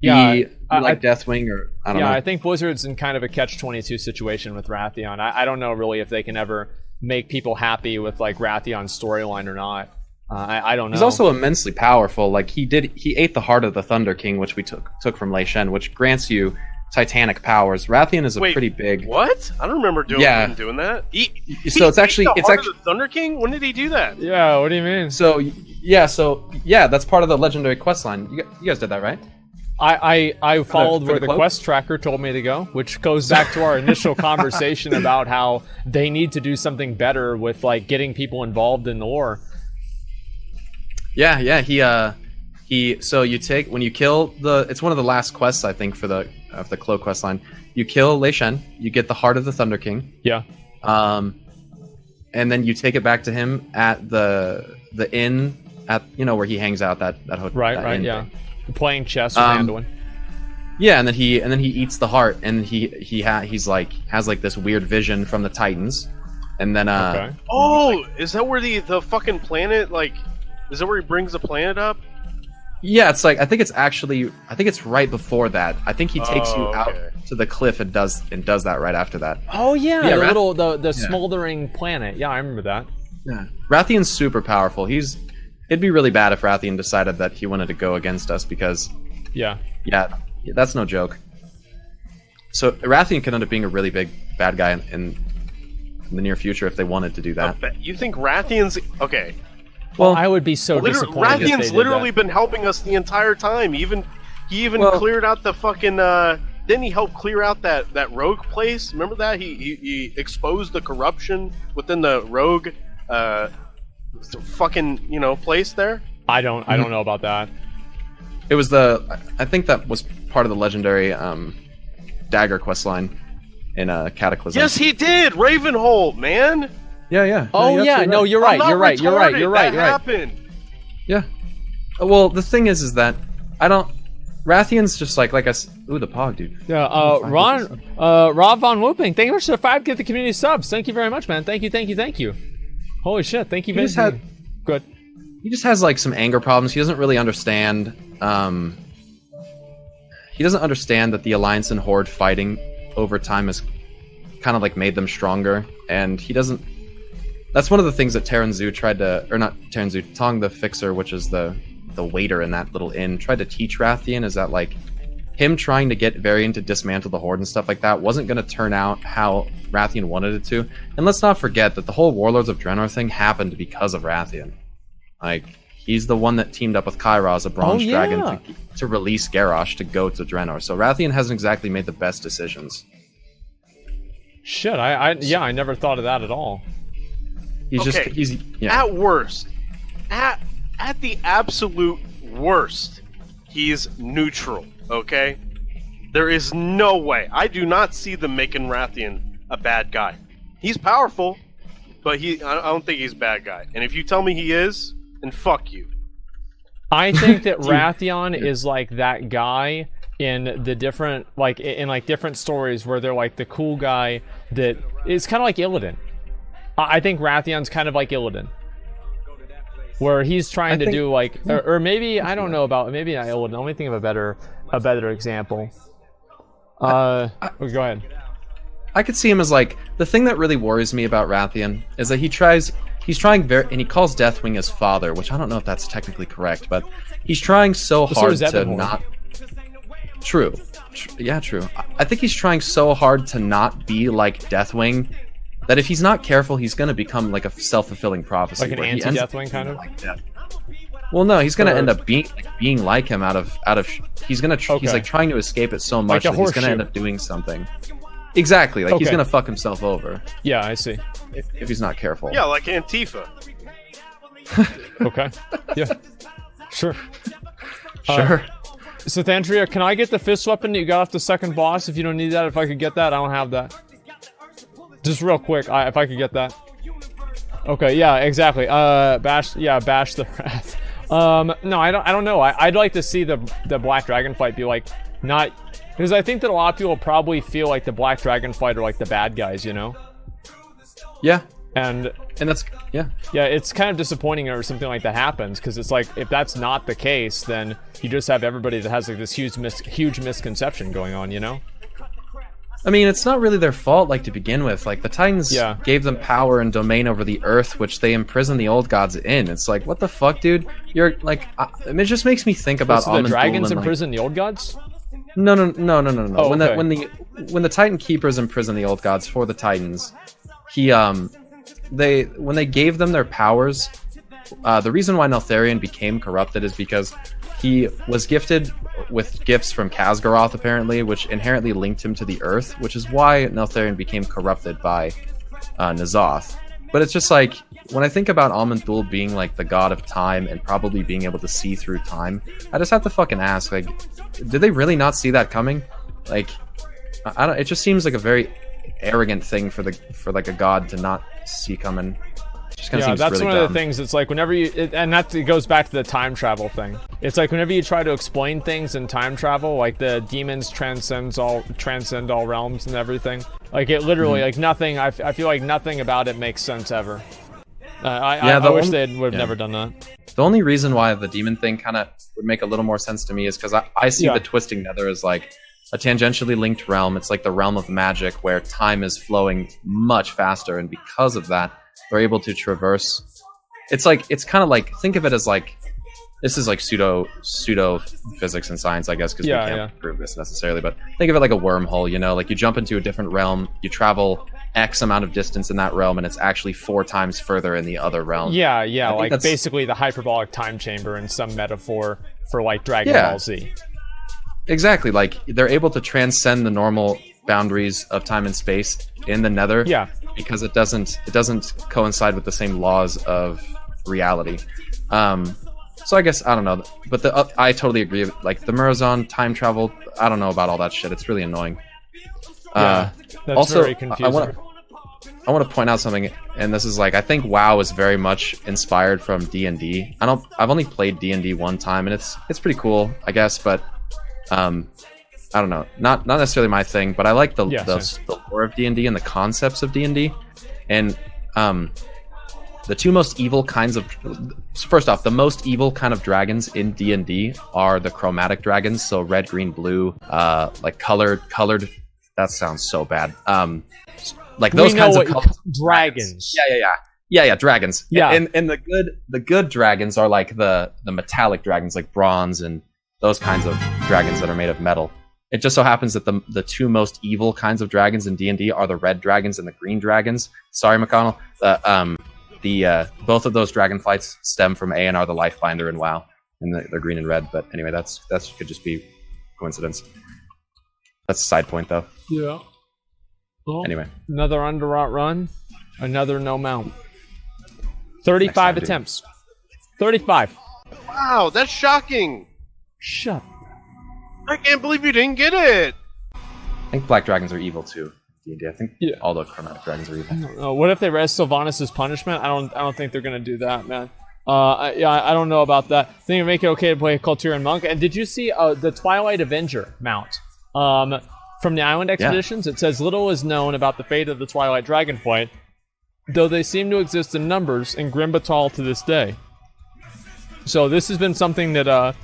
Yeah, be like Deathwing, or I don't know. I think Blizzard's in kind of a catch-22 situation with Wrathion. I don't know really if they can ever make people happy with like Rathion's storyline or not. I don't know. He's also immensely powerful. Like he ate the heart of the Thunder King, which we took from Lei Shen, which grants you titanic powers. Wrathion is a pretty big. What? I don't remember doing that. So it's actually the Thunder King. When did he do that? Yeah, what do you mean? So that's part of the legendary quest line. You guys did that, right? I followed for where the the cloak? quest tracker told me to go, which goes back to our initial conversation about how they need to do something better with like getting people involved in the lore. Yeah. So you take when you kill it's one of the last quests I think for the cloak quest line. You kill Lei Shen, you get the heart of the Thunder King. Yeah. And then you take it back to him at the inn at where he hangs out that hotel. Right, yeah. Playing chess with Anduin. Yeah, and then he eats the heart, and has like this weird vision from the Titans, and then Okay. Oh, is that where the fucking planet is that where he brings the planet up? yeah, it's like I think it's right before that. I think he takes you out okay. to the cliff and does that right after that. Oh yeah, Yeah, the smoldering planet. Yeah, I remember that. Yeah, Rathion's super powerful. It'd be really bad if Rathian decided that he wanted to go against us because Yeah. yeah, that's no joke. So Rathian could end up being a really big bad guy in the near future if they wanted to do that. You think Rathion's okay? Well, I would be so disappointed. if they Rathian's did literally that. been helping us the entire time. He even cleared out the fucking. Didn't he help clear out that rogue place? Remember that he exposed the corruption within the rogue, fucking place there. I don't know about that. It was I think that was part of the legendary dagger quest line in Cataclysm. Yes, he did. Ravenhold, man. Yeah. Oh yeah, no, you're right. I'm not You're right. retarded. That happened. Yeah. Well, the thing is that Rathian's just like I ooh, the pog, dude. Yeah, Rob Von Whooping, thank you very much for the 5 get the community subs. Thank you very much, man. Thank you. Holy shit, thank you very much. Good. He just has like some anger problems. He doesn't really understand. He doesn't understand that the Alliance and Horde fighting over time has kind of like made them stronger, and he doesn't. That's one of the things that Terran Zu tried to, or not Terran Zu, Tong the Fixer, which is the waiter in that little inn, tried to teach Rathian, is that like him trying to get Varian to dismantle the Horde and stuff like that wasn't going to turn out how Rathian wanted it to. And let's not forget that the whole Warlords of Draenor thing happened because of Rathian. Like, he's the one that teamed up with Kairos, a Bronze Dragon, to release Garrosh to go to Draenor. So Rathian hasn't exactly made the best decisions. Shit, I never thought of that at all. At worst, at the absolute worst, he's neutral. Okay, there is no way. I do not see them making Rathian a bad guy. He's powerful, but I don't think he's a bad guy. And if you tell me he is, then fuck you. I think that Rathian is like that guy in the different, like in like different stories where they're like the cool guy that is kind of like Illidan. I think Rathian's kind of like Illidan, where he's trying to do like, or maybe I don't know about maybe not Illidan. Let me think of a better example. Go ahead. I could see him as like the thing that really worries me about Rathian is that he's trying and he calls Deathwing his father, which I don't know if that's technically correct, but he's trying so hard to not. True. Yeah, true. I think he's trying so hard to not be like Deathwing that if he's not careful, he's going to become like a self-fulfilling prophecy. Like an anti-Deathwing kind of? Like that. Well, no, he's going to end up being like him out of he's going to he's like trying to escape it so much that he's going to end up doing something. Exactly, like he's going to fuck himself over. Yeah, I see. If he's not careful. Yeah, like Antifa. Okay. Yeah. Sure. Sure. Sithantria, can I get the fist weapon that you got off the second boss? If you don't need that, if I could get that, I don't have that. Just real quick, if I could get that. Okay, yeah, exactly. Bash the wrath. No, I don't know. I'd like to see the Black Dragon fight be like not, because I think that a lot of people probably feel like the Black Dragon fight are like the bad guys, you know? Yeah. And that's yeah. It's kind of disappointing or something like that happens, because it's like, if that's not the case, then you just have everybody that has like this huge misconception going on, you know? I mean, it's not really their fault, like, to begin with. Like, the Titans Yeah. gave them power and domain over the Earth, which they imprisoned the old gods in. It's like, what the fuck, dude? You're like, it just makes me think about So the Amon dragons Thul and, imprison the old gods? No. Oh, when okay. when the Titan Keepers imprison the old gods for the Titans, when they gave them their powers, the reason why Neltharion became corrupted is because he was gifted with gifts from Khazgaroth, apparently, which inherently linked him to the Earth, which is why Neltharion became corrupted by N'Zoth. But it's just like, when I think about Amon Thul being like the god of time and probably being able to see through time, I just have to fucking ask, like, did they really not see that coming? Like, I don't. It just seems like a very arrogant thing for like a god to not see coming. Just kinda seems that's really one dumb. of the things. It's like whenever it goes back to the time travel thing. It's like whenever you try to explain things in time travel, like the demons transcend all realms and everything. Like it literally, like nothing. I feel like nothing about it makes sense ever. I wish they would have never done that. The only reason why the demon thing kind of would make a little more sense to me is because I see the Twisting Nether as like a tangentially linked realm. It's like the realm of magic where time is flowing much faster, and because of that, they're able to traverse. It's kind of like, think of it as like, this is like pseudo physics and science, I guess, because we can't prove this necessarily, but think of it like a wormhole, you know, like you jump into a different realm, you travel X amount of distance in that realm, and it's actually 4 times further in the other realm. Yeah, like basically the hyperbolic time chamber in some metaphor for like Dragon Ball Z. Exactly, like they're able to transcend the normal boundaries of time and space in the Nether. Yeah. Because it doesn't coincide with the same laws of reality. So I guess, I don't know, but I totally agree. Like the Murazon time travel, I don't know about all that shit. It's really annoying. That's also, very confusing. I want to point out something, and this is like, I think WoW is very much inspired from D&D. I've only played D&D one time, and it's pretty cool, I guess, but I don't know, not necessarily my thing, but I like the lore of D&D and the concepts of D&D, and the two most evil kinds of, first off, the most evil kind of dragons in D&D are the chromatic dragons, so red, green, blue, like colored. That sounds so bad. Like those kinds of dragons. Yeah, dragons. Yeah, and the good dragons are like the metallic dragons, like bronze and those kinds of dragons that are made of metal. It just so happens that the two most evil kinds of dragons in D&D are the red dragons and the green dragons. Sorry, Mcconnell. Both of those dragon fights stem from A&R the Lifebinder in WoW, and they're green and red. But anyway, that could just be coincidence. That's a side point, though. Yeah. Well, anyway, another underrot run, another no mount. 35 attempts. 35. Wow, that's shocking. Shut. I can't believe you didn't get it. I think black dragons are evil too. D&D. I think all the chromatic dragons are evil. What if they res Sylvanas' punishment? I don't think they're gonna do that, man. I don't know about that. I think it make it okay to play Kulturian Monk. And did you see the Twilight Avenger mount? From the Island Expeditions, it says little is known about the fate of the Twilight Dragonflight, though they seem to exist in numbers in Grimbatal to this day. So this has been something that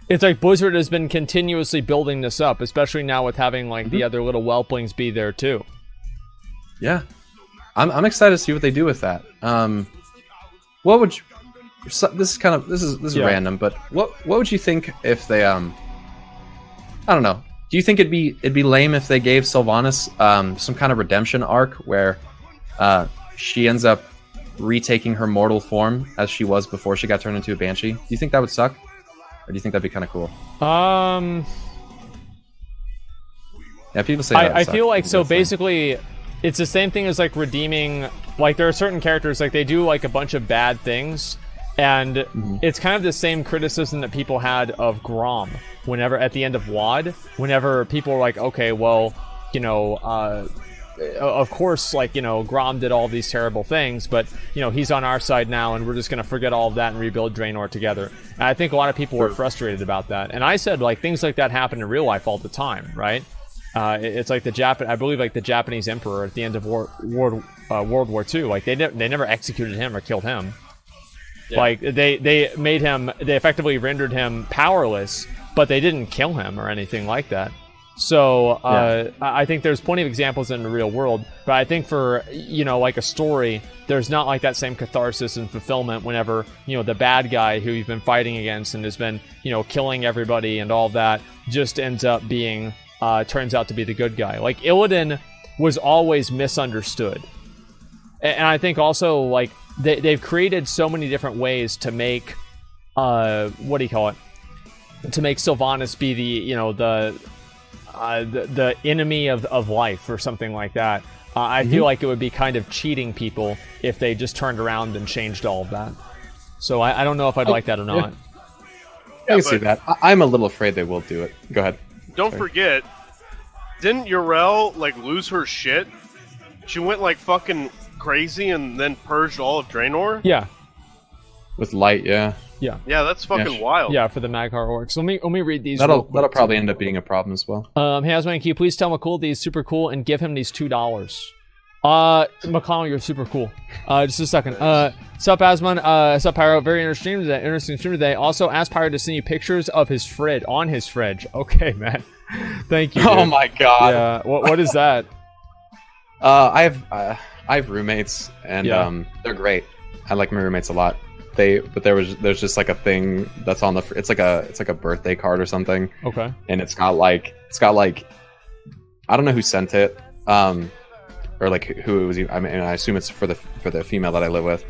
it's like Blizzard has been continuously building this up, especially now with having like the other little whelplings be there too. Yeah, I'm excited to see what they do with that. What would you, this is random, but what would you think if they I don't know. Do you think it'd be lame if they gave Sylvanas some kind of redemption arc where she ends up retaking her mortal form as she was before she got turned into a banshee? Do you think that would suck? Or do you think that'd be kind of cool? Yeah, people say that. I feel like, so basically, it's the same thing as like redeeming, like there are certain characters, like they do like a bunch of bad things, and it's kind of the same criticism that people had of Grom whenever at the end of WoD, whenever people were like, okay, well, you know, of course, like, you know, Grom did all these terrible things, but, you know, he's on our side now, and we're just going to forget all of that and rebuild Draenor together. And I think a lot of people were frustrated about that. And I said, like, things like that happen in real life all the time, right? It's like I believe like the Japanese emperor at the end of World War II. Like they never executed him or killed him. Yeah. Like they effectively rendered him powerless, but they didn't kill him or anything like that. So I think there's plenty of examples in the real world, but I think for, like a story, there's not like that same catharsis and fulfillment whenever, the bad guy who you've been fighting against and has been, killing everybody and all of that just ends up being, turns out to be the good guy. Like Illidan was always misunderstood. And I think also like they've created so many different ways to make, to make Sylvanas be the enemy of life or something like that. I feel like it would be kind of cheating people if they just turned around and changed all of that. So I don't know if I'd like that or not. I can see that. I'm a little afraid they will do it. Go ahead. Don't forget, didn't Yrel like lose her shit? She went like fucking crazy and then purged all of Draenor? Yeah. With light, yeah. Yeah. Yeah, that's fucking wild. Yeah, for the Mag'har orcs. Let me read these. That'll probably end up being a problem as well. Hey, Asmongold, can you please tell McCool he's super cool and give him these $2? Mcconnell, you're super cool. Just a second. Sup, Asmon? Sup, Pyro? Very interesting stream today. Also, ask Pyro to send you pictures of his fridge, on his fridge. Okay, man. Thank you. Oh my god. Yeah. What is that? I have roommates, and they're great. I like my roommates a lot. But there's just like a thing that's on it's like a birthday card or something. Okay. And it's got like I don't know who sent it, or like who it was. I mean, I assume it's for the female that I live with.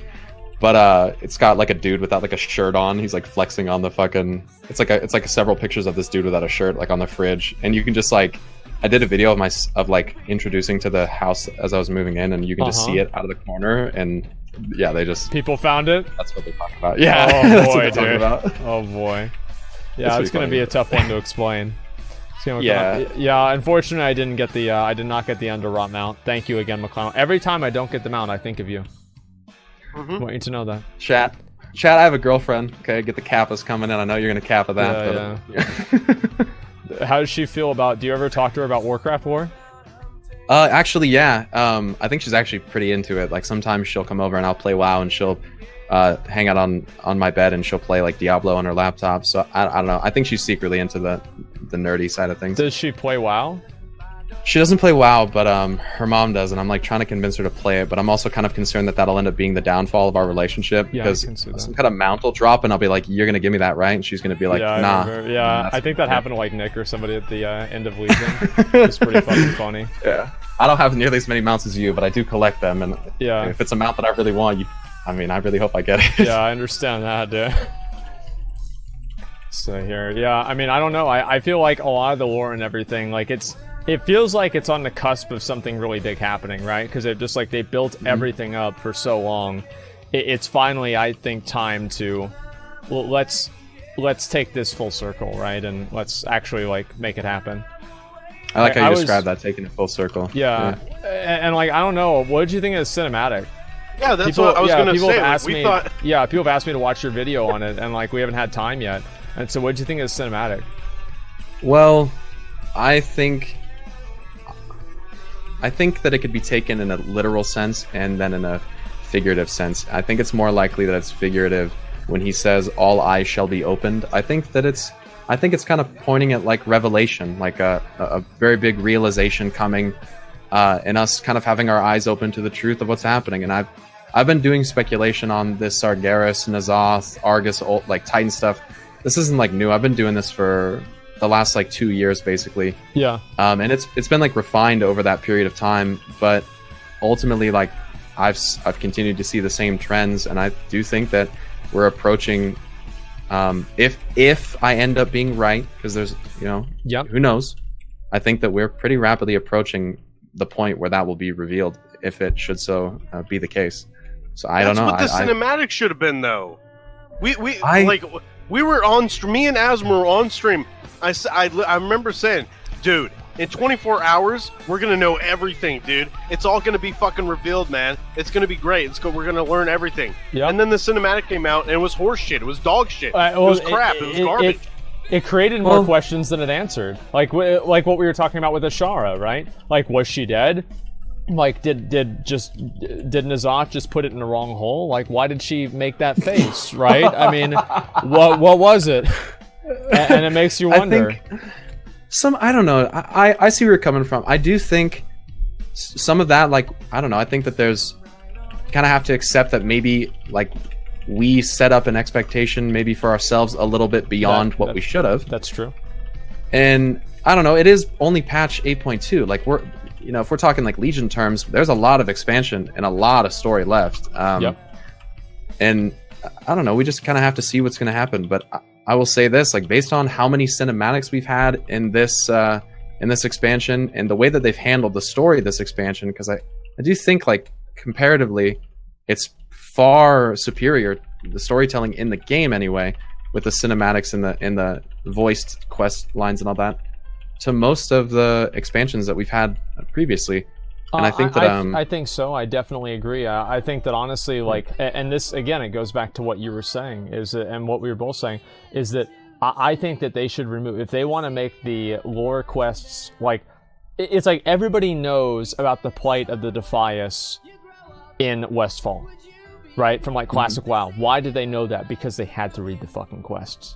But it's got like a dude without like a shirt on. He's like flexing on the fucking. It's like several pictures of this dude without a shirt like on the fridge, and you can just like. I did a video of like introducing to the house as I was moving in, and you can just see it out of the corner and. Yeah, they just... People found it? That's what they talk about. Yeah, oh, that's boy, what they talk about. Oh, boy. Yeah, it's going to be a tough one to explain. Yeah. Unfortunately, I did not get the underwrought mount. Thank you again, Mcconnell. Every time I don't get the mount, I think of you. I want you to know that. Chat, I have a girlfriend. Okay, get the Kappas coming in. I know you're going to Kappa that. Yeah. How does she feel about... Do you ever talk to her about Warcraft War? Actually, yeah. I think she's actually pretty into it. Like sometimes she'll come over and I'll play WoW, and she'll hang out on my bed and she'll play like Diablo on her laptop. So I don't know. I think she's secretly into the nerdy side of things. Does she play WoW? She doesn't play WoW, but her mom does, and I'm like trying to convince her to play it. But I'm also kind of concerned that that'll end up being the downfall of our relationship because some kind of mount will drop, and I'll be like, "You're gonna give me that, right?" And she's gonna be like, "Nah." Yeah, I think that happened to like Nick or somebody at the end of Legion. It's pretty fucking funny. Yeah, I don't have nearly as many mounts as you, but I do collect them, and if it's a mount that I really want, I really hope I get it. Yeah, I understand that, dude. So here, I mean, I don't know. I feel like a lot of the lore and everything, like it feels like it's on the cusp of something really big happening, right? Because it just like they built everything up for so long. It's finally, I think, time to let's take this full circle, right? And let's actually like make it happen. I like how you described that, taking it full circle. Yeah. And like I don't know, what did you think of the cinematic? Yeah, that's what I was gonna say. People have asked me to watch your video on it, and like we haven't had time yet. And so, what did you think of the cinematic? Well, I think that it could be taken in a literal sense and then in a figurative sense. I think it's more likely that it's figurative when he says all eyes shall be opened. I think it's kind of pointing at like revelation, like a very big realization coming, and us kind of having our eyes open to the truth of what's happening. And I've been doing speculation on this Sargeras, N'Zoth, Argus, like Titan stuff. This isn't like new. I've been doing this for the last like 2 years basically. Yeah. And it's been like refined over that period of time, but ultimately like I've continued to see the same trends, and I do think that we're approaching if I end up being right, because there's who knows, I think that we're pretty rapidly approaching the point where that will be revealed if it should so be the case. So I don't know. That's what the cinematic should have been though. We were on stream. Me and Asm were on stream. I remember saying, dude, in 24 hours, we're going to know everything, dude. It's all going to be fucking revealed, man. It's going to be great. We're going to learn everything. Yep. And then the cinematic came out, and it was horse shit. It was dog shit. It was crap. It was garbage. It created more questions than it answered. Like what we were talking about with Ashara, right? Like, was she dead? Like, did N'Zoth just put it in the wrong hole? Like, why did she make that face, right? I mean, what was it? And it makes you wonder. I don't know. I see where you're coming from. I do think some of that, like, I don't know. I think that there's kind of have to accept that maybe like we set up an expectation maybe for ourselves a little bit beyond what we should have. That's true. And I don't know. It is only patch 8.2. Like if we're talking like Legion terms, there's a lot of expansion and a lot of story left. And I don't know. We just kind of have to see what's going to happen. But I will say this, like, based on how many cinematics we've had in this expansion and the way that they've handled the story of this expansion, because I do think, like, comparatively, it's far superior, the storytelling in the game anyway, with the cinematics and the voiced quest lines and all that, to most of the expansions that we've had previously. And I think that I think so. I definitely agree. I think that honestly, like, and this again, it goes back to what you were saying and what we were both saying, is that I think that they should remove, if they want to make the lore quests, like, it's like everybody knows about the plight of the Defias in Westfall, right? From like classic WoW. Why did they know that? Because they had to read the fucking quests.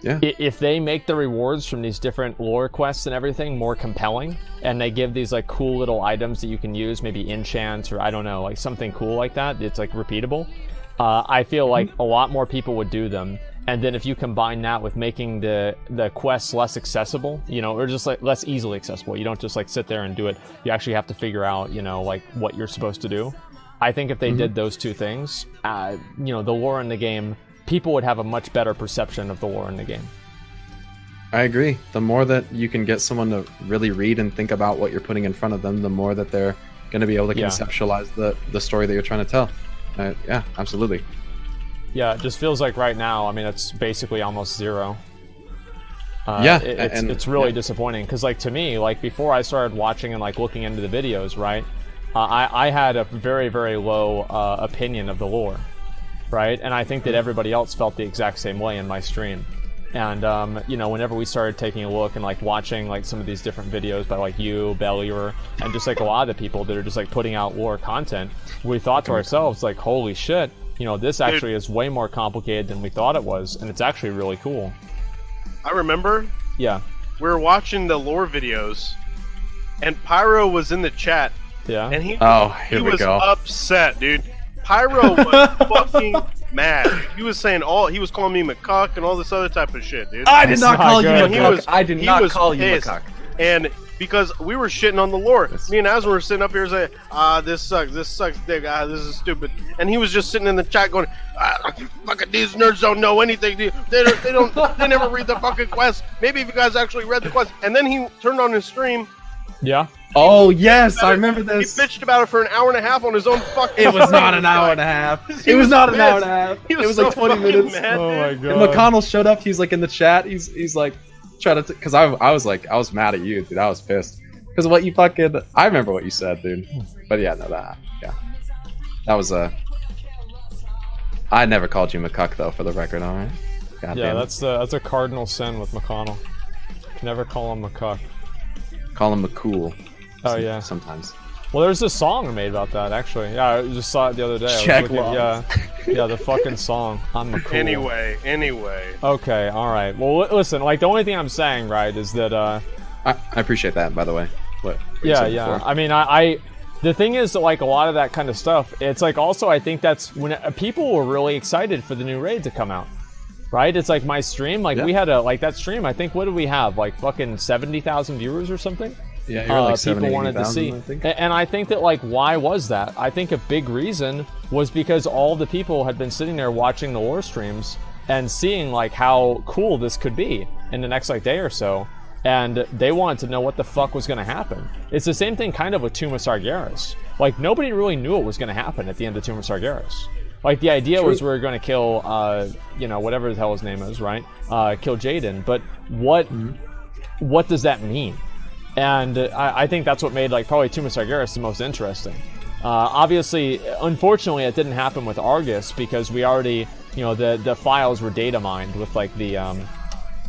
Yeah. If they make the rewards from these different lore quests and everything more compelling, and they give these like cool little items that you can use, maybe enchants or I don't know, like something cool like that, it's like repeatable, I feel like a lot more people would do them. And then if you combine that with making the quests less accessible, or just like less easily accessible, you don't just like sit there and do it, you actually have to figure out, like what you're supposed to do. I think if they did those two things, the lore in the game, people would have a much better perception of the lore in the game. I agree. The more that you can get someone to really read and think about what you're putting in front of them, the more that they're going to be able to conceptualize the story that you're trying to tell. Yeah, absolutely. Yeah, it just feels like right now, I mean, it's basically almost zero. It's really disappointing, because like to me, like before I started watching and like looking into the videos, right, I had a very, very low opinion of the lore. Right, and I think that everybody else felt the exact same way in my stream. And whenever we started taking a look and like watching like some of these different videos by like you, Bellier, and just like a lot of the people that are just like putting out lore content, we thought to ourselves like, holy shit, this actually is way more complicated than we thought it was, and it's actually really cool. I remember. Yeah. We were watching the lore videos, and Pyro was in the chat. Yeah. And he was upset, dude. Pyro was fucking mad. He was saying he was calling me McCuck and all this other type of shit, dude. I did not call you McCuck. I did not call you McCuck. And because we were shitting on the lore, me and Asmongold were sitting up here saying, this sucks, dick, this is stupid. And he was just sitting in the chat going, fucking these nerds don't know anything. They never read the fucking quest. Maybe if you guys actually read the quest. And then he turned on his stream. Yeah. Oh, yes, I remember this. He bitched about it for an hour and a half on his own fucking... It was not an hour and a half. It was not an hour and a half. It was like 20 minutes. Mad, oh, my God. And Mcconnell showed up. He's like in the chat. He's like, trying to... Because I was mad at you, dude. I was pissed. Because what you fucking... I remember what you said, dude. But yeah, no, that was I never called you McCuck, though, for the record, alright? Yeah, that's a cardinal sin with McConnell. Never call him McCuck. Call him McCool. Oh yeah, sometimes. Well, there's a song made about that actually. Yeah, I just saw it the other day. Check yeah, the fucking song. I'm McCool. Anyway. Okay, all right. Well, listen. Like the only thing I'm saying, right, is that I appreciate that, by the way. What yeah. I mean, the thing is that like a lot of that kind of stuff. It's like also I think that's when people were really excited for the new raid to come out. Right? It's like my stream. Like we had that stream. I think what did we have? Like fucking 70,000 viewers or something. Yeah, you're like 70, people wanted to see. And I think that, like, why was that? I think a big reason was because all the people had been sitting there watching the lore streams and seeing, like, how cool this could be in the next, like, day or so. And they wanted to know what the fuck was going to happen. It's the same thing kind of with Tomb of Sargeras. Like, nobody really knew what was going to happen at the end of Tomb of Sargeras. Like, the idea was we were going to kill, whatever the hell his name is, right? Kill Jaden. But what does that mean? And I think that's what made, like, probably Tomb of Sargeras the most interesting. Obviously, unfortunately, it didn't happen with Argus because we already, the files were data mined with, like, the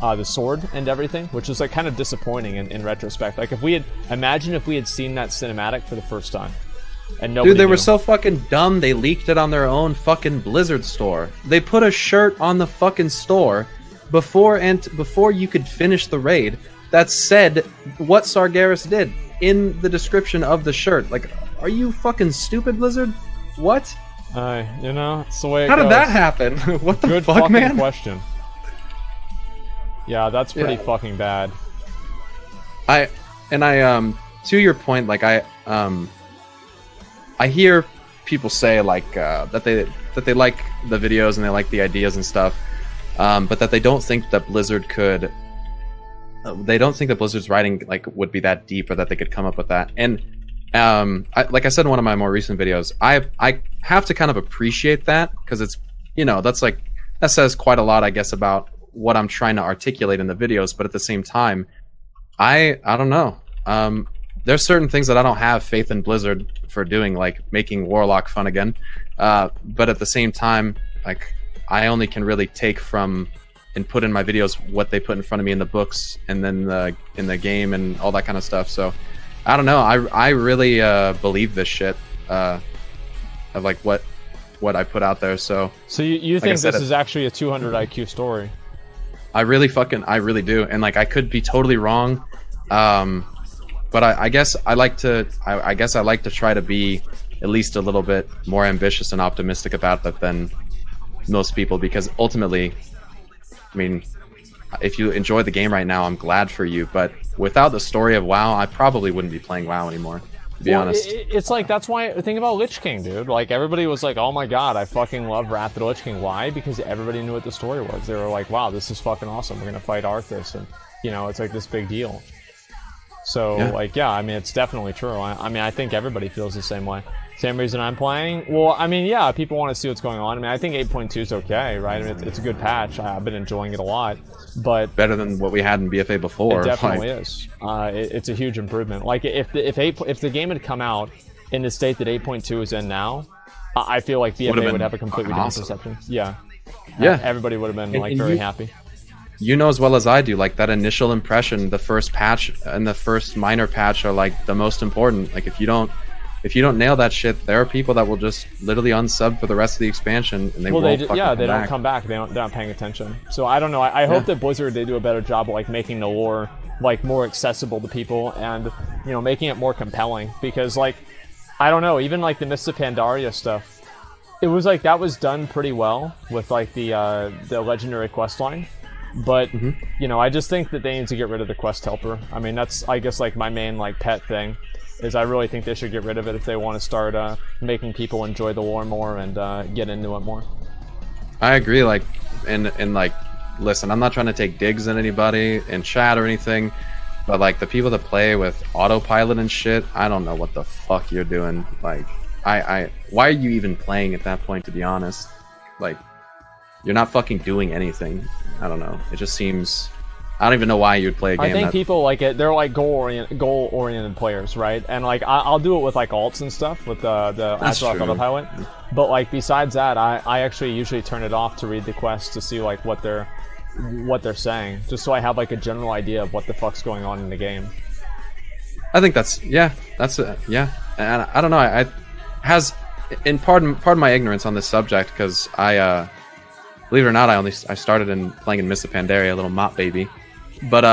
the sword and everything, which is like kind of disappointing in retrospect. Like imagine if we had seen that cinematic for the first time, and nobody Dude, they knew. were so fucking dumb. They leaked it on their own fucking Blizzard store. They put a shirt on the fucking store before you could finish the raid that said what Sargeras did in the description of the shirt. Like, are you fucking stupid, Blizzard? What? You know, it's the way it How goes. did that happen? What the Good fuck, fucking man? question. Yeah, that's pretty fucking bad. To your point, like I hear people say like that they like the videos and they like the ideas and stuff, but that they don't think that Blizzard could. They don't think that Blizzard's writing like would be that deep, or that they could come up with that. And like I said in one of my more recent videos, I have to kind of appreciate that, because it's, you know, that says quite a lot, I guess, about what I'm trying to articulate in the videos. But at the same time, I don't know. There's certain things that I don't have faith in Blizzard for doing, like making Warlock fun again. But at the same time, like, I only can really take from and put in my videos what they put in front of me in the books and then in the game and all that kind of stuff. So I don't know. I really believe this shit of like what I put out there. So you think this is actually a 200 IQ story? I really do. And like, I could be totally wrong. But I guess I like to try to be at least a little bit more ambitious and optimistic about that than most people, because ultimately, I mean, if you enjoy the game right now, I'm glad for you. But without the story of WoW, I probably wouldn't be playing WoW anymore, to be honest. It's like, that's why, think about Lich King, dude. Like, everybody was like, oh my god, I fucking love Wrath of the Lich King. Why? Because everybody knew what the story was. They were like, wow, this is fucking awesome. We're gonna fight Arthas, and, you know, it's like this big deal. So, like, yeah, I mean, it's definitely true. I mean, I think everybody feels the same way. Same reason I'm playing. Well, I mean, yeah, people want to see what's going on. I mean, I think 8.2 is okay, right? I mean, it's a good patch. I've been enjoying it a lot, but better than what we had in BFA before. It definitely is. It's a huge improvement. Like, if the game had come out in the state that 8.2 is in now, I feel like BFA would have a completely different perception. Yeah. Everybody would have been like very happy. You know as well as I do, like, that initial impression, the first patch and the first minor patch are like the most important. Like, if you don't nail that shit, there are people that will just literally unsub for the rest of the expansion, and they won't don't come back. They're not paying attention. So I don't know. I hope that Blizzard, they do a better job of like making the lore like more accessible to people, and, you know, making it more compelling. Because, like, I don't know, even like the Mists of Pandaria stuff, it was like that was done pretty well with like the legendary quest line. But you know, I just think that they need to get rid of the quest helper. I mean, that's, I guess, like my main like pet thing. Is I really think they should get rid of it if they want to start making people enjoy the lore more and get into it more. I agree. Like, and like, listen, I'm not trying to take digs at anybody in chat or anything, but like, the people that play with autopilot and shit, I don't know what the fuck you're doing. Like, why are you even playing at that point, to be honest? Like, you're not fucking doing anything. I don't know. It just seems... I don't even know why you'd play a game. I think people like it. They're like goal-oriented players, right? And like I'll do it with like alts and stuff with the Azeroth autopilot. But like besides that, I actually usually turn it off to read the quest to see like what they're saying, just so I have like a general idea of what the fuck's going on in the game. I think that's And I don't know. I has in pardon my ignorance on this subject, because I believe it or not, I started playing in Mists of Pandaria, a little mop baby. But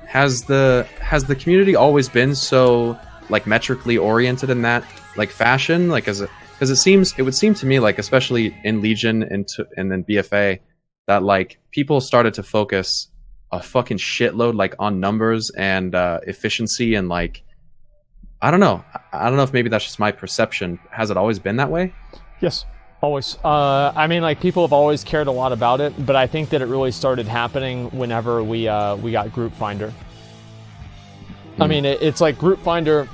has the community always been so like metrically oriented in that like fashion? Like, because it would seem to me, like, especially in Legion and then BFA, that like people started to focus a fucking shitload like on numbers and efficiency, and like, I don't know if maybe that's just my perception. Has it always been that way? Yes. Always. I mean, like, people have always cared a lot about it, but I think that it really started happening whenever we got Group Finder. I mean, it's like Group Finder,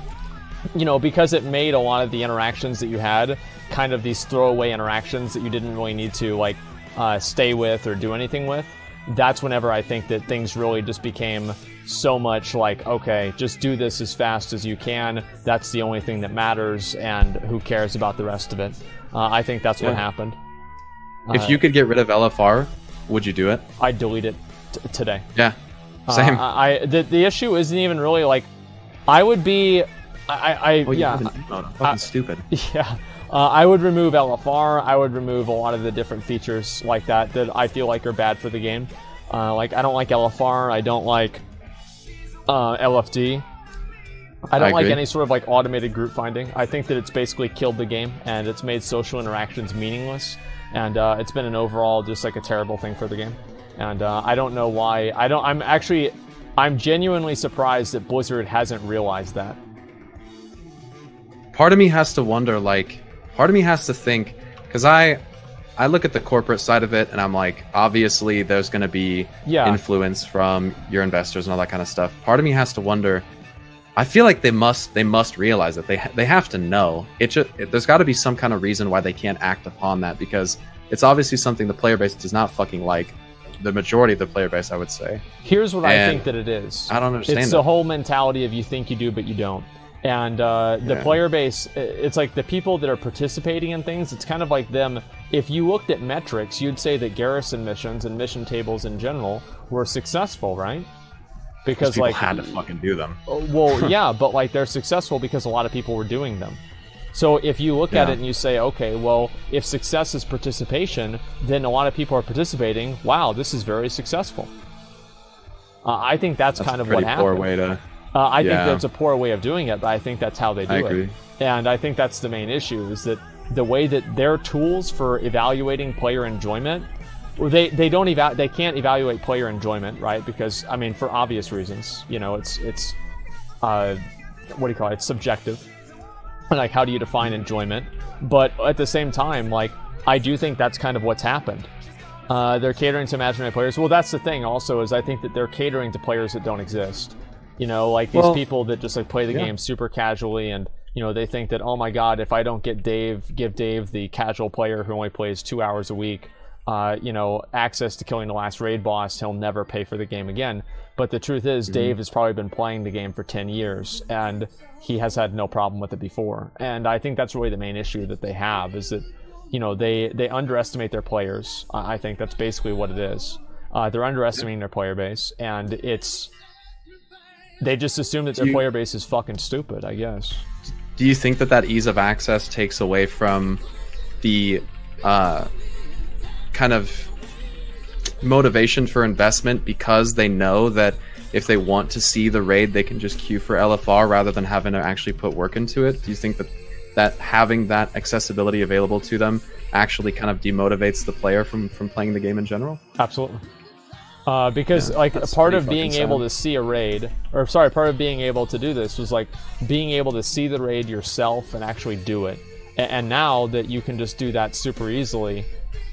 you know, because it made a lot of the interactions that you had kind of these throwaway interactions that you didn't really need to, like, stay with or do anything with. That's whenever I think that things really just became so much like, okay, just do this as fast as you can. That's the only thing that matters, and who cares about the rest of it? I think that's what happened. If you could get rid of LFR, would you do it? I'd delete it. today. Yeah, same. The issue isn't even really like I would be Fucking stupid. Yeah. I would remove LFR. I would remove a lot of the different features like that I feel like are bad for the game. Like I don't like LFR. I don't like LFD. I don't like any sort of like automated group finding. I think that it's basically killed the game and it's made social interactions meaningless. And it's been an overall just like a terrible thing for the game. And I don't know why. I'm genuinely surprised that Blizzard hasn't realized that. Part of me has to wonder, like, part of me has to think, because I look at the corporate side of it and I'm like, obviously there's going to be influence from your investors and all that kind of stuff. Part of me has to wonder, I feel like they must realize that they have to know. There's got to be some kind of reason why they can't act upon that, because it's obviously something the player base does not fucking like. The majority of the player base, I would say. Here's what I think that it is. I don't understand. It's the whole mentality of you think you do, but you don't. And the player base, it's like the people that are participating in things, it's kind of like them. If you looked at metrics, you'd say that garrison missions and mission tables in general were successful, right? Because people like had to fucking do them. Well, yeah, but like they're successful because a lot of people were doing them. So if you look at it and you say, okay, well, if success is participation, then a lot of people are participating. Wow, this is very successful. I think that's kind of what happened. Poor way to. I think that's a poor way of doing it, but I think that's how they do it. And I think that's the main issue, is that the way that their tools for evaluating player enjoyment, they can't evaluate player enjoyment, right? Because I mean, for obvious reasons, you know, it's what do you call it? It's subjective. Like, how do you define enjoyment? But at the same time, like, I do think that's kind of what's happened. They're catering to imaginary players. Well, that's the thing also, is I think that they're catering to players that don't exist. You know, like these people that just like play the game super casually, and you know, they think that, oh my god, if I don't give Dave, the casual player who only plays 2 hours a week, you know, access to killing the last raid boss, he'll never pay for the game again. But the truth is, Dave has probably been playing the game for 10 years, and he has had no problem with it before. And I think that's really the main issue that they have, is that, you know, they underestimate their players. I think that's basically what it is. They're underestimating their player base, and they just assume that their player base is fucking stupid, I guess. Do you think that ease of access takes away from the kind of motivation for investment, because they know that if they want to see the raid, they can just queue for LFR rather than having to actually put work into it? Do you think that having that accessibility available to them actually kind of demotivates the player from playing the game in general? Absolutely. Because like part of being able to see a raid, part of being able to do this was like being able to see the raid yourself and actually do it. And now that you can just do that super easily,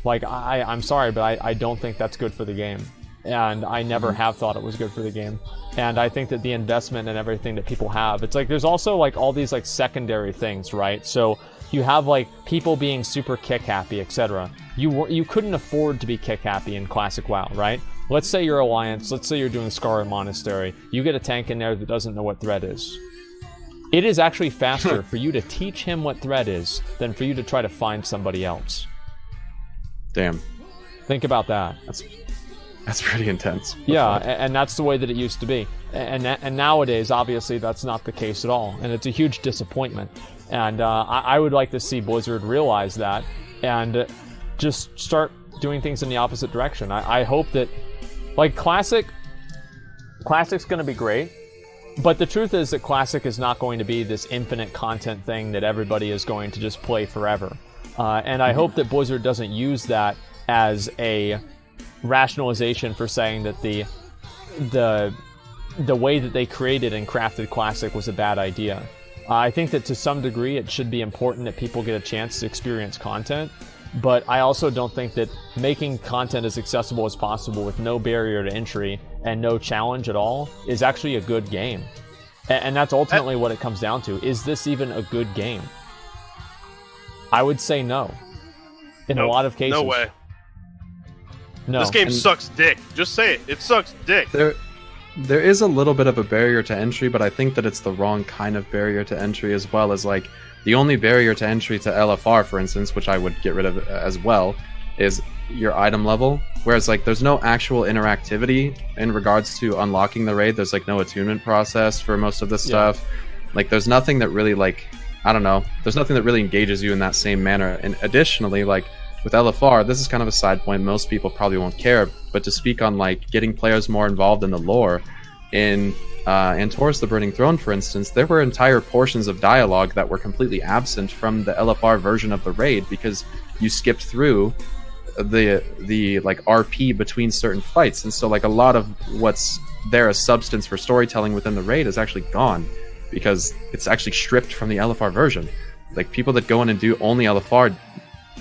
like I'm sorry, but I don't think that's good for the game. And I never have thought it was good for the game. And I think that the investment and everything that people have, it's like there's also like all these like secondary things, right? So you have like people being super kick happy, etc. You couldn't afford to be kick happy in Classic WoW, right? Let's say you're Alliance, let's say you're doing Scarlet Monastery. You get a tank in there that doesn't know what threat is. It is actually faster for you to teach him what threat is than for you to try to find somebody else. Damn. Think about that. That's pretty intense. Yeah, and that's the way that it used to be. And nowadays, obviously, that's not the case at all. And it's a huge disappointment. And I would like to see Blizzard realize that and just start doing things in the opposite direction. I hope that, like, Classic's going to be great. But the truth is that Classic is not going to be this infinite content thing that everybody is going to just play forever. And I hope that Blizzard doesn't use that as a rationalization for saying that the way that they created and crafted Classic was a bad idea. I think that to some degree it should be important that people get a chance to experience content, but I also don't think that making content as accessible as possible with no barrier to entry and no challenge at all is actually a good game. And that's ultimately what it comes down to. Is this even a good game? I would say no. In a lot of cases. No way. No. This game sucks dick. Just say it. It sucks dick. There is a little bit of a barrier to entry, but I think that it's the wrong kind of barrier to entry, as well as, like, the only barrier to entry to LFR, for instance, which I would get rid of as well, is your item level. Whereas like there's no actual interactivity in regards to unlocking the raid. There's like no attunement process for most of this stuff. Like there's nothing that really like, I don't know, there's nothing that really engages you in that same manner. And additionally, like with LFR, this is kind of a side point, most people probably won't care, but to speak on like getting players more involved in the lore, in Taurus the Burning Throne, for instance, there were entire portions of dialogue that were completely absent from the LFR version of the raid because you skipped through the like RP between certain fights, and so like a lot of what's there as substance for storytelling within the raid is actually gone because it's actually stripped from the LFR version. Like people that go in and do only LFR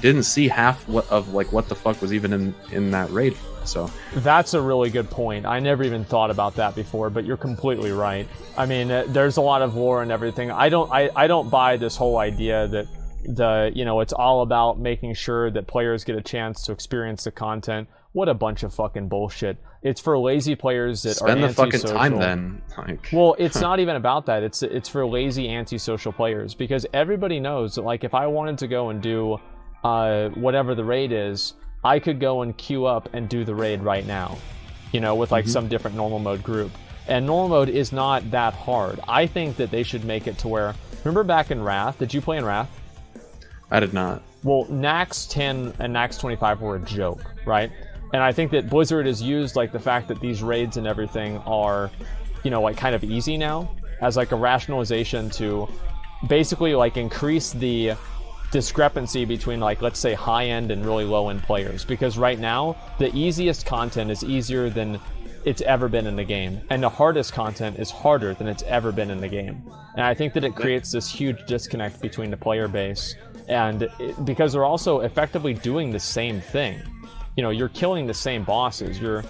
didn't see half of like what the fuck was even in that raid. So that's a really good point. I never even thought about that before, but you're completely right. I mean, there's a lot of lore and everything. I don't buy this whole idea that it's all about making sure that players get a chance to experience the content. What a bunch of fucking bullshit. It's for lazy players that are antisocial. Spend the fucking time then. Like. Well, it's not even about that. It's for lazy antisocial players, because everybody knows that like if I wanted to go and do whatever the raid is, I could go and queue up and do the raid right now, with like some different normal mode group. And normal mode is not that hard. I think that they should make it to where, remember back in Wrath, did you play in Wrath? I did not. Well, Nax 10 and Nax 25 were a joke, right? And I think that Blizzard has used like the fact that these raids and everything are, like kind of easy now as like a rationalization to basically like increase the discrepancy between like, let's say, high-end and really low-end players. Because right now, the easiest content is easier than it's ever been in the game, and the hardest content is harder than it's ever been in the game. And I think that it creates this huge disconnect between the player base, and because they're also effectively doing the same thing. You're killing the same bosses, you're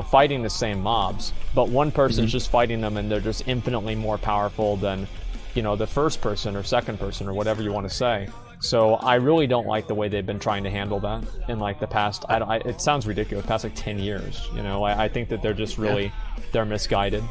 fighting the same mobs, but one person's just fighting them and they're just infinitely more powerful than the first person or second person or whatever you want to say. So I really don't like the way they've been trying to handle that in like the past, it sounds ridiculous, past like 10 years. I think that they're just really, they're misguided.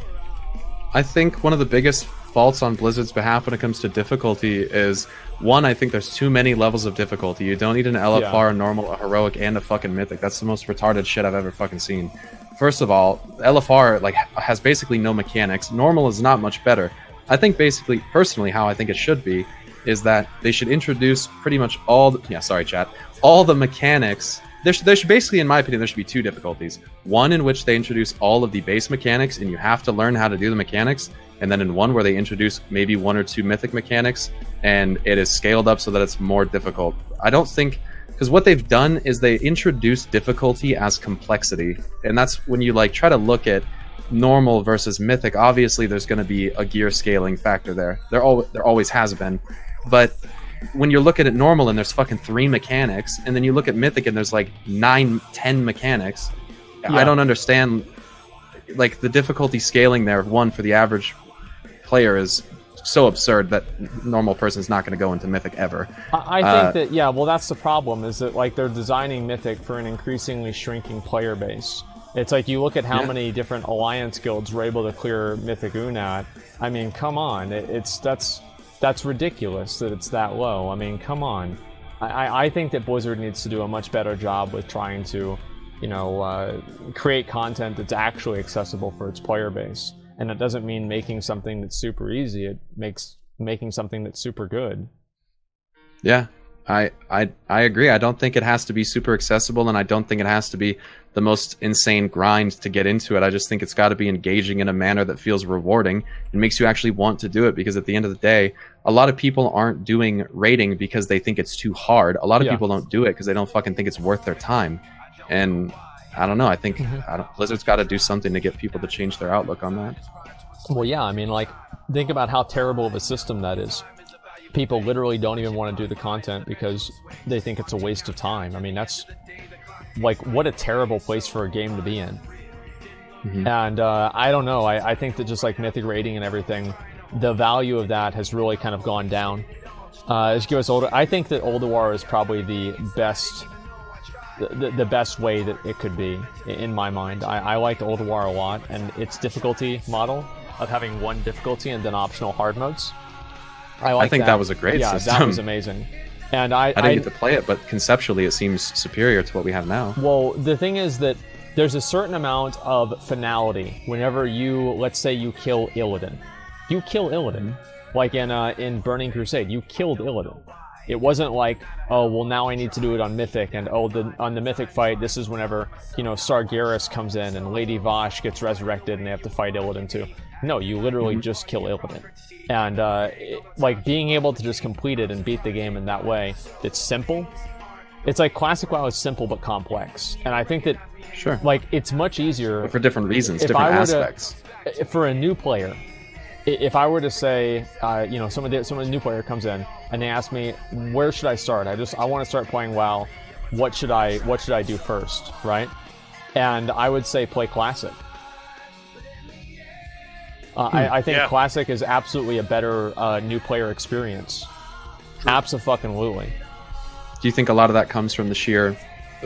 I think one of the biggest faults on Blizzard's behalf when it comes to difficulty is, one, I think there's too many levels of difficulty. You don't need an LFR, a normal, a heroic, and a fucking mythic. That's the most retarded shit I've ever fucking seen. First of all, LFR like has basically no mechanics. Normal is not much better. I think basically, personally, how I think it should be is that they should introduce pretty much all the mechanics. There should basically, in my opinion, there should be two difficulties. One in which they introduce all of the base mechanics and you have to learn how to do the mechanics, and then in one where they introduce maybe one or two mythic mechanics and it is scaled up so that it's more difficult. I don't think, because what they've done is they introduce difficulty as complexity, and that's when you like try to look at normal versus mythic. Obviously there's going to be a gear scaling factor there. There always has been. But when you look at it normal and there's fucking 3 mechanics, and then you look at mythic and there's like 9-10 mechanics, I don't understand like the difficulty scaling there. One, for the average player is so absurd that normal person's not going to go into mythic ever. I think that that's the problem, is that like they're designing mythic for an increasingly shrinking player base. It's like you look at how many different alliance guilds were able to clear mythic Unat. I mean, come on, that's ridiculous that it's that low. I mean, come on. I think that Blizzard needs to do a much better job with trying to, create content that's actually accessible for its player base. And it doesn't mean making something that's super easy. It makes making something that's super good. Yeah, I agree. I don't think it has to be super accessible, and I don't think it has to be the most insane grind to get into it. I just think it's got to be engaging in a manner that feels rewarding and makes you actually want to do it, because at the end of the day, a lot of people aren't doing raiding because they think it's too hard. A lot of people don't do it because they don't fucking think it's worth their time. And I don't know, I think Blizzard's got to do something to get people to change their outlook on that. Well, yeah, I mean, like, think about how terrible of a system that is. People literally don't even want to do the content because they think it's a waste of time. I mean, that's like, what a terrible place for a game to be in. And I don't know, I think that just like mythic raiding and everything, the value of that has really kind of gone down. As you get older, I think that Ulduar is probably the best way that it could be, in my mind. I like Ulduar a lot, and its difficulty model of having one difficulty and then optional hard modes. I think that was a great system. Yeah, that was amazing. And I didn't get to play it, but conceptually it seems superior to what we have now. Well, the thing is that there's a certain amount of finality whenever you, let's say you kill Illidan. You kill Illidan, like in Burning Crusade, you killed Illidan. It wasn't like, oh, well, now I need to do it on Mythic, and on the Mythic fight, this is whenever, Sargeras comes in and Lady Vosh gets resurrected and they have to fight Illidan too. No, you literally just kill Illidan. And, like, being able to just complete it and beat the game in that way, it's simple. It's like Classic WoW is simple but complex. And I think that, sure, like, it's much easier... But for different reasons, different aspects. For a new player, if I were to say, someone new player comes in and they ask me, where should I start? I want to start playing WoW. What should I do first, right? And I would say play Classic. I think Classic is absolutely a better new player experience. Abso-fucking-lutely. Do you think a lot of that comes from the sheer...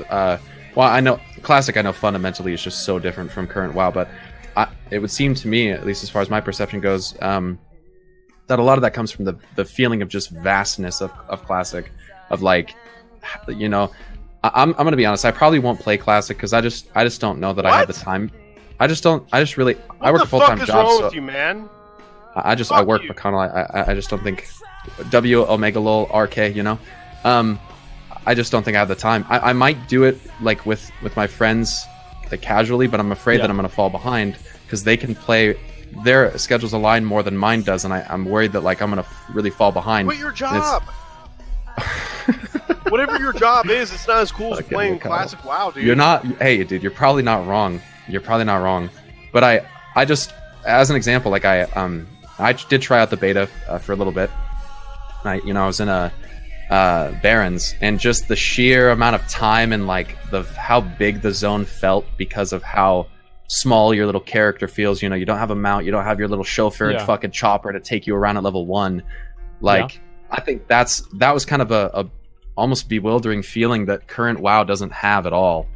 well, I know Classic, fundamentally is just so different from current WoW, but it would seem to me, at least as far as my perception goes, that a lot of that comes from the feeling of just vastness of Classic, of like, I'm going to be honest, I probably won't play Classic because I just don't know that I have the time. I work a full-time job. What the fuck is wrong with you, man? I work Mcconnell. I just don't think W Omega Lol RK. I just don't think I have the time. I might do it like with my friends, like casually, but I'm afraid that I'm going to fall behind because they can play. Their schedules align more than mine does, and I'm worried that like I'm going to really fall behind. Quit your job. Whatever your job is, it's not as cool as playing Classic WoW, dude. You're not. Hey, dude, you're probably not wrong. But I just, as an example, like I did try out the beta for a little bit. I was in a Barons, and just the sheer amount of time and like how big the zone felt because of how small your little character feels. You don't have a mount, you don't have your little chauffeured fucking chopper to take you around at level 1. Like, I think that was kind of a almost bewildering feeling that current WoW doesn't have at all.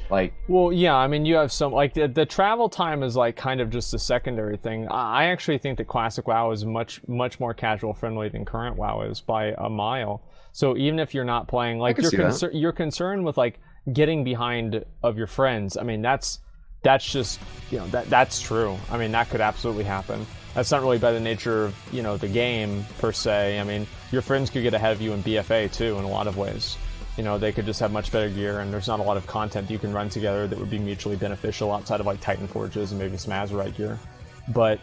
Like, well, yeah, I mean, you have some, like, the travel time is, like, kind of just a secondary thing. I actually think that Classic WoW is much more casual friendly than current WoW is by a mile. So even if you're not playing, like, you're concerned with, like, getting behind of your friends, I mean, that's just, that's true. I mean, that could absolutely happen. That's not really by the nature of, the game, per se. I mean, your friends could get ahead of you in BFA, too, in a lot of ways. They could just have much better gear, and there's not a lot of content you can run together that would be mutually beneficial outside of, like, Titan Forges and maybe some Azerite gear. But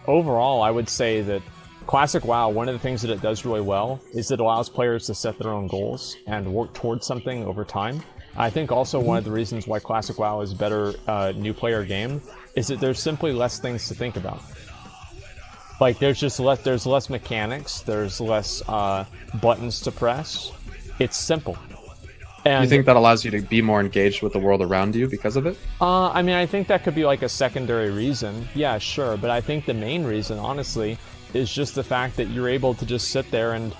overall, I would say that Classic WoW, one of the things that it does really well is it allows players to set their own goals and work towards something over time. I think also one of the reasons why Classic WoW is a better new player game is that there's simply less things to think about. Like, there's less mechanics, there's less buttons to press. It's simple. And you think that allows you to be more engaged with the world around you because of it? I mean, I think that could be like a secondary reason. Yeah, sure. But I think the main reason, honestly, is just the fact that you're able to just sit there and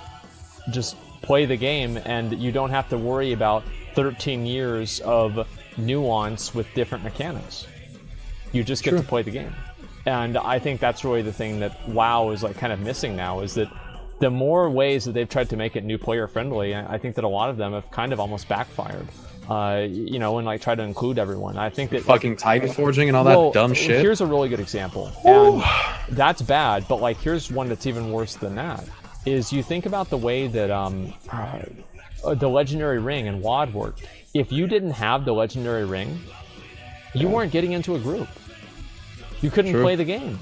just play the game, and you don't have to worry about 13 years of nuance with different mechanics. You just get to play the game. And I think that's really the thing that WoW is like kind of missing now, is that the more ways that they've tried to make it new player friendly, I think that a lot of them have kind of almost backfired. And like try to include everyone. I think that fucking Titan forging and all that dumb shit. Here's a really good example. And that's bad, but like here's one that's even worse than that. Is you think about the way that the legendary ring and WoD worked. If you didn't have the legendary ring, you weren't getting into a group. You couldn't play the game.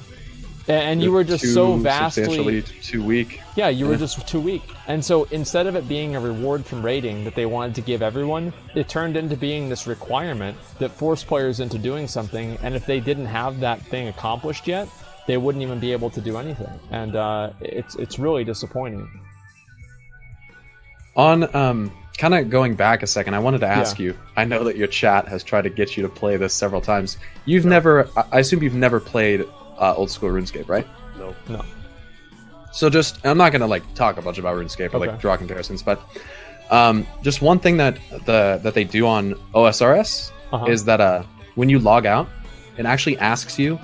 And you were just so vastly too weak. Yeah, you were just too weak. And so instead of it being a reward from raiding that they wanted to give everyone, it turned into being this requirement that forced players into doing something, and if they didn't have that thing accomplished yet, they wouldn't even be able to do anything. And it's really disappointing. On kind of going back a second, I wanted to ask you, I know that your chat has tried to get you to play this several times. I assume you've never played old school RuneScape, right? No. So I'm not gonna like talk a bunch about RuneScape or like draw comparisons, but just one thing that they do on OSRS is that when you log out, it actually asks you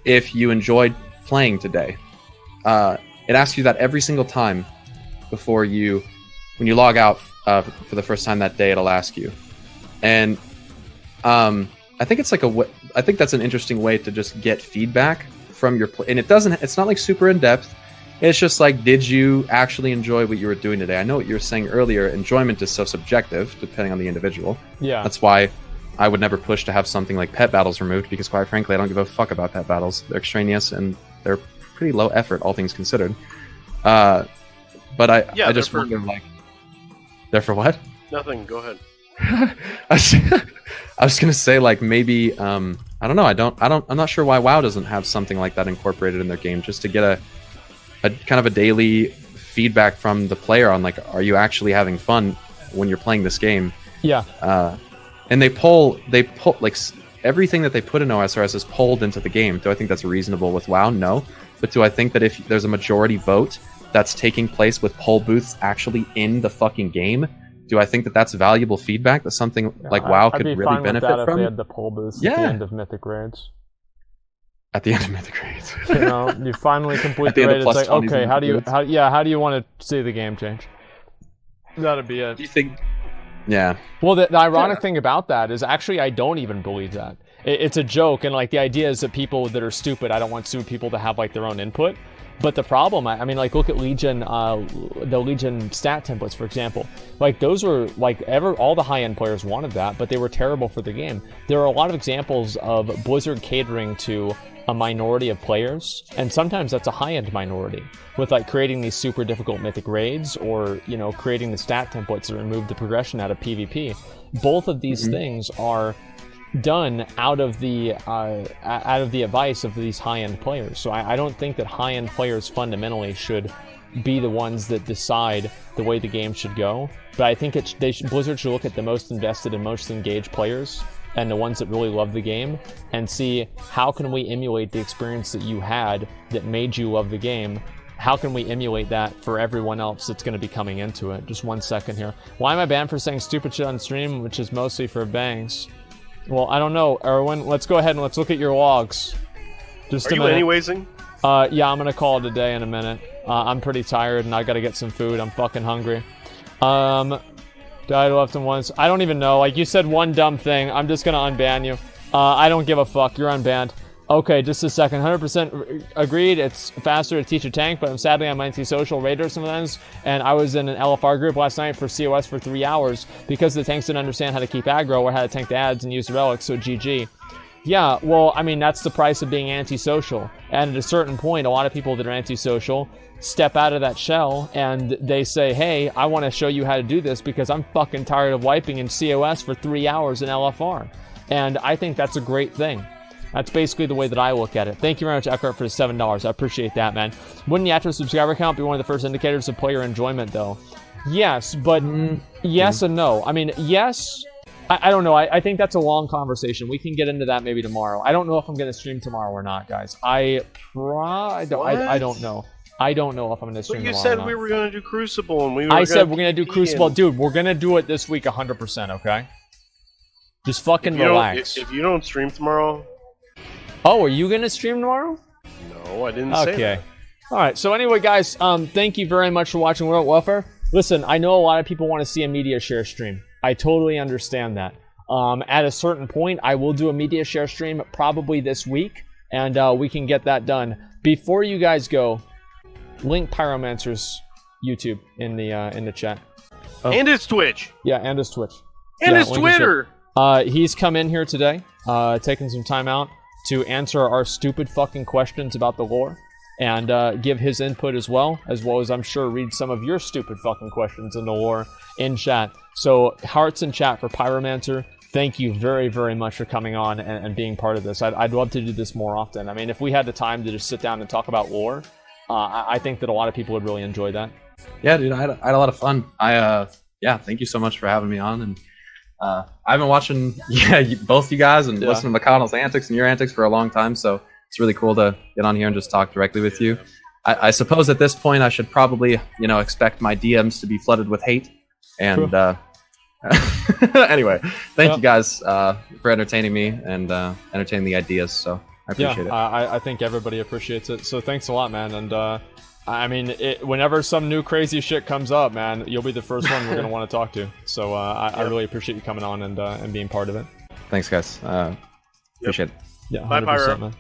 if you enjoyed playing today. It asks you that every single time before you when you log out for the first time that day, it'll ask you. And I think it's like I think that's an interesting way to just get feedback from your play. And it's not like super in depth. It's just like, did you actually enjoy what you were doing today? I know what you were saying earlier. Enjoyment is so subjective, depending on the individual. Yeah. That's why I would never push to have something like pet battles removed, because quite frankly, I don't give a fuck about pet battles. They're extraneous and they're pretty low effort, all things considered. But I just wonder, like, they're for what? Nothing. Go ahead. I was gonna say, like, maybe I don't know. I'm not sure why WoW doesn't have something like that incorporated in their game, just to get a kind of a daily feedback from the player on, like, are you actually having fun when you're playing this game? Yeah. And they pull like everything that they put in OSRS is pulled into the game. Do I think that's reasonable with WoW? No. But do I think that if there's a majority vote that's taking place with poll booths actually in the fucking game, do I think that that's valuable feedback? That something like WoW could really benefit from? If they had the poll booths at the end of Mythic Raids. At the end of Mythic Raids. You know, you finally complete the raid. It's like, okay, how do you want to see the game change? That'd be it. Do you think? Yeah. Well, the ironic thing about that is, actually, I don't even believe that. It's a joke, and like the idea is that people that are stupid, I don't want stupid people to have like their own input. But the problem, I mean, like, look at Legion, the Legion stat templates, for example. Like, those were, like, all the high-end players wanted that, but they were terrible for the game. There are a lot of examples of Blizzard catering to a minority of players, and sometimes that's a high-end minority, with, like, creating these super difficult mythic raids, or, you know, creating the stat templates that remove the progression out of PvP. Both of these things are done out of the advice of these high-end players. So I don't think that high-end players fundamentally should be the ones that decide the way the game should go. But I think Blizzard should look at the most invested and most engaged players, and the ones that really love the game, and see, how can we emulate the experience that you had that made you love the game? How can we emulate that for everyone else that's going to be coming into it? Just 1 second here. Why am I banned for saying stupid shit on stream, which is mostly for bangs? Well, I don't know, Erwin. Let's go ahead and let's look at your logs. Just a minute. Are you anywaysing? Yeah, I'm gonna call it a day in a minute. I'm pretty tired and I gotta get some food. I'm fucking hungry. Died left and once. I don't even know. Like, you said one dumb thing. I'm just gonna unban you. I don't give a fuck. You're unbanned. Okay, just a second. 100% agreed. It's faster to teach a tank, but sadly I'm anti-social raider sometimes, and I was in an LFR group last night for COS for 3 hours because the tanks didn't understand how to keep aggro or how to tank the ads and use the relics, so GG. Yeah, well, I mean, that's the price of being anti-social. And at a certain point, a lot of people that are anti-social step out of that shell and they say, hey, I want to show you how to do this because I'm fucking tired of wiping in COS for 3 hours in LFR. And I think that's a great thing. That's basically the way that I look at it. Thank you very much, Eckhart, for the $7. I appreciate that, man. Wouldn't the active subscriber count be one of the first indicators of player enjoyment, though? Yes, but yes and no. I mean, yes. I don't know. I think that's a long conversation. We can get into that maybe tomorrow. I don't know if I'm going to stream tomorrow or not, guys. I don't know. I don't know if I'm going to stream tomorrow. But you said we were going to do Crucible, and I said we're going to do Crucible. Dude, we're going to do it this week 100%, okay? Just fucking relax. If you don't stream tomorrow... Oh, are you going to stream tomorrow? No, I didn't say that. Okay. All right. So anyway, guys, thank you very much for watching World Welfare. Listen, I know a lot of people want to see a media share stream. I totally understand that. At a certain point, I will do a media share stream probably this week, and we can get that done. Before you guys go, link Pyromancer's YouTube in the chat. Oh. And his Twitch. Yeah, and his Twitch. And his Twitter. He's come in here today, taking some time out to answer our stupid fucking questions about the lore, and give his input as well as I'm sure read some of your stupid fucking questions in the lore in chat. So hearts in chat for Pyromancer. Thank you very, very much for coming on and being part of this. I'd love to do this more often. I mean, if we had the time to just sit down and talk about lore, I think that a lot of people would really enjoy that. Yeah, dude, I had a lot of fun. Yeah, thank you so much for having me on. And I've been watching both you guys and listening to McConnell's antics and your antics for a long time, so it's really cool to get on here and just talk directly with you. I suppose at this point I should probably, expect my DMs to be flooded with hate. And anyway, thank you guys for entertaining me and entertaining the ideas, so I appreciate it. I think everybody appreciates it, so thanks a lot, man. And I mean, whenever some new crazy shit comes up, man, you'll be the first one we're gonna want to talk to. So I really appreciate you coming on and being part of it. Thanks, guys. Appreciate it. Yeah, 100%, Bye, Pyro. man.